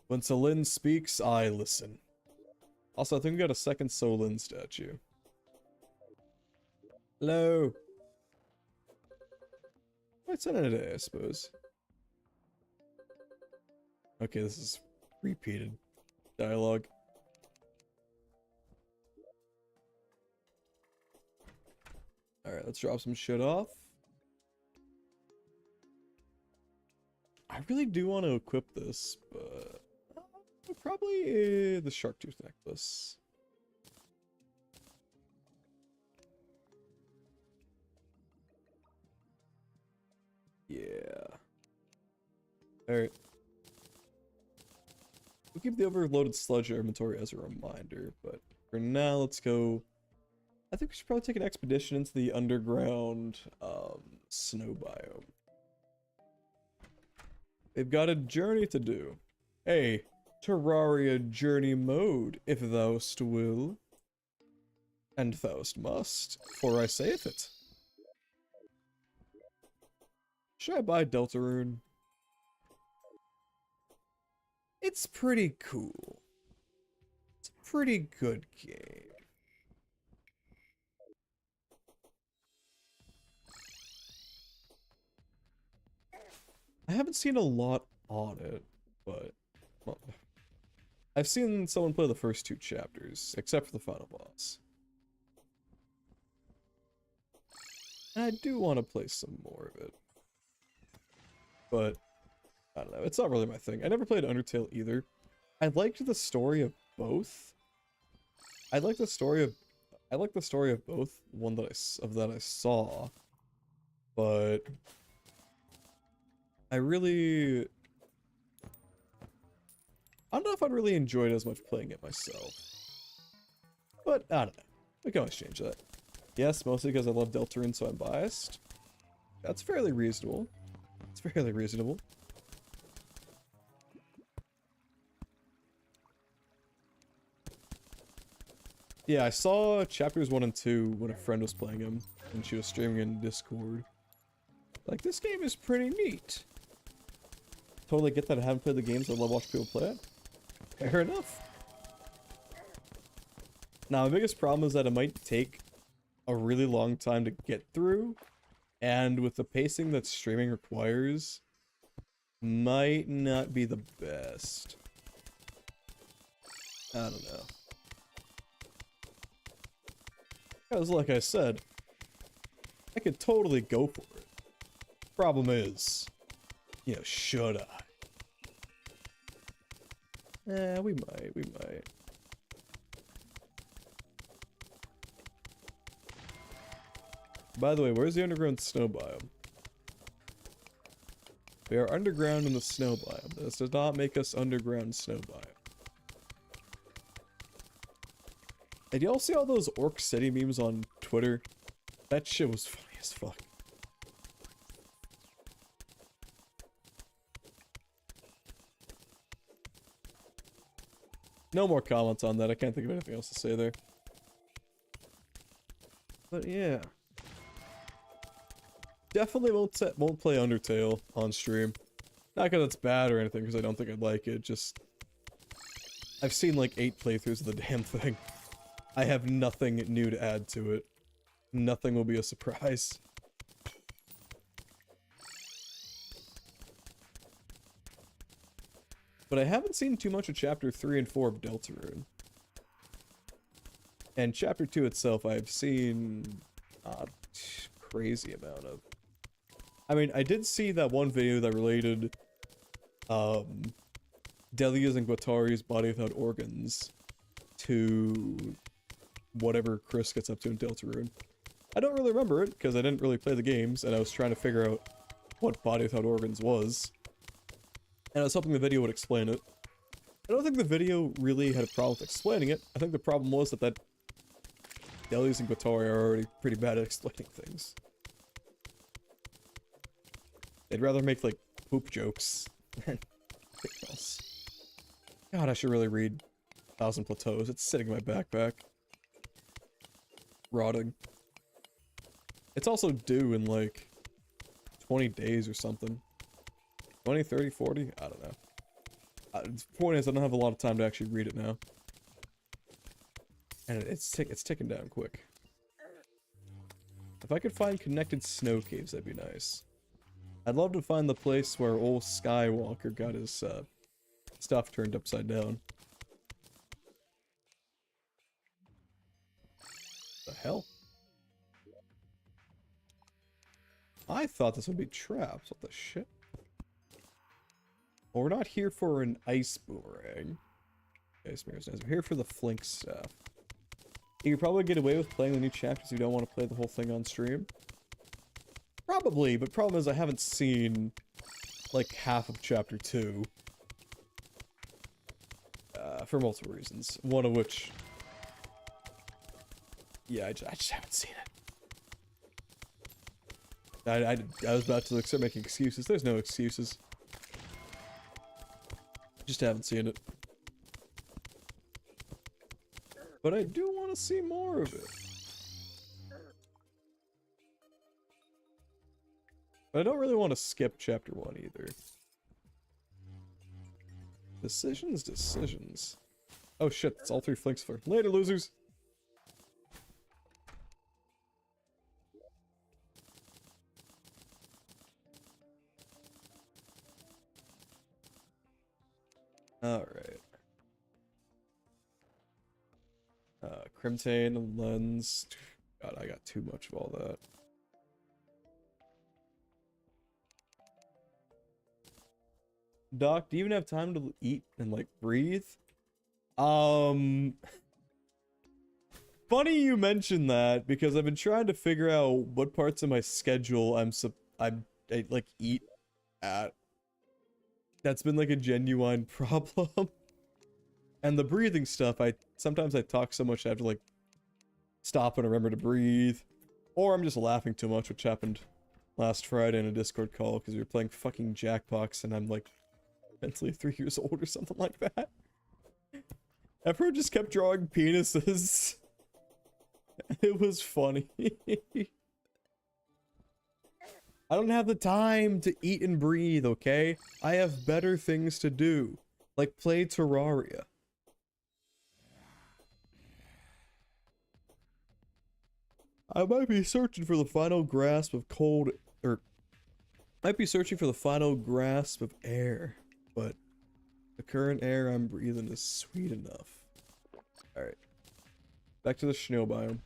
When Celine speaks, I listen. Also, I think we got a second Celine statue. Hello. What's in it, I suppose? Okay, this is repeated dialogue. Alright, let's drop some shit off. I really do want to equip this, but probably the shark tooth necklace. Yeah. Alright. We'll keep the overloaded sludge inventory as a reminder, but for now, let's go. I think we should probably take an expedition into the underground snow biome. They've got a journey to do. Hey, Terraria journey mode, if thou'st will. And thou'st must, for I saith it. Should I buy Deltarune? It's pretty cool. It's a pretty good game. I haven't seen a lot on it, but well, I've seen someone play the first 2 chapters, except for the final boss. And I do want to play some more of it. But I don't know, it's not really my thing. I never played Undertale either. I liked the story of both. I like the story of both, one that I saw. But I don't know if I'd really enjoy it as much playing it myself. But I don't know. We can always change that. Yes, mostly because I love Deltarune, so I'm biased. That's fairly reasonable. It's fairly reasonable. Yeah, I saw chapters 1 and 2 when a friend was playing them, and she was streaming in Discord. Like, this game is pretty neat. Totally get that I haven't played the games, I love watching people play it. Fair enough. Now, my biggest problem is that it might take a really long time to get through, and with the pacing that streaming requires, might not be the best. I don't know. Because, like I said, I could totally go for it. Problem is, you know, should I? We might. By the way, where's the underground snow biome? We are underground in the snow biome. This does not make us underground snow biome. And y'all see all those Orc City memes on Twitter? That shit was funny as fuck. No more comments on that. I can't think of anything else to say there. But yeah. Definitely won't play Undertale on stream. Not because it's bad or anything, because I don't think I'd like it. Just I've seen like 8 playthroughs of the damn thing. I have nothing new to add to it. Nothing will be a surprise. But I haven't seen too much of Chapter 3 and 4 of Deltarune. And Chapter 2 itself, I've seen a crazy amount of. I mean, I did see that one video that related Delia's and Guattari's Body Without Organs to whatever Chris gets up to in Deltarune. I don't really remember it, because I didn't really play the games, and I was trying to figure out what Body Without Organs was. And I was hoping the video would explain it. I don't think the video really had a problem with explaining it. I think the problem was that Delia's and Guattari are already pretty bad at explaining things. They'd rather make, like, poop jokes than anything else. God, I should really read 1,000 Plateaus. It's sitting in my backpack. Rotting. It's also due in, like, 20 days or something. 20, 30, 40? I don't know. The point is, I don't have a lot of time to actually read it now. And it's ticking down quick. If I could find connected snow caves, that'd be nice. I'd love to find the place where old Skywalker got his stuff turned upside down. The hell? I thought this would be traps. What the shit? Well, we're not here for an ice boomerang. Ice mirrors. We're here for the flink staff. You could probably get away with playing the new chapters if you don't want to play the whole thing on stream. Probably, but problem is I haven't seen like half of chapter 2. For multiple reasons. One of which, yeah, I just haven't seen it. I was about to start making excuses. There's no excuses. Just haven't seen it. But I do want to see more of it. But I don't really want to skip chapter 1 either. Decisions. Oh shit, it's all 3 flinks for. Later, losers! Alright. Crimtane, lens. God, I got too much of all that. Doc, do you even have time to eat and, like, breathe? Funny you mentioned that, because I've been trying to figure out what parts of my schedule I like, eat at. That's been, like, a genuine problem. And the breathing stuff, sometimes I talk so much I have to, like, stop and remember to breathe. Or I'm just laughing too much, which happened last Friday in a Discord call, because we were playing fucking Jackbox, and I'm, like, mentally 3 years old or something like that. Everyone just kept drawing penises. It was funny. I don't have the time to eat and breathe, okay? I have better things to do, like play Terraria. I might be searching for the final grasp of cold, or might be searching for the final grasp of air, but the current air I'm breathing is sweet enough. Alright. Back to the snow biome.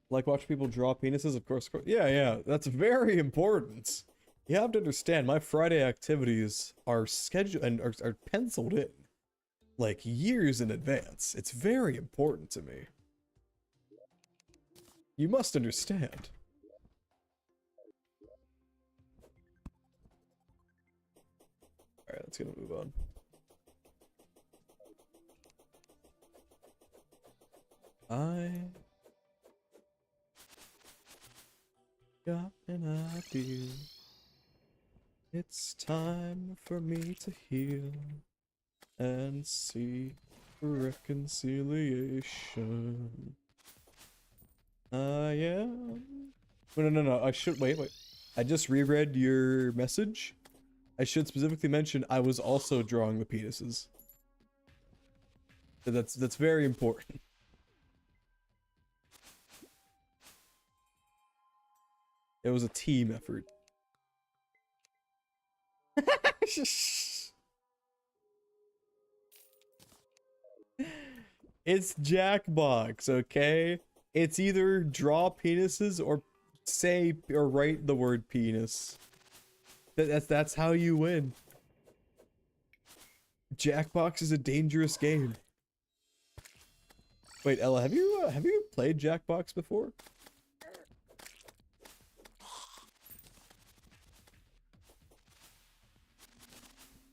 Like watch people draw penises, of course. Yeah, that's very important. You have to understand, my Friday activities are scheduled and are penciled in like years in advance. It's very important to me. You must understand. Alright, let's gonna move on. I got an idea. It's time for me to heal and seek reconciliation. I am. No. I should wait. I just reread your message. I should specifically mention I was also drawing the penises. That's very important. It was a team effort. It's Jackbox, okay? It's either draw penises or say or write the word penis. That's how you win. Jackbox is a dangerous game. Wait, Ella, have you played Jackbox before?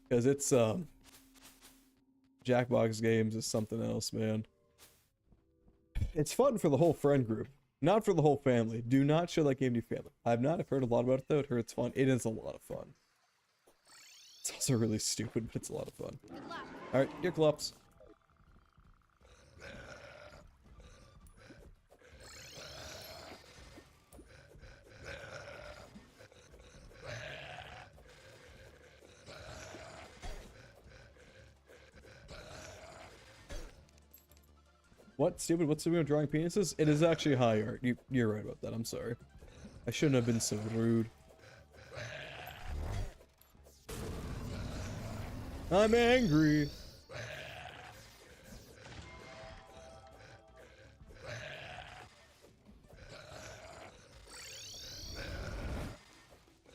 Because it's Jackbox games is something else, man. It's fun for the whole friend group, not for the whole family. Do not show that game to your family. I've heard a lot about it though. I've heard it's fun. It is a lot of fun. It's also really stupid, but it's a lot of fun. Alright, here Klops. What? Stupid? What's stupid with drawing penises? It is actually high art. You're right about that. I'm sorry. I shouldn't have been so rude. I'm angry.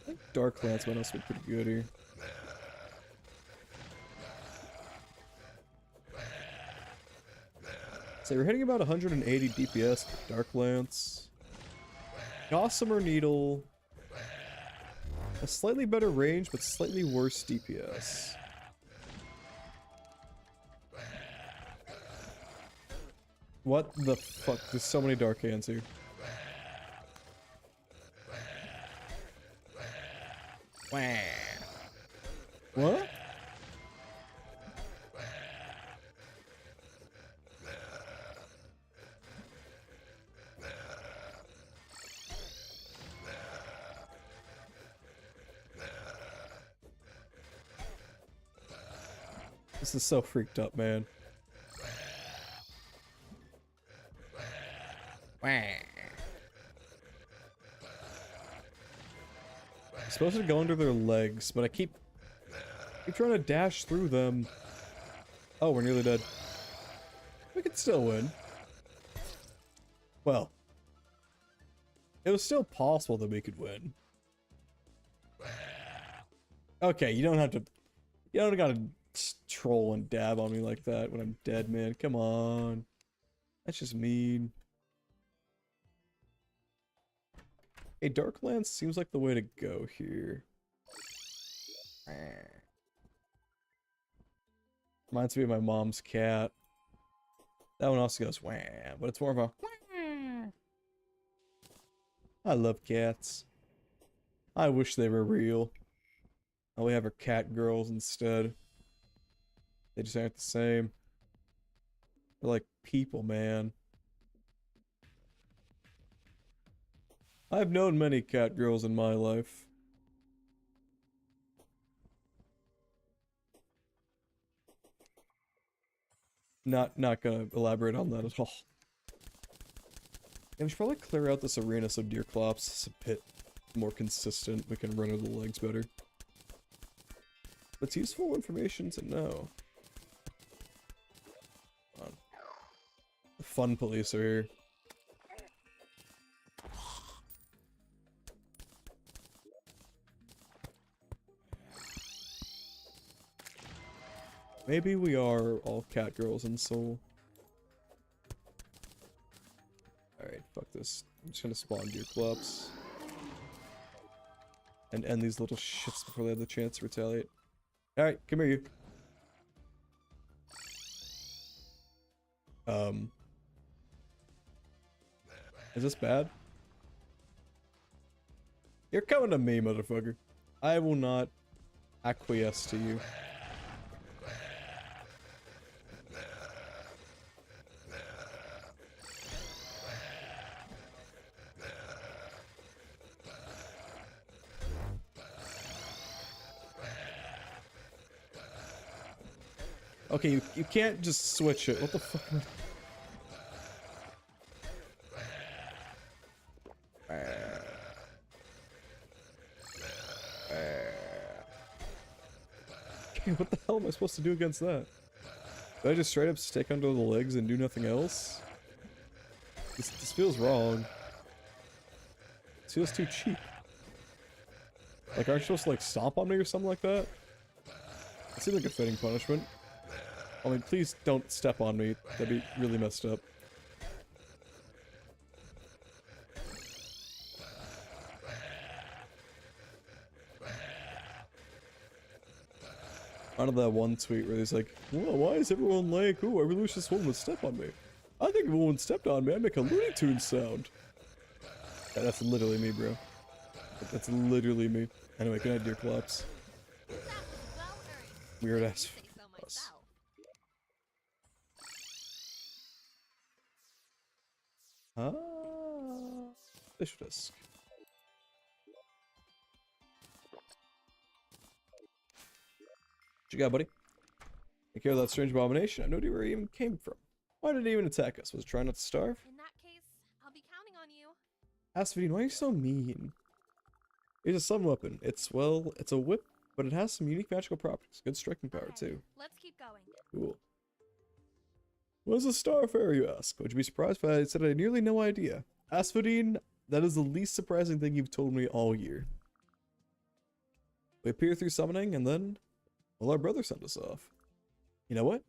I think Dark Lance might also be pretty good here. So we're hitting about 180 DPS with Dark Lance. Gossamer Needle. A slightly better range, but slightly worse DPS. What the fuck? There's so many Dark Hands here. What? This is so freaked up, man. I'm supposed to go under their legs, but I keep trying to dash through them. Oh, we're nearly dead. We could still win. Well, it was still possible that we could win. Okay, you don't gotta troll and dab on me like that when I'm dead, man. Come on. That's just mean. Hey, Darklands seems like the way to go here. Reminds me of my mom's cat. That one also goes wah, but it's more of a wah. I love cats. I wish they were real. Oh, we have our cat girls instead. They just aren't the same. They're like people, man. I've known many cat girls in my life. Not gonna elaborate on that at all. And we should probably clear out this arena so Deerclops is a bit more consistent. We can run over the legs better. But it's useful information to know. Come on. The fun police are here. Maybe we are all cat girls in soul. Alright, fuck this. I'm just gonna spawn Deerclops. And end these little shits before they have the chance to retaliate. Alright, come here, you. Is this bad? You're coming to me, motherfucker. I will not acquiesce to you. Okay, you can't just switch it. What the fuck? Okay, what the hell am I supposed to do against that? Did I just straight up stick under the legs and do nothing else? This feels wrong. This feels too cheap. Like, aren't you supposed to like stomp on me or something like that? It seems like a fitting punishment. I mean, please don't step on me. That'd be really messed up. Out of that one tweet where he's like, "Whoa, why is everyone like, ooh, I really wish this woman would step on me. I think if a woman stepped on me, I'd make a Looney Tunes sound." Yeah, that's literally me, bro. That's literally me. Anyway, good night, Deerclops. Weird ass. Ah, fish disc. What you got, buddy? Take care of that strange abomination. I have no idea where he even came from. Why did he even attack us? Was it trying not to starve? In that case, I'll be counting on you. Asphodine, why are you so mean? It's a sun weapon. It's, well, it's a whip, but it has some unique magical properties. Good striking power, Okay, too. let's keep going. Cool. What is a starfare, you ask? Would you be surprised if I said I had nearly no idea? Asphodine, that is the least surprising thing you've told me all year. We appear through summoning, and then, well, our brother sent us off. You know what?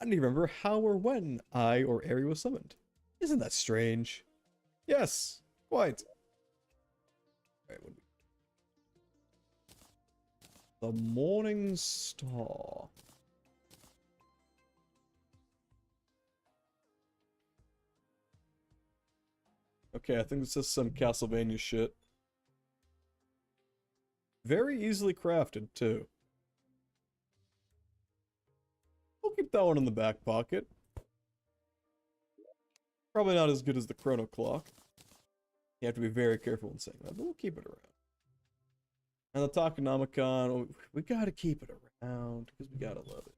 I don't even remember how or when I or Ari was summoned. Isn't that strange? Yes, quite. Alright, what do we... The Morning Star. Okay, I think this is some Castlevania shit. Very easily crafted, too. We'll keep that one in the back pocket. Probably not as good as the chrono clock. You have to be very careful in saying that, but we'll keep it around. And the Tokenomicon, we gotta keep it around, because we gotta love it.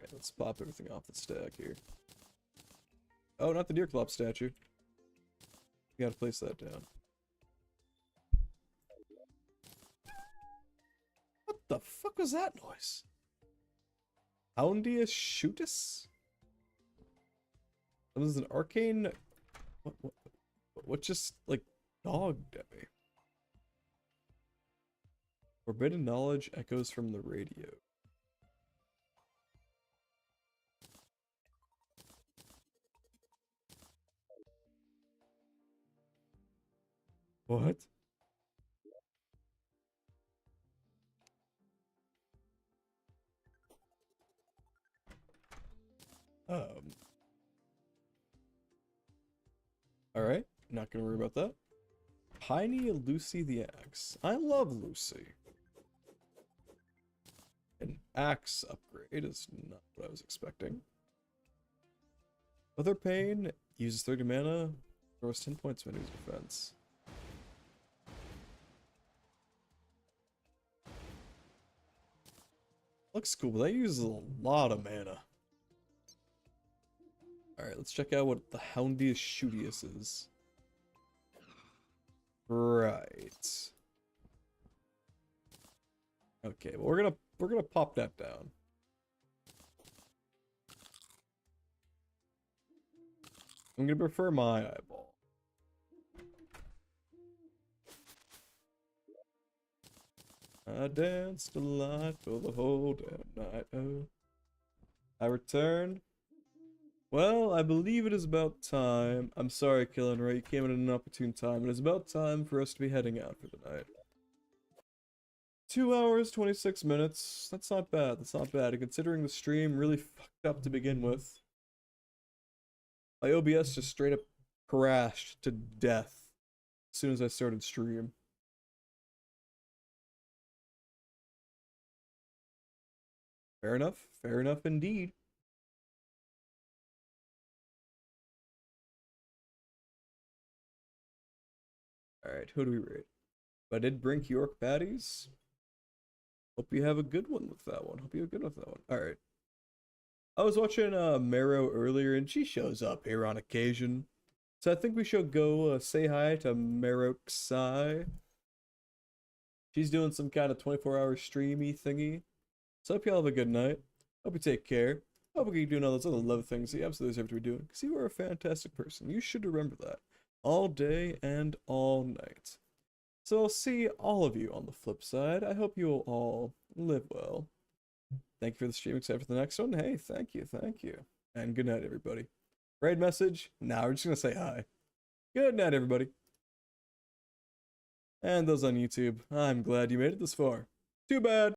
Alright, let's pop everything off the stack here. Oh, not the Deerclops statue. We gotta place that down. What the fuck was that noise? Houndius shootus? This is an arcane... What just, like, dogged at me? Forbidden knowledge echoes from the radio. What? Alright, not gonna worry about that. Piney Lucy the Axe. I love Lucy. An axe upgrade is not what I was expecting. Other Pain uses 30 mana, throws 10 points of enemy's defense. Looks cool, but that uses a lot of mana. Alright, let's check out what the Houndiest Shootiest is. Right. Okay, well we're gonna pop that down. I'm gonna prefer my eyeball. I danced a lot for the whole damn night. Oh. I returned. Well, I believe it is about time. I'm sorry, Killen Ray, you came in at an opportune time. It is about time for us to be heading out for the night. 2 hours, 26 minutes. That's not bad. That's not bad. And considering the stream really fucked up to begin with. My OBS just straight up crashed to death as soon as I started stream. Fair enough indeed. Alright, who do we rate? If I did Brink York baddies, hope you have a good one with that one. Hope you have a good one with that one. Alright. I was watching Mero earlier, and she shows up here on occasion. So I think we should go say hi to Meroxai. She's doing some kind of 24-hour streamy thingy. So hope y'all have a good night. Hope you take care. Hope we keep doing all those other love things you absolutely deserve to be doing. Because you are a fantastic person. You should remember that. All day and all night. So I'll see all of you on the flip side. I hope you will all live well. Thank you for the stream, except for the next one. Hey, thank you. And good night, everybody. Raid message? Nah, we're just gonna say hi. Good night, everybody. And those on YouTube, I'm glad you made it this far. Too bad.